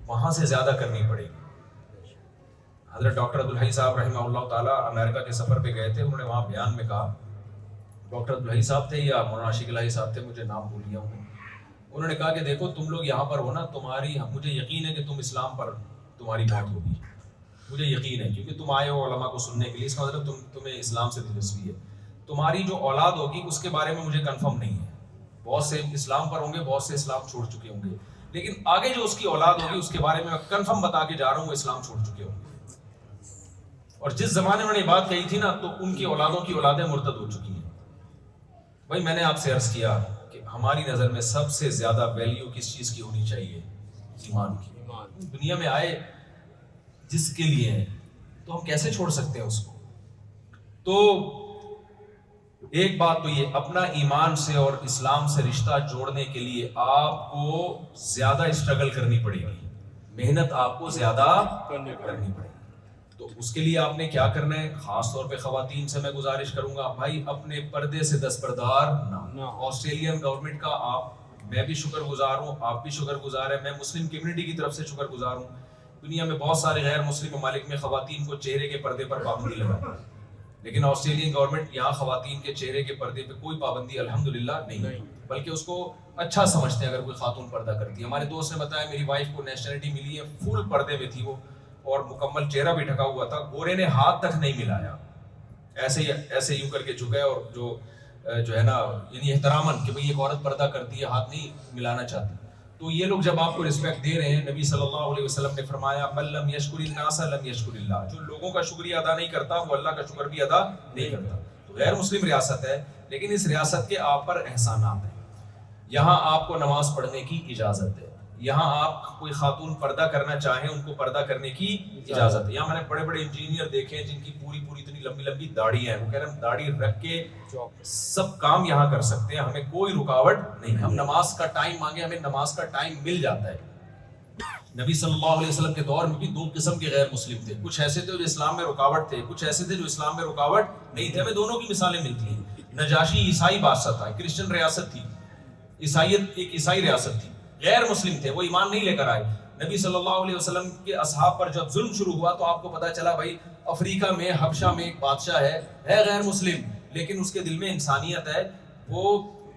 وہاں سے زیادہ کرنی پڑے گی۔ حضرت ڈاکٹر عبدالحی صاحب رحمہ اللہ تعالیٰ امریکہ کے سفر پہ گئے تھے، انہوں نے وہاں بیان میں کہا، ڈاکٹر عبدالحی صاحب تھے یا مولانا عاشق الہی صاحب تھے، مجھے نام بھول گیا ہوں، انہوں نے کہا کہ دیکھو تم لوگ یہاں پر ہو نا، مجھے یقین ہے کہ تم اسلام پر تمہاری موت ہوگی، مجھے یقین ہے، کیونکہ تم آئے ہو علماء کو سننے کے لیے، اس کا مطلب تمہیں اسلام سے دلچسپی ہے۔ تمہاری جو اولاد ہوگی اس کے بارے میں مجھے کنفرم نہیں ہے، بہت سے اسلام پر ہوں گے، بہت سے اسلام چھوڑ چکے ہوں گے، لیکن آگے جو اس کی اولاد ہوگی اس کے بارے میں کنفرم بتا کے جا رہا ہوں وہ اسلام چھوڑ چکے ہوں گے۔ اور جس زمانے میں انہوں نے بات کہی تھی نا تو ان کی اولادوں کی اولادیں مرتد ہو چکی ہیں. بھائی میں نے آپ سے عرض کیا کہ ہماری نظر میں سب سے زیادہ ویلیو کس چیز کی ہونی چاہیے؟ ایمان کی. دنیا میں آئے جس کے لیے ہیں تو ہم کیسے چھوڑ سکتے ہیں اس کو؟ تو ایک بات تو یہ اپنا ایمان سے اور اسلام سے رشتہ جوڑنے کے لیے آپ کو زیادہ اسٹرگل کرنی پڑے گی, محنت آپ کو زیادہ کرنی پڑے گی. تو اس کے لیے آپ نے کیا کرنا ہے؟ خاص طور پہ خواتین سے میں گزارش کروں گا, بھائی اپنے پردے سے دستبردار نہ. آسٹریلین گورنمنٹ کا میں بھی شکر گزار ہوں, آپ بھی شکر گزار ہیں, میں مسلم کمیونٹی کی طرف سے شکر گزار ہوں. دنیا میں بہت سارے غیر مسلم ممالک میں خواتین کو چہرے کے پردے پر پابندی لگائی, لیکن آسٹریلین گورنمنٹ یہاں خواتین کے چہرے کے پردے پہ کوئی پابندی الحمدللہ نہیں, بلکہ اس کو اچھا سمجھتے ہیں اگر کوئی خاتون پردہ کرتی ہے. ہمارے دوست نے بتایا میری وائف کو نیشنلٹی ملی ہے, فل پردے میں تھی وہ اور مکمل چہرہ بھی ڈھکا ہوا تھا, گورے نے ہاتھ تک نہیں ملایا, ایسے یوں کر کے جھکا اور جو ہے نا یعنی احتراماً کہ بھئی ایک عورت پردہ کرتی ہے ہاتھ نہیں ملانا چاہتی. تو یہ لوگ جب آپ کو رسپیکٹ دے رہے ہیں, نبی صلی اللہ علیہ وسلم نے فرمایا من لم یشکر الناس لم یشکر اللہ, جو لوگوں کا شکریہ ادا نہیں کرتا وہ اللہ کا شکر بھی ادا نہیں کرتا. تو غیر مسلم ریاست ہے لیکن اس ریاست کے آپ پر احسانات ہیں. یہاں آپ کو نماز پڑھنے کی اجازت ہے, یہاں آپ کوئی خاتون پردہ کرنا چاہیں ان کو پردہ کرنے کی اجازت ہے. یہاں میں نے بڑے بڑے انجینئر دیکھے ہیں جن کی پوری اتنی لمبی لمبی داڑھی ہیں, وہ کہہ رہے ہیں داڑھی رکھ کے سب کام یہاں کر سکتے ہیں, ہمیں کوئی رکاوٹ نہیں. ہم نماز کا ٹائم مانگے ہمیں نماز کا ٹائم مل جاتا ہے. نبی صلی اللہ علیہ وسلم کے دور میں بھی دو قسم کے غیر مسلم تھے, کچھ ایسے تھے جو اسلام میں رکاوٹ تھے, کچھ ایسے تھے جو اسلام میں رکاوٹ نہیں تھے. ہمیں دونوں کی مثالیں ملتی ہیں. نجاشی عیسائی بادشاہ تھا, کرسچن ریاست تھی, عیسائیت ایک عیسائی ریاست تھی, غیر مسلم تھے, وہ ایمان نہیں لے کر آئے. نبی صلی اللہ علیہ وسلم کے اصحاب پر جب ظلم شروع ہوا تو آپ کو پتا چلا بھائی افریقہ میں حبشہ میں ایک بادشاہ ہے غیر مسلم, لیکن اس کے دل میں انسانیت ہے, وہ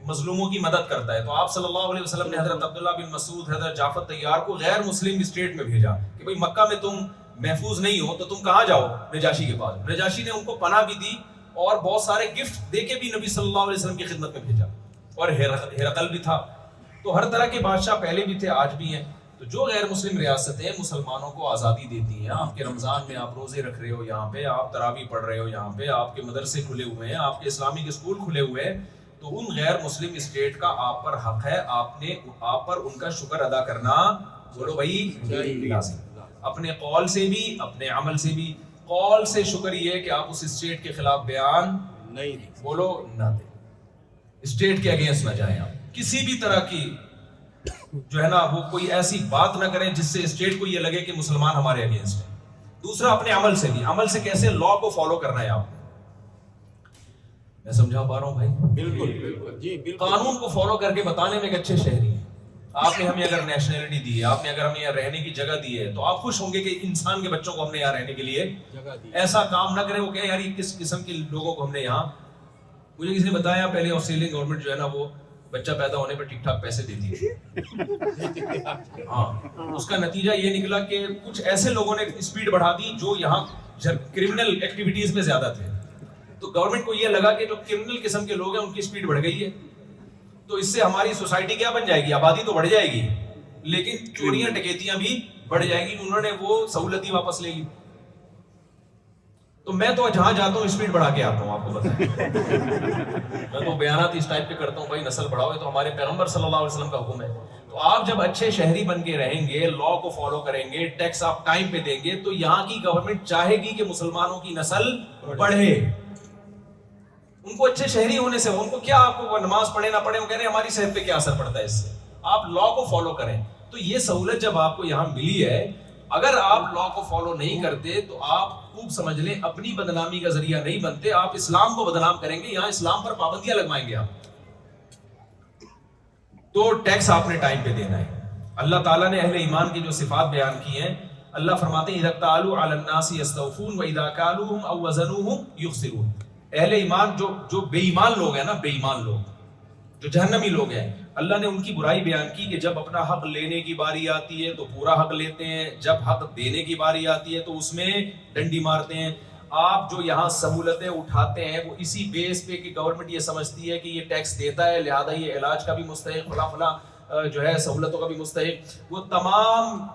مظلوموں کی مدد کرتا ہے. تو آپ صلی اللہ علیہ وسلم نے حضرت عبداللہ بن مسعود, حضرت جعفر طیار کو غیر مسلم اسٹیٹ میں بھیجا کہ بھئی مکہ میں تم محفوظ نہیں ہو تو تم کہاں جاؤ؟ نجاشی کے پاس. نجاشی نے ان کو پناہ بھی دی اور بہت سارے گفٹ دے کے بھی نبی صلی اللہ علیہ وسلم کی خدمت میں بھیجا, اور ہرقل بھی تھا. تو ہر طرح کے بادشاہ پہلے بھی تھے, آج بھی ہیں. تو جو غیر مسلم ریاستیں مسلمانوں کو آزادی دیتی ہیں, آپ کے رمضان میں آپ روزے رکھ رہے ہو, یہاں پہ آپ تراویح پڑھ رہے ہو, یہاں پہ آپ کے مدرسے کھلے ہوئے ہیں, آپ کے اسلامک اسکول کھلے ہوئے ہیں, تو ان غیر مسلم اسٹیٹ کا آپ پر حق ہے, آپ پر ان کا شکر ادا کرنا بولو بھائی لازم, اپنے قول سے بھی اپنے عمل سے بھی. قول سے شکر یہ ہے کہ آپ اس اسٹیٹ کے خلاف بیان نہیں بولو نہ دیں, اسٹیٹ کے اگینسٹ نہ جائیں, آپ کسی بھی طرح کی جو ہے نا وہ کوئی ایسی بات نہ کریں جس سے اسٹیٹ کو یہ لگے کہ مسلمان ہمارے اگینسٹ ہیں. دوسرا اپنے عمل سے بھی, عمل سے کیسے؟ لا کو فالو کرنا ہے آپ. میں سمجھا پا رہا ہوں بھائی؟ بالکل جی, قانون کو فالو کر کے بتانے میں ایک اچھے شہری ہیں. آپ نے ہمیں اگر نیشنلٹی دی ہے, آپ نے اگر ہمیں یہاں رہنے کی جگہ دی ہے, تو آپ خوش ہوں گے کہ انسان کے بچوں کو ہم نے یہاں رہنے کے لیے جگہ دی. ایسا کام نہ کریں وہ کہیں یار یہ کس قسم کے لوگوں کو ہم نے یہاں. مجھے کسی نے بتایا پہلے آسٹریلین گورنمنٹ جو ہے نا وہ بچہ پیدا ہونے پہ ٹھیک ٹھاک پیسے دیتی ہے. ہاں, اس کا نتیجہ یہ نکلا کہ کچھ ایسے لوگوں نے اسپیڈ بڑھا دی جو یہاں کرمنل ایکٹیویٹیز میں زیادہ تھے. تو گورنمنٹ کو یہ لگا کہ جو کرمنل قسم کے لوگ ہیں ان کی اسپیڈ بڑھ گئی ہے, تو اس سے ہماری سوسائٹی کیا بن جائے گی؟ آبادی تو بڑھ جائے گی لیکن چوریاں ڈکیتیاں بھی بڑھ جائیں گی. انہوں نے وہ سہولت ہی واپس لے لی. تو میں تو جہاں جاتا ہوں اسپیڈ بڑھا کے آتا ہوں, آپ کو بتائیں. میں تو بیانات اس ٹائپ کے کرتا ہوں, بھائی نسل بڑھاؤ, تو ہمارے پیغمبر صلی اللہ علیہ وسلم کا حکم ہے. تو آپ جب اچھے شہری بن کے رہیں گے, لا کو فالو کریں گے, ٹیکس آپ ٹائم پہ دیں گے, تو یہاں کی گورنمنٹ چاہے گی کہ مسلمانوں کی نسل بڑھے. ان کو اچھے شہری ہونے سے, ان کو کیا آپ کو نماز پڑھے نہ پڑھے, وہ کہہ رہے ہیں ہماری صحت پہ کیا اثر پڑتا ہے اس سے, آپ لا کو فالو کریں. تو یہ سہولت جب آپ کو یہاں ملی ہے, اگر آپ لا کو فالو نہیں کرتے تو آپ خوب سمجھ لیں اپنی بدنامی کا ذریعہ نہیں بنتے, آپ اسلام کو بدنام کریں گے. یہاں اسلام پر پابندیاں لگوائیں گے آپ. تو ٹیکس آپ نے ٹائم پہ دینا ہے. اللہ تعالیٰ نے اہل ایمان کی جو صفات بیان کی ہیں, اللہ فرماتے ہیں اذا اکتالوا علی الناس یستوفون واذا کالوهم او وزنوهم یخسرون. اہل ایمان جو بے ایمان لوگ ہیں نا, بے ایمان لوگ جو جہنمی لوگ ہیں, اللہ نے ان کی برائی بیان کی کہ جب اپنا حق لینے کی باری آتی ہے تو پورا حق لیتے ہیں, جب حق دینے کی باری آتی ہے تو اس میں ڈنڈی مارتے ہیں. آپ جو یہاں سہولتیں اٹھاتے ہیں وہ اسی بیس پہ کہ گورنمنٹ یہ سمجھتی ہے کہ یہ ٹیکس دیتا ہے لہذا یہ علاج کا بھی مستحق, فلاں فلاں جو ہے سہولتوں کا بھی مستحق, وہ تمام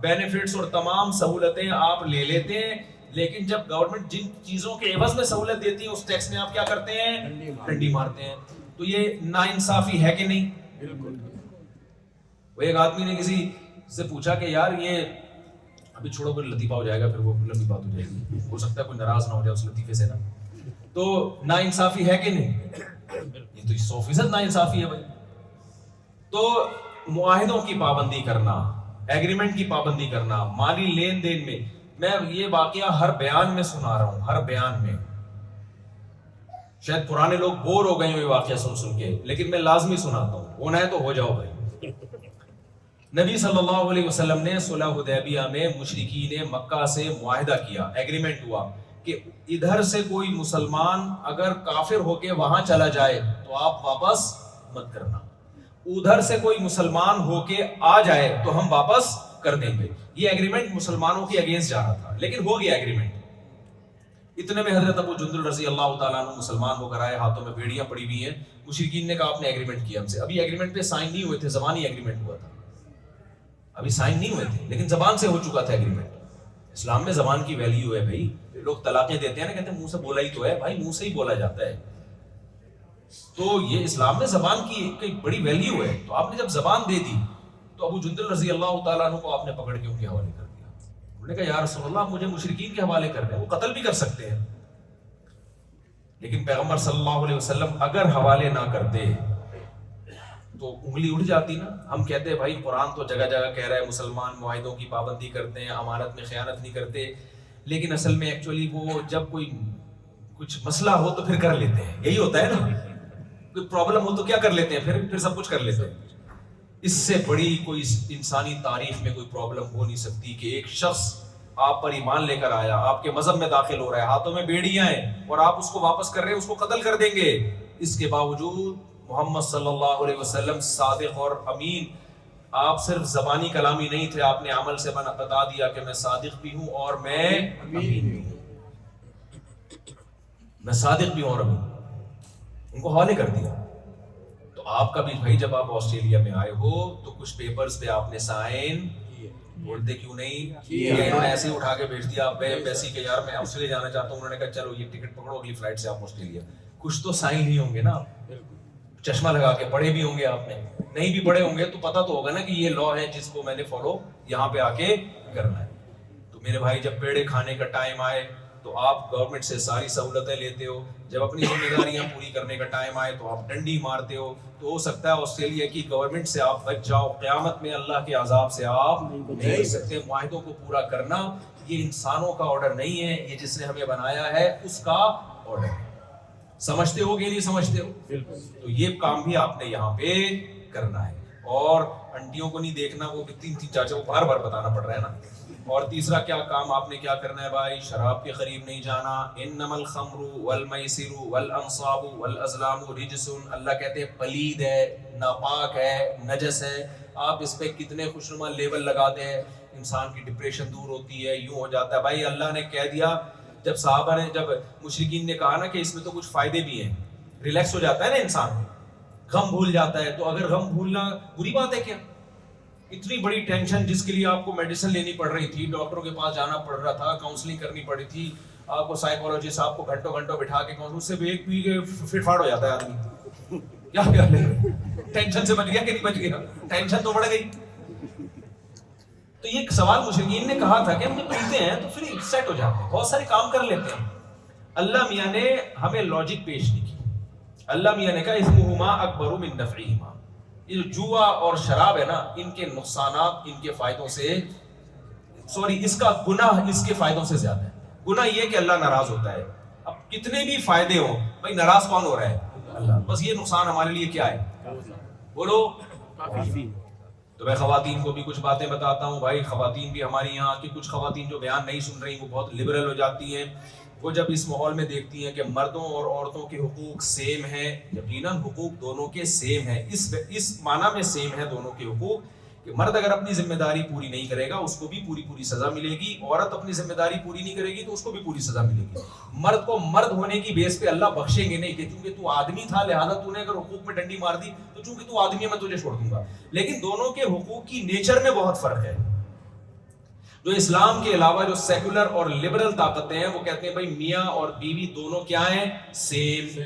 بینیفٹس اور تمام سہولتیں آپ لے لیتے ہیں لیکن جب گورنمنٹ جن چیزوں کے عوض میں سہولت دیتی ہے اس ٹیکس میں آپ کیا کرتے ہیں؟ ڈنڈی مارتے ہیں. تو یہ ناانصافی ہے کہ نہیں؟ بالکل. وہ ایک آدمی نے کسی سے پوچھا کہ یار یہ ابھی چھوڑو کوئی لطیفہ ہو جائے گا پھر وہ لمبی بات ہو جائے گی, ہو سکتا ہے کوئی ناراض نہ ہو جائے اس لطیفے سے نا. تو ناانصافی ہے کہ نہیں؟ یہ تو 100% ناانصافی ہے بھائی. تو معاہدوں کی پابندی کرنا, ایگریمنٹ کی پابندی کرنا, مالی لین دین میں, میں یہ واقعہ ہر بیان میں سنا رہا ہوں, ہر بیان میں. شاید پرانے لوگ بور ہو گئے ہوں یہ واقعہ سن کے, لیکن میں لازمی سناتا ہوں, ہونا ہے تو ہو جاؤ بھائی. نبی صلی اللہ علیہ وسلم نے صلح حدیبیہ میں مشرکین مکہ سے معاہدہ کیا, ایگریمنٹ ہوا کہ ادھر سے کوئی مسلمان اگر کافر ہو کے وہاں چلا جائے تو آپ واپس مت کرنا, ادھر سے کوئی مسلمان ہو کے آ جائے تو ہم واپس کر دیں گے. یہ ایگریمنٹ مسلمانوں کے اگینسٹ جا رہا تھا, لیکن ہو گیا ایگریمنٹ. اتنے میں حضرت ابو جندل رضی اللہ تعالیٰ عنہ مسلمان ہو کر آئے, ہاتھوں میں بیڑیاں پڑی ہوئی ہیں. مشرکین نے کہا آپ نے ایگریمنٹ کیا ہم سے, ابھی ایگریمنٹ پہ سائن نہیں ہوئے تھے, زبانی ایگریمنٹ ہوا تھا, ابھی سائن نہیں ہوئے تھے, لیکن زبان سے ہو چکا تھا ایگریمنٹ. اسلام میں زبان کی ویلیو ہے بھائی. لوگ طلاقیں دیتے ہیں نا, کہتے ہیں منہ سے بولا ہی تو ہے, بھائی منہ سے ہی بولا جاتا ہے. تو یہ اسلام میں زبان کی بڑی ویلیو ہے. تو آپ نے جب زبان دے دی تو ابو جندل رضی اللہ تعالیٰ عنہ کو آپ نے پکڑ کے ان کے حوالے کر دیا. انہوں نے کہا یا رسول اللہ مجھے مشرکین کے حوالے کر دیں, وہ قتل بھی کر سکتے ہیں. لیکن پیغمبر صلی اللہ علیہ وسلم اگر حوالے نہ کرتے تو انگلی اٹھ جاتی نا. ہم کہتے ہیں بھائی قرآن تو جگہ جگہ کہہ رہا ہے مسلمان معاہدوں کی پابندی کرتے ہیں, امانت میں خیانت نہیں کرتے, لیکن اصل میں ایکچولی وہ جب کوئی کچھ مسئلہ ہو تو پھر کر لیتے ہیں. یہی ہوتا ہے نا, کوئی پرابلم ہو تو کیا کر لیتے ہیں, پھر سب کچھ کر لیتے ہیں. اس سے بڑی کوئی انسانی تاریخ میں کوئی پرابلم ہو نہیں سکتی کہ ایک شخص آپ پر ایمان لے کر آیا, آپ کے مذہب میں داخل ہو رہا ہے, ہاتھوں میں بیڑیاں ہیں اور آپ اس کو واپس کر رہے ہیں, اس کو قتل کر دیں گے. اس کے باوجود محمد صلی اللہ علیہ وسلم صادق اور امین, آپ صرف زبانی کلامی نہیں تھے, آپ نے عمل سے بتا دیا کہ میں صادق بھی ہوں اور میں امین بھی ہوں, میں صادق بھی ہوں اور امین. ان کو حوالے کر دیا. تو آپ کا بھی بھائی جب آپ آسٹریلیا میں آئے ہو تو کچھ پیپرز پہ آپ نے سائن بولتے کیوں نہیں کیا؟ انہوں نے ایسے اٹھا کے بھیج دیا پیسی کہ یار میں آسٹریلیا جانا چاہتا ہوں. انہوں نے کہا چلو یہ ٹکٹ پکڑو, اگلی فلائٹ سے آپ آسٹریلیا. کچھ تو سائن ہی ہوں گے نا, چشمہ لگا کے پڑھے بھی ہوں گے آپ نے, نہیں بھی پڑھے ہوں گے تو پتہ تو ہوگا نا کہ یہ لا ہے جس کو میں نے فالو یہاں پہ آ کے کرنا ہے. تو میرے بھائی جب پیڑے کھانے کا ٹائم آئے تو آپ گورنمنٹ سے ساری سہولتیں لیتے ہو, جب اپنی ذمہ داریاں پوری کرنے کا ٹائم آئے تو آپ ڈنڈی مارتے ہو. تو ہو سکتا ہے آسٹریلیا کی گورنمنٹ سے آپ بچ جاؤ, قیامت میں اللہ کے عذاب سے آپ نہیں بچ سکتے. معاہدوں کو پورا کرنا یہ انسانوں کا آرڈر نہیں ہے, یہ جس نے ہمیں بنایا ہے اس کا آرڈر ہے. سمجھتے ہو کہ نہیں سمجھتے ہو؟ تو یہ کام بھی آپ نے یہاں پہ کرنا ہے. اور انٹیوں کو نہیں دیکھنا, وہ تین چاچا کو بار بار بتانا پڑ رہا ہے نا. اور تیسرا کیا کام آپ نے کیا کرنا ہے بھائی, شراب کے قریب نہیں جانا. انما الخمر والمیسر والانصاب والازلام رجس, اللہ کہتے ہیں پلید ہے, ناپاک ہے, نجس ہے. آپ اس پہ کتنے خوشنما لیبل لگاتے ہیں, انسان کی ڈپریشن دور ہوتی ہے, یوں ہو جاتا ہے. بھائی اللہ نے کہہ دیا, جب صحابہ نے, جب مشرکین نے کہا نا کہ اس میں تو کچھ فائدے بھی ہیں, ریلیکس ہو جاتا ہے نا انسان, غم بھول جاتا ہے. تو اگر غم بھولنا بری بات ہے کیا؟ اتنی بڑی ٹینشن جس کے لیے آپ کو میڈیسن لینی پڑ رہی تھی, ڈاکٹروں کے پاس جانا پڑ رہا تھا, کاؤنسلنگ کرنی پڑی تھی, آپ کو سائیکولوجسٹ آپ کو گھنٹوں گھنٹوں بٹھا کے اس سے ایک پی کے فٹ فاٹ ہو جاتا ہے آدمی. کیا خیال ہے, ٹینشن سے بچ گیا کہ نہیں بچ گیا؟ ٹینشن تو بڑھ گئی. تو یہ سوال مشرکین نے کہا تھا کہ ہم جب پیتے ہیں تو پھر سیٹ ہو جاتے ہیں, بہت سارے کام کر لیتے ہیں. اللہ میاں نے ہمیں لاجک پیش نہیں کی. اللہ میاں نے کہا اسمہما اکبر من نفعہما, یہ جو جوا اور شراب ہے نا, ان کے نقصانات ان کے فائدوں سے, اس کا گناہ اس کے فائدوں سے زیادہ ہے. گناہ یہ کہ اللہ ناراض ہوتا ہے. اب کتنے بھی فائدے ہوں بھائی, ناراض کون ہو رہا ہے؟ اللہ. بس یہ نقصان ہمارے لیے کیا ہے, بولو. تو میں خواتین کو بھی کچھ باتیں بتاتا ہوں. بھائی خواتین بھی ہماری یہاں کی کچھ خواتین جو بیان نہیں سن رہی, وہ بہت لبرل ہو جاتی ہیں. وہ جب اس ماحول میں دیکھتی ہیں کہ مردوں اور عورتوں کے حقوق سیم ہیں, یقیناً حقوق دونوں کے سیم ہیں, اس معنی میں سیم ہے دونوں کے حقوق کہ مرد اگر اپنی ذمہ داری پوری نہیں کرے گا اس کو بھی پوری سزا ملے گی, عورت اپنی ذمہ داری پوری نہیں کرے گی تو اس کو بھی پوری سزا ملے گی. مرد کو مرد ہونے کی بیس پہ اللہ بخشیں گے نہیں کہ چونکہ تو آدمی تھا لہذا تو نے اگر حقوق میں ڈنڈی مار دی تو چونکہ تو آدمی ہے میں تجھے چھوڑ دوں گا. لیکن دونوں کے حقوق کی نیچر میں بہت فرق ہے. جو اسلام کے علاوہ جو سیکولر اور لبرل طاقتیں ہیں وہ کہتے ہیں بھائی میاں اور بیوی دونوں کیا ہیں؟ سیم.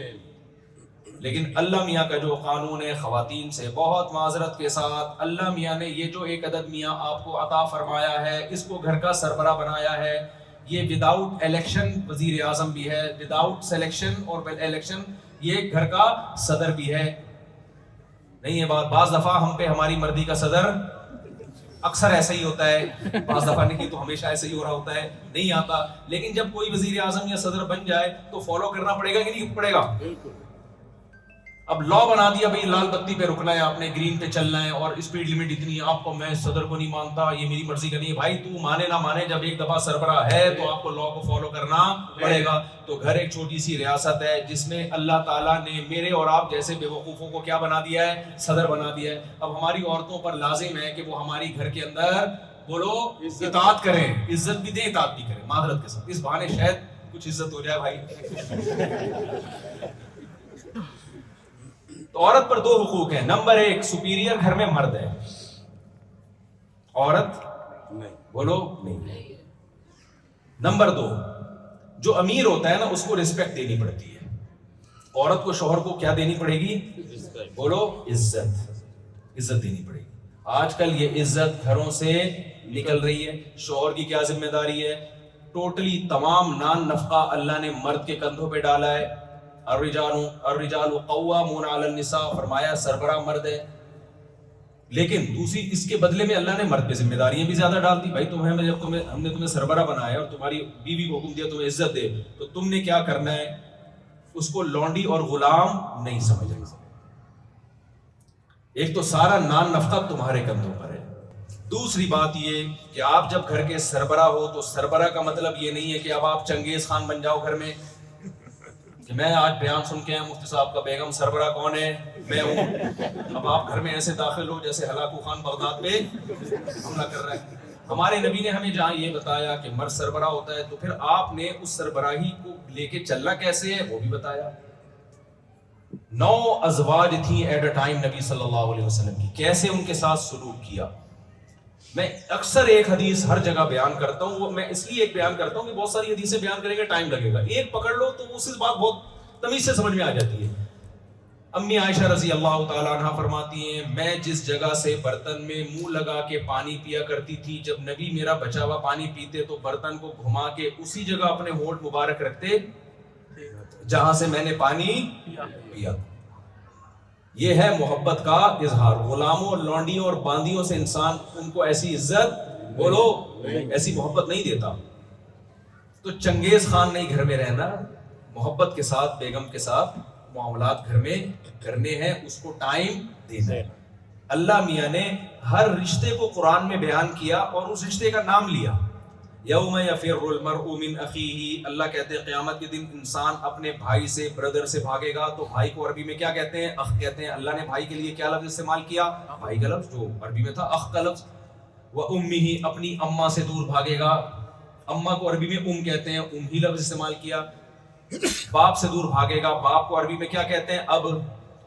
لیکن اللہ میاں کا جو قانون ہے خواتین سے، بہت معذرت کے ساتھ، اللہ میاں نے یہ جو ایک عدد میاں آپ کو عطا فرمایا ہے، اس کو گھر کا سربراہ بنایا ہے. یہ وداؤٹ الیکشن وزیر اعظم بھی ہے، وداؤٹ سلیکشن اور الیکشن یہ گھر کا صدر بھی ہے. نہیں ہے بات، بعض دفعہ ہم پہ ہماری مردی کا صدر اکثر ایسا ہی ہوتا ہے، بعض دفعہ نہیں تو ہمیشہ ایسا ہی ہو رہا ہوتا ہے، نہیں آتا. لیکن جب کوئی وزیر اعظم یا صدر بن جائے تو فالو کرنا پڑے گا کہ نہیں پڑے گا؟ اب لا بنا دیا بھائی لال بتی پہ رکنا ہے آپ نے، گرین پہ چلنا ہے، اور اسپیڈ لمٹ اتنی ہے، آپ کو میں صدر کو نہیں مانتا، یہ میری مرضی کا نہیں ہے. بھائی تو مانے نہ مانے، جب ایک دفعہ سربراہ ہے تو آپ کو لا کو فالو کرنا پڑے گا. تو گھر ایک چھوٹی سی ریاست ہے جس میں اللہ تعالیٰ نے میرے اور آپ جیسے بے وقوفوں کو کیا بنا دیا ہے؟ صدر بنا دیا ہے. اب ہماری عورتوں پر لازم ہے کہ وہ ہماری گھر کے اندر بولو اطاعت کریں، عزت بھی دیں اطاعت بھی کریں معذرت کے ساتھ. اس بہانے شاید کچھ عزت ہو جائے بھائی. تو عورت پر دو حقوق ہیں. نمبر ایک، سپیریئر گھر میں مرد ہے، عورت بولو نہیں. نمبر دو، جو امیر ہوتا ہے نا اس کو رسپیکٹ دینی پڑتی ہے. عورت کو شوہر کو کیا دینی پڑے گی؟ بولو عزت دینی پڑے گی. آج کل یہ عزت گھروں سے نکل رہی ہے. شوہر کی کیا ذمہ داری ہے؟ ٹوٹلی تمام نان نفقہ اللہ نے مرد کے کندھوں پہ ڈالا ہے. الرجال قوامون علی النساء، فرمایا سربراہ مرد ہے. لیکن دوسری اس کے بدلے میں اللہ نے مرد پہ ذمہ داریاں بھی زیادہ ڈال دی. بھائی جب ہم نے تمہیں سربراہ بنایا اور تمہاری بیوی کو حکم دیا تمہیں عزت دے، تو تم نے کیا کرنا ہے؟ اس کو لونڈی اور غلام نہیں سمجھنا. ایک تو سارا نان نفقہ تمہارے کندھوں پر ہے. دوسری بات یہ کہ آپ جب گھر کے سربراہ ہو تو سربراہ کا مطلب یہ نہیں ہے کہ اب آپ چنگیز خان بن جاؤ گھر میں، کہ میں آج بیان سن کے مفتی صاحب کا بیگم سربراہ کون ہے؟ میں ہوں. اب آپ گھر میں ایسے داخل ہو جیسے ہلاکو خان بغداد پہ حملہ کر رہا ہے. ہمارے نبی نے ہمیں جہاں یہ بتایا کہ مرد سربراہ ہوتا ہے، تو پھر آپ نے اس سربراہی کو لے کے چلنا کیسے ہے وہ بھی بتایا. 9 ازواج تھیں ایٹ اے ٹائم نبی صلی اللہ علیہ وسلم کی، کیسے ان کے ساتھ سلوک کیا. میں اکثر ایک حدیث ہر جگہ بیان کرتا ہوں، وہ میں اس لیے ایک بیان کرتا ہوں کہ بہت ساری حدیثیں بیان کریں گے ٹائم لگے گا. ایک پکڑ لو تو اس بات بہت تمیز سے سمجھ میں آ جاتی ہے. امی عائشہ رضی اللہ تعالیٰ عنہ فرماتی ہیں میں جس جگہ سے برتن میں منہ لگا کے پانی پیا کرتی تھی، جب نبی میرا بچا ہوا پانی پیتے تو برتن کو گھما کے اسی جگہ اپنے ہونٹ مبارک رکھتے جہاں سے میں نے پانی پیا. یہ ہے محبت کا اظہار. غلاموں اور لونڈیوں اور باندیوں سے انسان ان کو ایسی عزت بولو ایسی محبت نہیں دیتا. تو چنگیز خان نہیں گھر میں رہنا، محبت کے ساتھ بیگم کے ساتھ معاملات گھر میں کرنے ہیں، اس کو ٹائم دینا ہے. اللہ میاں نے ہر رشتے کو قرآن میں بیان کیا اور اس رشتے کا نام لیا. یوم یفر المرء من اخیہ، اللہ کہتے ہیں قیامت کے دن انسان اپنے بھائی سے برادر سے بھاگے گا. تو بھائی کو عربی میں کیا کہتے ہیں؟ اخ کہتے ہیں. اللہ نے بھائی کے لیے کیا لفظ استعمال کیا؟ بھائی کا لفظ جو عربی میں تھا اخ کا لفظ. وَأُمِّهِ، اپنی اماں سے دور بھاگے گا. اماں کو عربی میں کہتے ہیں، ہی لفظ استعمال کیا. باپ سے دور بھاگے گا، باپ کو عربی میں کیا کہتے ہیں؟ اب.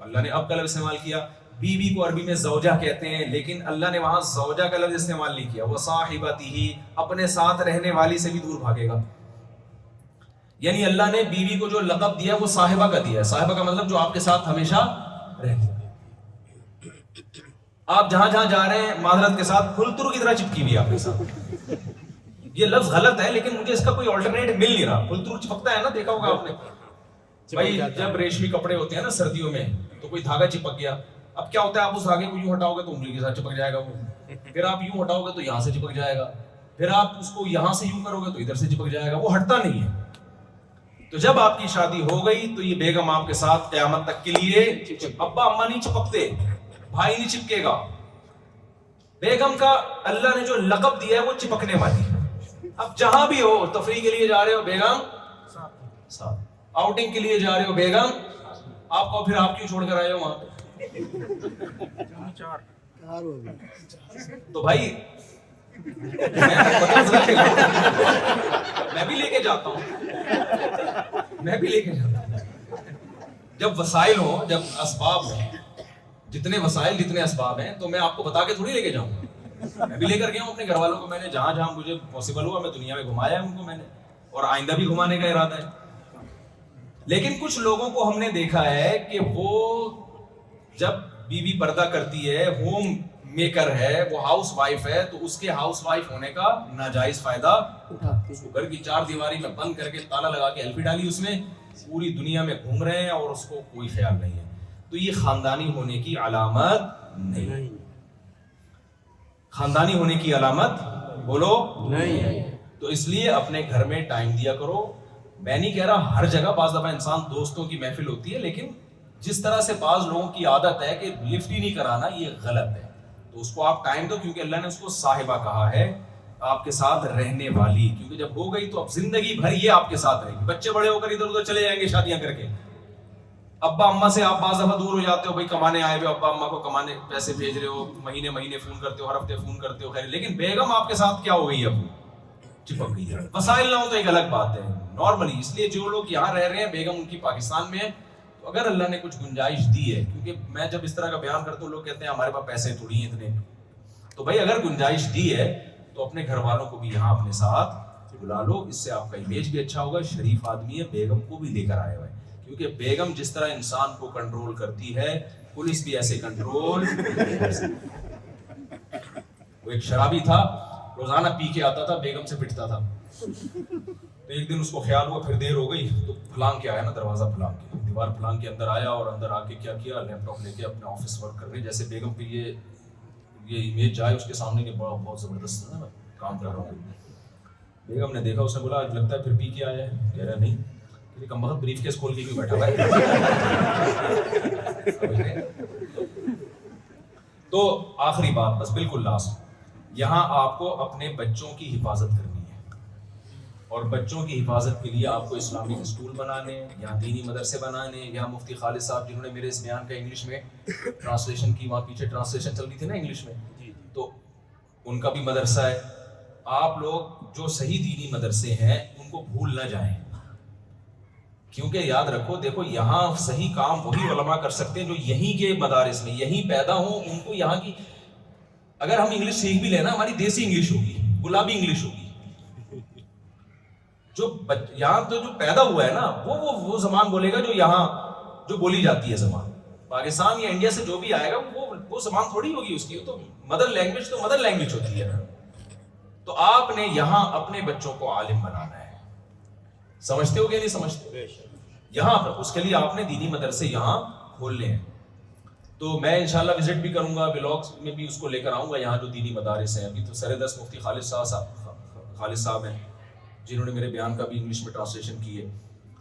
اللہ نے اب کا لفظ استعمال کیا. بیوی کو عربی میں زوجہ کہتے ہیں، لیکن اللہ نے وہاں زوجہ کا لفظ استعمال نہیں کیا. وَصَاحِبَتِهِ، اپنے ساتھ رہنے والی سے بھی دور بھاگے گا. یعنی اللہ نے بیوی کو جو لقب دیا وہ صاحبہ کا دیا ہے. صاحبہ کا مطلب جو آپ کے ساتھ ہمیشہ رہتی ہے. آپ جہاں جہاں جا رہے ہیں معذرت کے ساتھ پھلترو کی طرح چپکی ہوئی آپ کے ساتھ. یہ لفظ غلط ہے لیکن مجھے اس کا کوئی آلٹرنیٹ مل نہیں رہا. پھلترو چپکتا ہے نا، دیکھا ہوگا آپ نے بھائی، جب ریشمی کپڑے ہوتے ہیں نا سردیوں میں تو کوئی دھاگا چپک گیا. اب کیا ہوتا ہے، آپ اس دھاگے کو یوں ہٹاؤ گے تو انگلی کے ساتھ چپک جائے گا وہ، پھر آپ یوں ہٹاؤ گے تو یہاں سے چپک جائے گا، پھر آپ اس کو یہاں سے یوں کرو گے تو ادھر سے چپک جائے گا، وہ ہٹتا نہیں ہے. تو جب آپ کی شادی ہو گئی تو یہ بیگم آپ کے ساتھ قیامت تک کے لیے. ابا اما نہیں چپکتے، بھائی نہیں چپکے گا. بیگم کا اللہ نے جو لقب دیا ہے وہ چپکنے والی. اب جہاں بھی ہو، تفریح کے لیے جا رہے ہو بیگم ساتھ، آؤٹنگ کے لیے جا رہے ہو بیگم، آپ کو پھر آپ کیوں چھوڑ کر آئے ہو وہاں پہ؟ تو بھائی میں بھی لے کے جاتا ہوں، جب وسائل ہو، جب اسباب ہو، جتنے وسائل جتنے اسباب ہیں تو میں آپ کو بتا کے تھوڑی لے کے جاؤں گا. میں بھی لے کر گیا ہوں اپنے گھر والوں کو, میں نے جہاں جہاں مجھے پاسبل ہوا میں دنیا میں گھمایا ہے ان کو میں نے, اور آئندہ بھی گھمانے کا ارادہ ہے. لیکن کچھ لوگوں کو ہم نے دیکھا ہے کہ وہ جب بیوی پردہ کرتی ہے, ہوم میکر ہے, وہ ہاؤس وائف ہے, تو اس کے ہاؤس وائف ہونے کا ناجائز فائدہ اٹھاتے ہیں. گھر کی چار دیواری میں بند کر کے تالا لگا کے ایلفی ڈالی اس میں, پوری دنیا میں گھوم رہے ہیں اور اس کو کوئی خیال نہیں ہے. تو یہ خاندانی ہونے کی علامت نہیں, خاندانی ہونے کی علامت بولو نہیں. تو اس لیے اپنے گھر میں ٹائم دیا کرو. میں نہیں کہہ رہا ہر جگہ, بعض دفعہ انسان دوستوں کی محفل ہوتی ہے, لیکن جس طرح سے بعض لوگوں کی عادت ہے کہ لفٹ ہی نہیں کرانا, یہ غلط ہے. تو اس کو آپ ٹائم دو, کیونکہ اللہ نے اس کو صاحبہ کہا ہے, آپ کے ساتھ رہنے والی, کیونکہ جب ہو گئی تو اب زندگی بھر یہ آپ کے ساتھ رہے گی. بچے بڑے ہو کر ادھر ادھر چلے جائیں گے شادیاں کر کے, ابا اما سے آپ بعض دفعہ دور ہو جاتے ہو, بھائی کمانے آئے ہوئے ابا اما کو کمانے پیسے بھیج رہے ہو, مہینے مہینے فون کرتے ہو, ہر ہفتے فون کرتے ہو, خیر. لیکن بیگم آپ کے ساتھ کیا ہو گئی, اب چپک گئی ہے. وسائل نہ ہو تو ایک الگ بات ہے نارملی. اس لیے جو لوگ یہاں رہ رہے ہیں, بیگم ان کی پاکستان میں ہے, تو اگر اللہ نے کچھ گنجائش دی ہے, کیونکہ میں جب اس طرح کا بیان کرتا ہوں لوگ کہتے ہیں ہمارے پاس پیسے تھوڑی ہیں اتنے, تو بھائی اگر گنجائش دی ہے تو اپنے گھر والوں کو بھی یہاں اپنے ساتھ بلا لو, اس سے آپ کا امیج بھی اچھا ہوگا. شریف آدمی ہے, بیگم کو بھی لے کر آئے ہوئے, کیونکہ بیگم جس طرح انسان کو کنٹرول کرتی ہے, پولیس بھی ایسے کنٹرول. وہ ایک شرابی تھا, روزانہ پی کے آتا تھا, بیگم سے پٹتا تھا. تو ایک دن اس کو خیال ہوا پھر دیر ہو گئی, تو پھلانگ کے آیا نا, دروازہ پھلانگ کے, دیوار پھلانگ کے اندر آیا, اور اندر آ کے کیا کیا, لیپ ٹاپ لے کے اپنا آفس ورک کر رہے, جیسے بیگم پہ یہ امیج جائے اس کے سامنے کہ بہت زبردست ہے نا کام کر رہا ہوں. بیگم نے دیکھا, اس نے بولا آج لگتا ہے پھر پی کے آیا ہے. کہہ رہا نہیں, کہ کم وقت بریف کیس کھول کے کیوں بیٹھا ہوا ہے. تو آخری بات, بس بالکل لاسٹ, یہاں آپ کو اپنے بچوں کی حفاظت کرنی ہے, اور بچوں کی حفاظت کے لیے آپ کو اسلامک اسکول بنانے, یہاں دینی مدرسے بنانے. یہاں مفتی خالد صاحب جنہوں نے میرے اس بیان کا انگلش میں ٹرانسلیشن کی, وہاں پیچھے ٹرانسلیشن چل رہی تھی نا انگلش میں, تو ان کا بھی مدرسہ ہے. آپ لوگ جو صحیح دینی مدرسے ہیں ان کو بھول نہ جائیں, کیونکہ یاد رکھو, دیکھو یہاں صحیح کام وہی علماء کر سکتے ہیں جو یہیں کے مدارس میں یہیں پیدا ہوں. ان کو یہاں کی, اگر ہم انگلش سیکھ بھی لینا, ہماری دیسی انگلش ہوگی, گلابی انگلش ہوگی. جو یہاں تو جو پیدا ہوا ہے نا, وہ زبان بولے گا جو یہاں جو بولی جاتی ہے زبان. پاکستان یا انڈیا سے جو بھی آئے گا وہ زبان تھوڑی ہوگی اس کی, تو مدر لینگویج تو مدر لینگویج ہوتی ہے. تو آپ نے یہاں اپنے بچوں کو عالم بنانا ہے, سمجھتے ہو کہ نہیں سمجھتے؟ یہاں پر اس کے لیے آپ نے دینی مدرسے یہاں کھولنے ہیں. تو میں انشاءاللہ وزٹ بھی کروں گا, ولاگز میں بھی اس کو لے کر آؤں گا یہاں جو دینی مدارس ہیں. ابھی تو سردست مفتی خالد صاحب ہیں جنہوں نے میرے بیان کا بھی انگلش میں ٹرانسلیشن کی ہے,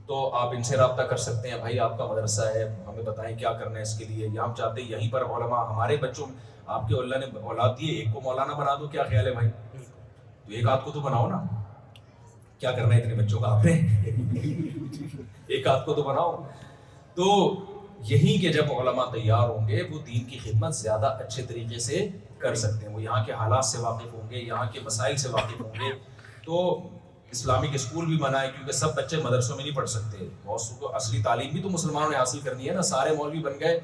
تو آپ ان سے رابطہ کر سکتے ہیں. بھائی آپ کا مدرسہ ہے, ہمیں بتائیں کیا کرنا ہے اس کے لیے. یا ہم چاہتے ہیں یہیں پر علماء, ہمارے بچوں, آپ کے اللہ نے اولاد دی ہے, ایک کو مولانا بنا دو, کیا خیال ہے بھائی؟ تو ایک آدھ کو تو بناؤ نا, کیا کرنا ہے اتنے بچوں کا آپ نے, ایک آدھ کو تو بناؤ. تو یہیں کے جب علماء تیار ہوں گے, وہ دین کی خدمت زیادہ اچھے طریقے سے کر سکتے ہیں. وہ یہاں کے حالات سے واقف ہوں گے, یہاں کے مسائل سے واقف ہوں گے. تو اسلامک اسکول بھی بنائے, کیونکہ سب بچے مدرسوں میں نہیں پڑھ سکتے. بہت کو اصلی تعلیم بھی تو مسلمانوں نے حاصل کرنی ہے نا. سارے مولوی بن گئے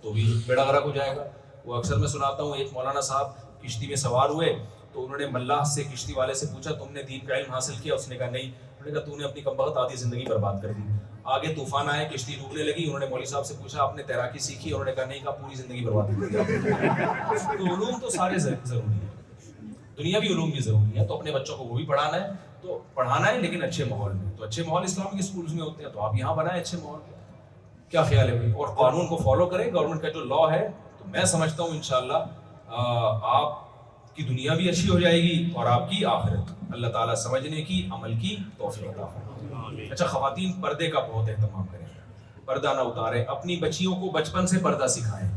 تو بھی بیڑا غرق ہو جائے گا. وہ اکثر میں سناتا ہوں, ایک مولانا صاحب کشتی میں سوار ہوئے, تو انہوں نے ملاح سے, کشتی والے سے پوچھا تم نے دین کا علم حاصل کیا؟ اس نے کہا نہیں. انہوں نے کہا تو نے اپنی کمبخت آدھی زندگی برباد کر دی. آگے طوفان آئے, کشتی ڈوبنے لگی. انہوں نے مولوی صاحب سے پوچھا آپ نے تیراکی سیکھی؟ انہوں نے کہا نہیں. کہا پوری زندگی برباد کر دی. تو علوم تو سارے ضروری ہیں, دنیاوی علوم بھی ضروری ہے. تو اپنے بچوں کو وہ بھی پڑھانا ہے, تو پڑھانا ہے لیکن اچھے ماحول میں. تو اچھے ماحول اسلامک اسکولز میں ہوتے ہیں, تو آپ یہاں بنائیں اچھے ماحول. کیا خیال ہے بھائی؟ اور قانون کو فالو کریں, گورنمنٹ کا جو لا ہے. تو میں سمجھتا ہوں انشاءاللہ آپ کی دنیا بھی اچھی ہو جائے گی اور آپ کی آخرت. اللہ تعالیٰ سمجھنے کی, عمل کی توفیق عطا فرمائے. اچھا خواتین, پردے کا بہت اہتمام کریں, پردہ نہ اتاریں. اپنی بچیوں کو بچپن سے پردہ سکھائیں.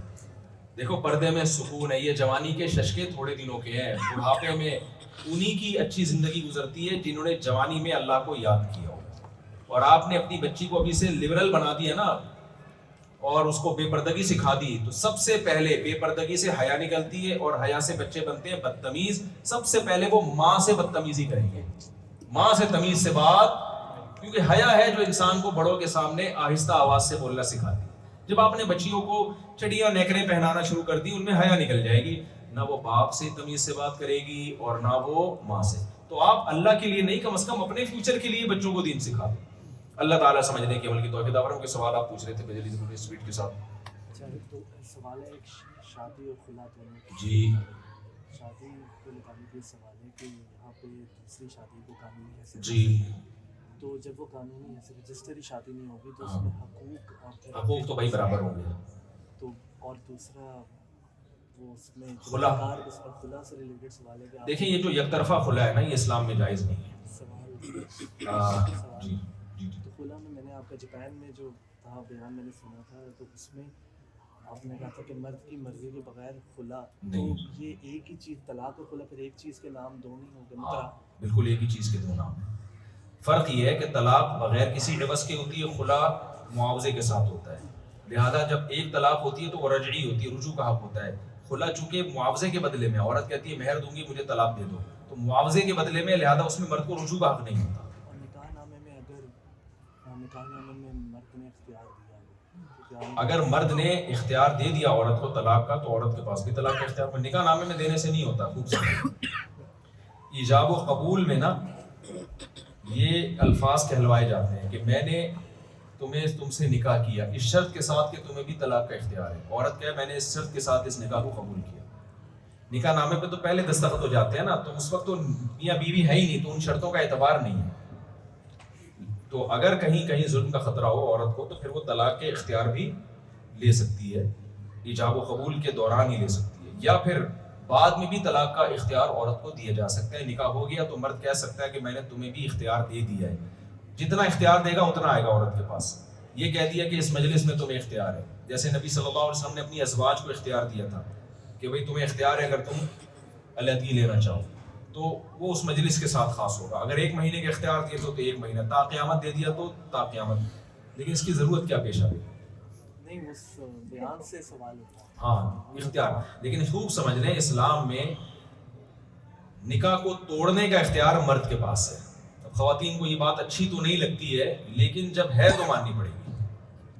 دیکھو پردے میں سکون ہے. یہ جوانی کے ششکے تھوڑے دنوں کے ہیں, بڑھاپے میں انہی کی اچھی زندگی گزرتی ہے جنہوں نے جوانی میں اللہ کو یاد کیا ہو. اور آپ نے اپنی بچی کو ابھی سے لبرل بنا دیا نا, اور اس کو بے پردگی سکھا دی, تو سب سے پہلے بے پردگی سے حیا نکلتی ہے, اور حیا سے بچے بنتے ہیں بدتمیز. سب سے پہلے وہ ماں سے بدتمیزی کریں گے, ماں سے تمیز سے بات, کیونکہ حیا ہے جو انسان کو بڑوں کے سامنے آہستہ آواز سے بولنا سکھاتی ہے. جب آپ نے بچیوں کو چڑیاں نیکریں پہنانا شروع کر دی, ان میں حیا نکل جائے گی. نہ وہ باپ سے تمیز سے بات کرے گی اور نہ وہ ماں سے. تو آپ اللہ کے لیے نہیں, کم از کم اپنے فیوچر کے لیے بچوں کو دین سکھا دیں. اللہ تعالیٰ سمجھنے کے عمل کی توفیق عطا فرمائے. کے سوال آپ پوچھ رہے تھے جلدی سے اسپیڈ کے ساتھ. اچھا تو سوال ہے ایک شادی اور خلا دونوں. جی شادی کو نکالنے کے سوال ہے کہ یہاں پہ دوسری شادی کو قانونی حیثیت, جی, تو جب وہ قانونی حیثیت رجسٹری شادی نہیں ہوگی تو اس میں حقوق اور حقوق تو بھائی برابر ہوں گے. تو اور دوسرا وہ اس میں خلا. اس پر خلا سے ریلیٹڈ سوال ہے کہ دیکھیں یہ جو یک طرفہ خلا ہے نا, یہ اسلام میں جائز نہیں ہے. سوال جی جی تو خلا میں نے آپ کا جاپان میں جو تھا بیان میں نے سنا تھا, تو اس میں آپ نے کہا تھا کہ مرد کی مرضی کے بغیر خلا, تو یہ ایک ہی چیز طلاق اور خلا پھر ایک چیز کے نام دو نہیں ہو گئے؟ ہاں بالکل ایک ہی چیز کے دو نام. فرق یہ ہے کہ طلاق بغیر کسی عوض کے ہوتی ہے, خلا معاوضے کے ساتھ ہوتا ہے. لہذا جب ایک طلاق ہوتی ہے تو وہ رجعی ہوتی ہے, رجوع کا حق ہوتا ہے. خلا چونکہ معاوضے کے بدلے میں, عورت کہتی ہے مہر دوں گی مجھے طلاق دے دو, تو معاوضے کے بدلے میں, لہذا اس میں مرد کو رجوع کا حق نہیں ہوتا. اور نکاح نامے میں اگر نکاح نامے میں مرد نے اختیار دیا, اگر مرد نے اختیار دے دیا عورت کو طلاق کا, تو عورت کے پاس بھی طلاق کا اختیار, پر نکاح نامے میں دینے سے نہیں ہوتا. خوب سمجھیں, ایجاب و قبول میں نا یہ الفاظ کہلوائے جاتے ہیں کہ میں نے تم سے نکاح کیا اس شرط کے ساتھ کہ تمہیں بھی طلاق کا اختیار ہے. عورت کہے میں نے اس شرط کے ساتھ اس نکاح کو قبول کیا. نکاح نامے پہ تو پہلے دستخط ہو جاتے ہیں نا, تو اس وقت تو میاں بیوی ہے ہی نہیں, تو ان شرطوں کا اعتبار نہیں ہے. تو اگر کہیں ظلم کا خطرہ ہو عورت کو, تو پھر وہ طلاق کے اختیار بھی لے سکتی ہے, ایجاب و قبول کے دوران ہی لے سکتی ہے, یا پھر بعد میں بھی طلاق کا اختیار عورت کو دیا جا سکتا ہے. نکاح ہو گیا تو مرد کہہ سکتا ہے کہ میں نے تمہیں بھی اختیار دے دیا ہے, جتنا اختیار دے گا اتنا آئے گا عورت کے پاس. یہ کہہ دیا کہ اس مجلس میں تمہیں اختیار ہے, جیسے نبی صلی اللہ علیہ وسلم نے اپنی ازواج کو اختیار دیا تھا کہ بھئی تمہیں اختیار ہے اگر تم علیحدگی لینا چاہو, تو وہ اس مجلس کے ساتھ خاص ہوگا. اگر 1 مہینے کے اختیار دیے تو 1 مہینہ, تا قیامت دے دیا تو تا قیامت. لیکن اس کی ضرورت کیا پیش آ گئی؟ نہیں اس بیان سے سوال ہوتا ہے. ہاں اختیار, لیکن خوب سمجھ لیں اسلام میں نکاح کو توڑنے کا اختیار مرد کے پاس ہے. اب خواتین کو یہ بات اچھی تو نہیں لگتی ہے, لیکن جب ہے تو ماننی پڑے گی.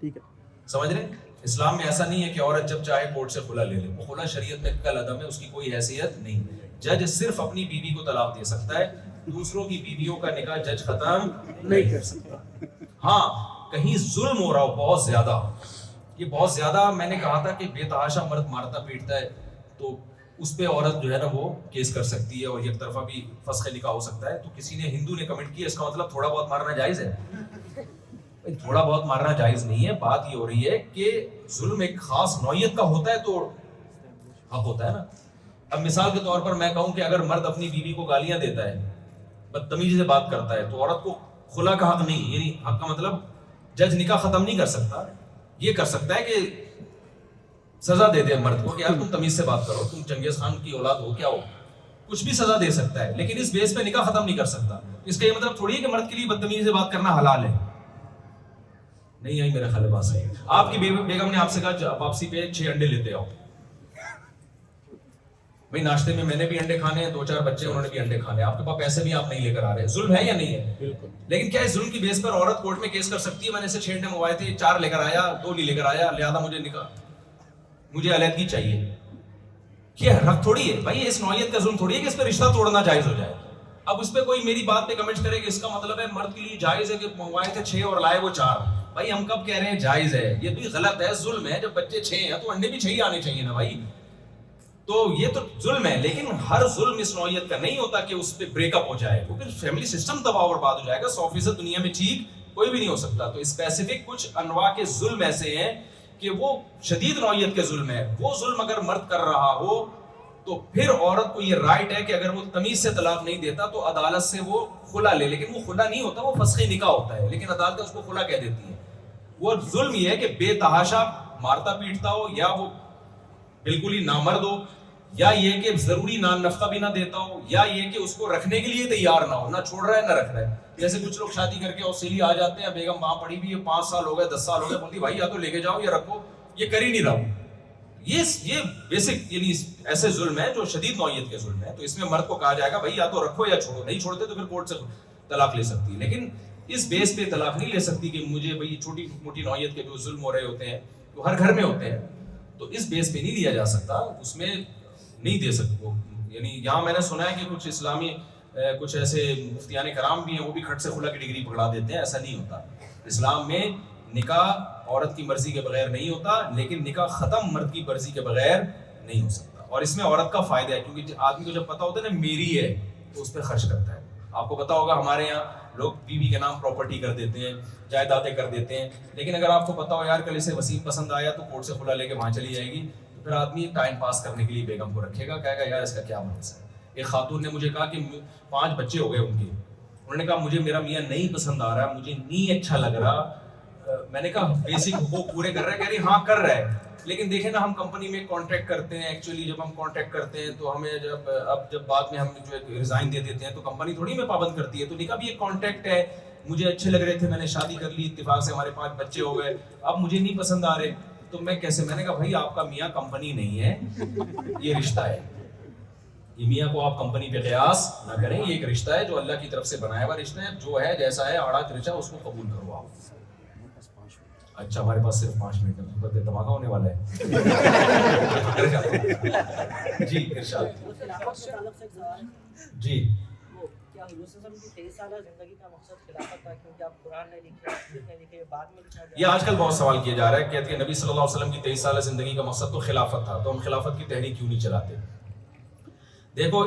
ٹھیک ہے, سمجھ رہے ہیں, اسلام میں ایسا نہیں ہے کہ عورت جب چاہے کورٹ سے خلا لے لے. وہ خلا شریعت میں کل عدم ہے, اس کی کوئی حیثیت نہیں. جج صرف اپنی بیوی کو طلاق دے سکتا ہے, دوسروں کی بیویوں کا نکاح جج ختم نہیں کر سکتا. ہاں کہیں ظلم ہو رہا ہو بہت زیادہ, یہ بہت زیادہ, میں نے کہا تھا کہ بے تحاشا مرد مارتا پیٹتا ہے, تو اس پہ عورت جو ہے نا وہ کیس کر سکتی ہے اور یک طرفہ بھی فسخ نکاح ہو سکتا ہے. تو کسی نے ہندو نے کمنٹ کیا, اس کا مطلب تھوڑا بہت مارنا جائز ہے. تھوڑا بہت مارنا جائز نہیں ہے. بات یہ ہو رہی ہے کہ ظلم ایک خاص نوعیت کا ہوتا ہے تو حق ہوتا ہے نا. اب مثال کے طور پر میں کہوں کہ اگر مرد اپنی بیوی کو گالیاں دیتا ہے, بدتمیزی سے بات کرتا ہے, تو عورت کو خلا کا حق نہیں. یعنی حق کا مطلب جج نکاح ختم نہیں کر سکتا, یہ کر سکتا ہے کہ سزا دے دے مرد کو کہ یار تم تمیز سے بات کرو, تم چنگیز خان کی اولاد ہو کیا ہو, کچھ بھی سزا دے سکتا ہے, لیکن اس بیس پہ نکاح ختم نہیں کر سکتا. اس کا یہ مطلب تھوڑی ہے کہ مرد کے لیے بدتمیزی سے بات کرنا حلال ہے. نہیں آئی میرے خیال بات صحیح. آپ کی بیگم نے آپ سے کہا واپسی پہ 6 انڈے لیتے آؤ. بھائی ناشتے میں نے بھی انڈے کھانے ہیں, 2-4 بچے انہوں نے بھی انڈے کھانے, آپ کے پاس پیسے بھی آپ نہیں لے کر آ رہے. ظلم ہے یا نہیں ہے؟ بالکل. لیکن کیا اس ظلم کی بیس پر عورت کورٹ میں کیس کر سکتی ہے, میں نے اسے 6 انڈے منگوائے تھے, 4 لے کر آیا, 2 نہیں لے کر آیا, لہذا مجھے علیحدگی چاہیے. یہ حق تھوڑی ہے بھائی, اس نوعیت کا ظلم تھوڑی ہے کہ اس پہ رشتہ توڑنا جائز ہو جائے. اب اس پہ کوئی میری بات پہ کمنٹ کرے کہ اس کا مطلب ہے مرد کے لیے جائز ہے کہ منگوائے تھے 6 اور لائے وہ 4. بھائی ہم کب کہہ رہے ہیں جائز ہے؟ یہ بھی غلط ہے, ظلم ہے. جب بچے 6 ہیں تو انڈے بھی 6 ہی آنے چاہیے نا بھائی. تو یہ تو ظلم ہے, لیکن ہر ظلم اس نوعیت کا نہیں ہوتا کہ اس پہ بریک اپ ہو جائے, وہ پھر فیملی سسٹم تباہ اور برباد ہو جائے گا. 100% دنیا میں ٹھیک کوئی بھی نہیں ہو سکتا. تو اسپیسیفک کچھ انواع کے ظلم ایسے ہیں کہ وہ شدید نوعیت کے ظلم ہے. وہ ظلم اگر مرد کر رہا ہو تو پھر عورت کو یہ رائٹ ہے کہ اگر وہ تمیز سے طلاق نہیں دیتا تو عدالت سے وہ خلا لے. لیکن وہ خلا نہیں ہوتا, وہ فسخ نکاح ہوتا ہے, لیکن عدالتیں اس کو خلا کہہ دیتی ہیں. وہ ظلم یہ ہے کہ بے تحاشا مارتا پیٹتا ہو, یا وہ بالکل ہی نامرد ہو, یا یہ کہ ضروری نان نفقہ بھی نہ دیتا ہو, یا یہ کہ اس کو رکھنے کے لیے تیار نہ ہو, نہ چھوڑ رہا ہے نہ رکھ رہا ہے. جیسے کچھ لوگ شادی کر کے اوسیلی آ جاتے ہیں, بیگم وہاں پڑی بھی ہے, 5 سال ہو گئے 10 سال ہو گئے, بولتی بھائی یا تو لے کے جاؤ یا رکھو, یہ کر ہی نہیں رہا ہوں. یہ بیسک یعنی ایسے ظلم ہے جو شدید نوعیت کے ظلم ہے. تو اس میں مرد کو کہا جائے گا بھائی یا تو رکھو یا چھوڑو, نہیں چھوڑتے تو پھر کورٹ سے طلاق لے سکتی ہے. لیکن اس بیس پہ طلاق نہیں لے سکتی کہ مجھے بھائی چھوٹی موٹی نوعیت کے جو ظلم ہو رہے ہوتے ہیں وہ ہر گھر میں ہوتے ہیں, تو اس بیس پہ نہیں لیا جا سکتا. اس میں نہیں دے سکتے وہ. یعنی یہاں میں نے سنا ہے کہ کچھ اسلامی کچھ ایسے مفتیان کرام بھی ہیں وہ بھی کھٹ سے خلا کی ڈگری پکڑا دیتے ہیں. ایسا نہیں ہوتا. اسلام میں نکاح عورت کی مرضی کے بغیر نہیں ہوتا, لیکن نکاح ختم مرد کی مرضی کے بغیر نہیں ہو سکتا. اور اس میں عورت کا فائدہ ہے, کیونکہ آدمی کو جب پتا ہوتا ہے نا میری ہے تو اس پہ خرچ کرتا ہے. آپ کو پتا ہوگا ہمارے یہاں لوگ بیوی کے نام پراپرٹی کر دیتے ہیں, جائیدادیں کر دیتے ہیں, لیکن اگر آپ کو پتا ہو یار کل اسے وسیم پسند آیا تو کورٹ سے کھلا لے کے وہاں چلی جائے گی, تو پھر آدمی ٹائم پاس کرنے کے لیے بیگم کو رکھے گا, کہے گا یار اس کا کیا مقصد ہے. ایک خاتون نے مجھے کہا کہ 5 بچے ہو گئے ان کے, انہوں نے کہا مجھے میرا میاں نہیں پسند آ رہا, مجھے نہیں اچھا لگ رہا. میں نے کہا بیسک وہ پورے کر رہا ہے, کہہ رہی ہاں کر رہا ہے, لیکن دیکھیں نا ہم کمپنی میں کانٹریکٹ کرتے ہیں, ایکچولی جب ہم کانٹریکٹ کرتے ہیں تو ہمیں جب بعد میں ہم جو ریزائن دے دیتے ہیں تو کمپنی تھوڑی میں پابند کرتی ہے. تو نکاح بھی ایک کانٹریکٹ ہے, مجھے اچھے لگ رہے تھے, میں نے شادی کر لی, اتفاق سے ہمارے 5 بچے ہو گئے, اب مجھے نہیں پسند آ رہے تو میں کیسے. میں نے کہا بھائی آپ کا میاں کمپنی نہیں ہے, یہ رشتہ ہے. یہ میاں کو آپ کمپنی پہ قیاس نہ کریں, یہ ایک رشتہ ہے جو اللہ کی طرف سے بنایا ہوا رشتہ ہے, جو ہے جیسا ہے آڑا ترچا اس کو قبول کرو آپ. اچھا ہمارے پاس صرف 5 منٹ ہے, دھماکہ ہونے والا ہے. جی ارشاد. جی کیا حضور صلی اللہ علیہ وسلم کی 23 سالہ زندگی کا مقصد خلافت تھا, کیونکہ آپ قرآن نہیں لکھے بعد میں لکھا گیا. یہ آج کل بہت سوال کیا جا رہا ہے, کہتے ہیں نبی صلی اللہ علیہ وسلم کی 23 سالہ زندگی کا مقصد تو خلافت تھا, تو ہم خلافت کی تحریک کیوں نہیں چلاتے. دیکھو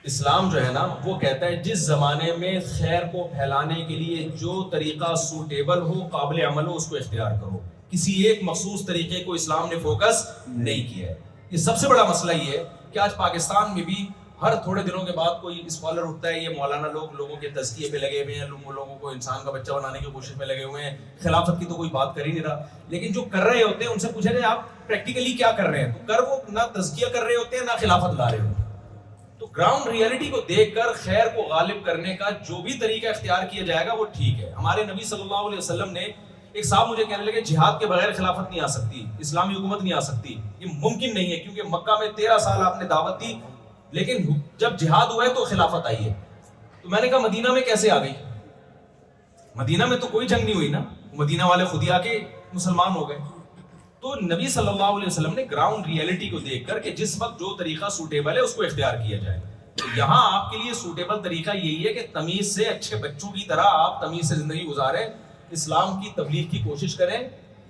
اسلام جو ہے نا وہ کہتا ہے جس زمانے میں خیر کو پھیلانے کے لیے جو طریقہ سوٹیبل ہو, قابل عمل ہو, اس کو اختیار کرو. کسی ایک مخصوص طریقے کو اسلام نے فوکس نہیں کیا ہے. یہ سب سے بڑا مسئلہ یہ ہے کہ آج پاکستان میں بھی ہر تھوڑے دنوں کے بعد کوئی اسکالر اٹھتا ہے, یہ مولانا لوگوں کے تزکیے پہ لگے ہوئے ہیں, لوگوں کو انسان کا بچہ بنانے کی کوشش میں لگے ہوئے ہیں, خلافت کی تو کوئی بات کر ہی نہیں رہا. لیکن جو کر رہے ہوتے ہیں ان سے پوچھا جائے آپ پریکٹیکلی کیا کر رہے ہیں, تو کر وہ نہ تزکیہ کر رہے ہوتے ہیں نہ خلافت لا رہے ہوتے ہیں. تو گراؤنڈ ریئلٹی کو دیکھ کر خیر کو غالب کرنے کا جو بھی طریقہ اختیار کیا جائے گا وہ ٹھیک ہے. ہمارے نبی صلی اللہ علیہ وسلم نے, ایک صاحب مجھے کہنے لگے جہاد کے بغیر خلافت نہیں آ سکتی, اسلامی حکومت نہیں آ سکتی, یہ ممکن نہیں ہے, کیونکہ مکہ میں 13 سال آپ نے دعوت دی, لیکن جب جہاد ہوا ہے تو خلافت آئی ہے. تو میں نے کہا مدینہ میں کیسے آ گئی, مدینہ میں تو کوئی جنگ نہیں ہوئی نا, مدینہ والے خود ہی آ کے مسلمان ہو گئے. تو نبی صلی اللہ علیہ وسلم نے گراؤنڈ ریئلٹی کو دیکھ کر کہ جس وقت جو طریقہ سوٹیبل ہے اس کو اختیار کیا جائے. تو یہاں آپ کے لیے سوٹیبل طریقہ یہی ہے کہ تمیز سے, اچھے بچوں کی طرح آپ تمیز سے زندگی گزاریں, اسلام کی تبلیغ کی کوشش کریں.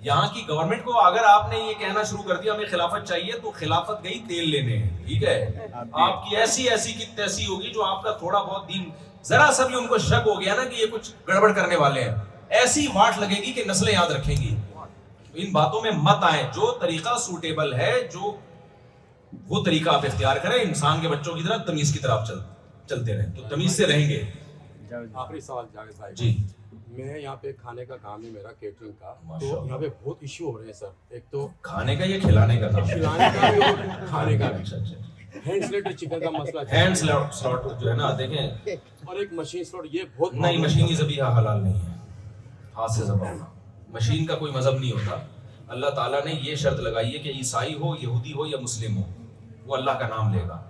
یہاں کی گورنمنٹ کو اگر آپ نے یہ کہنا شروع کر دیا ہمیں خلافت چاہیے, تو خلافت گئی تیل لینے ہیں, ٹھیک ہے, آپ کی ایسی کی تیسی ہوگی جو آپ کا تھوڑا بہت دین, ذرا سا بھی ان کو شک ہو گیا نا کہ یہ کچھ گڑبڑ کرنے والے ہیں, ایسی واٹ لگے گی کہ نسلیں یاد رکھیں گی. ان باتوں میں مت آئیں, جو طریقہ سوٹیبل ہے جو وہ طریقہ آپ اختیار کریں, انسان کے بچوں کی طرح تمیز کی طرف چلتے رہیں, تو تمیز سے رہیں گے. آخری سوال جاوید بھائی. جی میں یہاں پہ کھانے کا کام ہے میرا, کیٹرنگ کا, تو یہاں پہ بہت ایشو ہو رہے ہیں سر. ایک تو کھانے کا یا کھلانے کا کام, کھلانے کا بھی اور کھانے کا بھی. اچھا, ہینڈ سلیٹر چکن کا مسئلہ ہینڈ سلاٹ جو ہے نا, دیکھیں, اور ایک مشین سلاٹ, یہ بہت نہیں مشینی ذبیحہ حلال نہیں ہے, ہاتھ سے ذبح ہونا. مشین کا کوئی مذہب نہیں ہوتا. اللہ تعالیٰ نے یہ شرط لگائی ہے کہ عیسائی ہو, یہودی ہو یا مسلم ہو, وہ اللہ کا نام لے گا.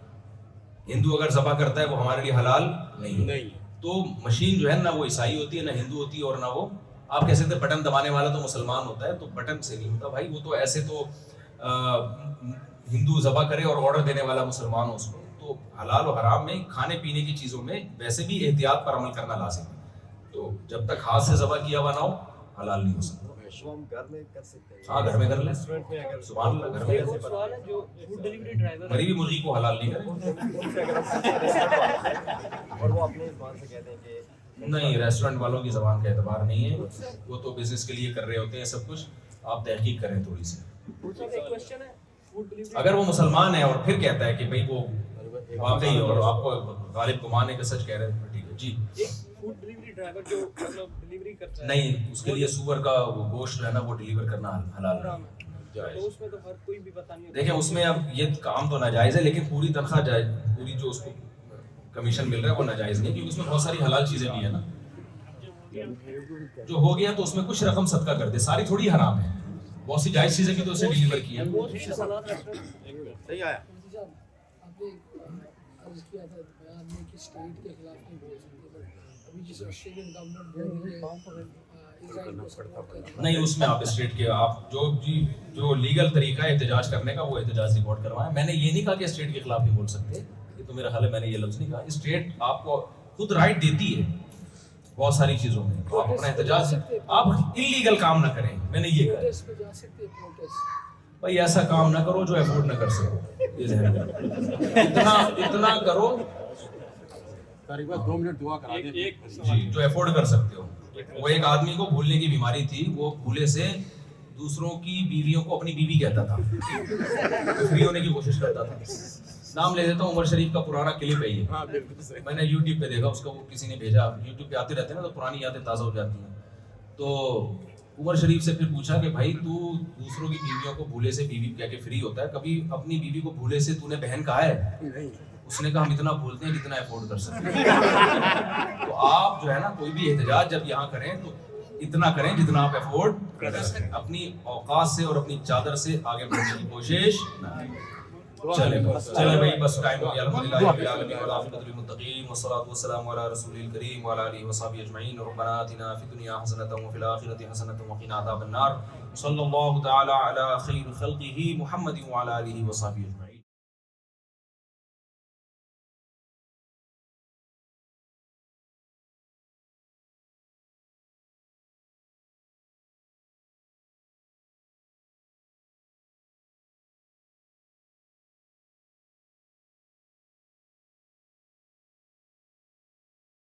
ہندو اگر ذبح کرتا ہے وہ ہمارے لیے حلال نہیں ہے. تو مشین جو ہے نہ وہ عیسائی ہوتی ہے, نہ ہندو ہوتی ہے, اور نہ وہ آپ کہہ سکتے ہیں بٹن دبانے والا تو مسلمان ہوتا ہے, تو بٹن سے نہیں ہوتا بھائی. وہ تو ایسے تو ہندو ذبح کرے اور آرڈر دینے والا مسلمان ہو اس کو. تو حلال و حرام میں کھانے پینے کی چیزوں میں ویسے بھی احتیاط پر عمل کرنا لازم ہے. تو جب تک ہاتھ سے ذبح کیا ہوا نہ ہو حلال نہیں ہو سکتا. ہم گھر میں کر سکتے ہیں, ہاں گھر میں کر لیں, ریسٹورینٹ میں اگر سبحان اللہ, گھر میں ایک اور سوال ہے, جو فوڈ ڈیلیوری ڈرائیور مری ہوئی مرغی کو حلال نہیں کریں. ان سے اگر ہم ریسٹورینٹ والے ہیں اور وہ اپنی زبان سے کہتے ہیں کہ نہیں, ریسٹورینٹ والوں کی زبان کا اعتبار نہیں ہے, وہ تو بزنس کے لیے کر رہے ہوتے ہیں سب کچھ. آپ تحقیق کریں تھوڑی سی. ایک کوشچن ہے, فوڈ ڈیلیوری اگر وہ مسلمان ہے اور پھر کہتا ہے کہ بھئی وہ واقعی اور آپ کو غالب گمانے کے سچ کہہ رہے ہیں, ٹھیک ہے جی. فوڈ ڈیلیوری ڈرائیور جو مطلب ڈیلیوری کرتا ہے, نہیں, اس کے لیے سور کا وہ گوشت جو ہے نا وہ ڈیلیور کرنا حلال حرام نہیں. ہے, تو اس میں تو ہر کوئی بھی پتہ نہیں. دیکھیں اس میں اب یہ کام تو ناجائز ہے, لیکن پوری تنخواہ جائز, پوری جو اس کو کمیشن مل رہا ہے وہ ناجائز نہیں, کیونکہ اس میں بہت ساری حلال چیزیں بھی ہیں نا. جو ہو گیا تو اس میں کچھ رقم صدقہ کر دے, ساری تھوڑی حرام ہے, بہت سی جائز چیزیں بھی تو اسے ڈیلیور کی ہیں. صحیح آیا. آپ نے عرض کیا تھا بیان میں کہ اسٹیٹ کے خلاف نہیں بول سکتے, ابھی جس آسٹریلین گورنمنٹ بول رہی ہے اسرائیل کو سپورٹ کرتے ہیں. نہیں اس میں آپ اسٹیٹ کے آپ جو لیگل طریقہ ہے احتجاج کرنے کا وہ احتجاج ریکارڈ کروائیں. میں نے یہ نہیں کہا کہ اسٹیٹ کے خلاف نہیں بول سکتے, یہ تو میرا خیال ہے میں نے یہ لفظ نہیں کہا. اسٹیٹ آپ کو خود رائٹ دیتی ہے بہت ساری چیزوں میں, آپ اپنا احتجاج آپ انلیگل کام نہ کریں. میں نے یہ کہا پروٹیسٹ پہ جا سکتے ہیں, پروٹیسٹ. بھائی ایسا کام نہ کرو جو افورڈ نہ کر سکو, یہ ذہن میں رکھو. اتنا کرو قریباً 2 منٹ دعا کرا دیں. جی جو افورڈ کر سکتے ہو. وہ ایک آدمی کو بھولنے کی بیماری تھی, وہ بھولے سے دوسروں کی بیویوں کو اپنی بیوی کہتا تھا, فری ہونے کی کوشش کرتا تھا. نام لے دیتا ہوں, عمر شریف کا پرانا کلپ ہے یہ, ہاں بالکل صحیح. میں نے یوٹیوب پہ دیکھا, اس کا وہ کسی نے بھیجا. یوٹیوب پہ آتے رہتے ہیں نا تو پرانی یادیں تازہ ہو جاتی ہیں. تو عمر شریف سے پھر پوچھا کہ بھائی تو دوسروں کی بیویوں کو بھولے سے بیوی کہہ کے فری ہوتا ہے, کبھی اپنی بیوی کو بھولے سے تو نے بہن کہا ہے؟ نہیں. اس نے کہا ہم اتنا بھولتے ہیں جتنا افورڈ کر سکتے ہیں. تو آپ جو ہے نا کوئی بھی احتجاج جب یہاں کریں تو اتنا کریں جتنا آپ افورڈ کر سکیں, اپنی اوقات سے اور اپنی چادر سے آگے بڑھنے کی کوشش نہ کریں. چلے بھائی بس ٹائم ہو گیا. الحمدللہ رب العالمین والعاقبۃ للمتقین والصلاۃ والسلام علی رسول الکریم وعلی آلہ وصحبہ اجمعین. ربنا آتنا فی الدنیا حسنۃ وفی الآخرۃ حسنۃ وقنا عذاب النار. صلی اللہ تعالی علی خیر خلقہ محمد وعلی آلہ وصحبہ اجمعین.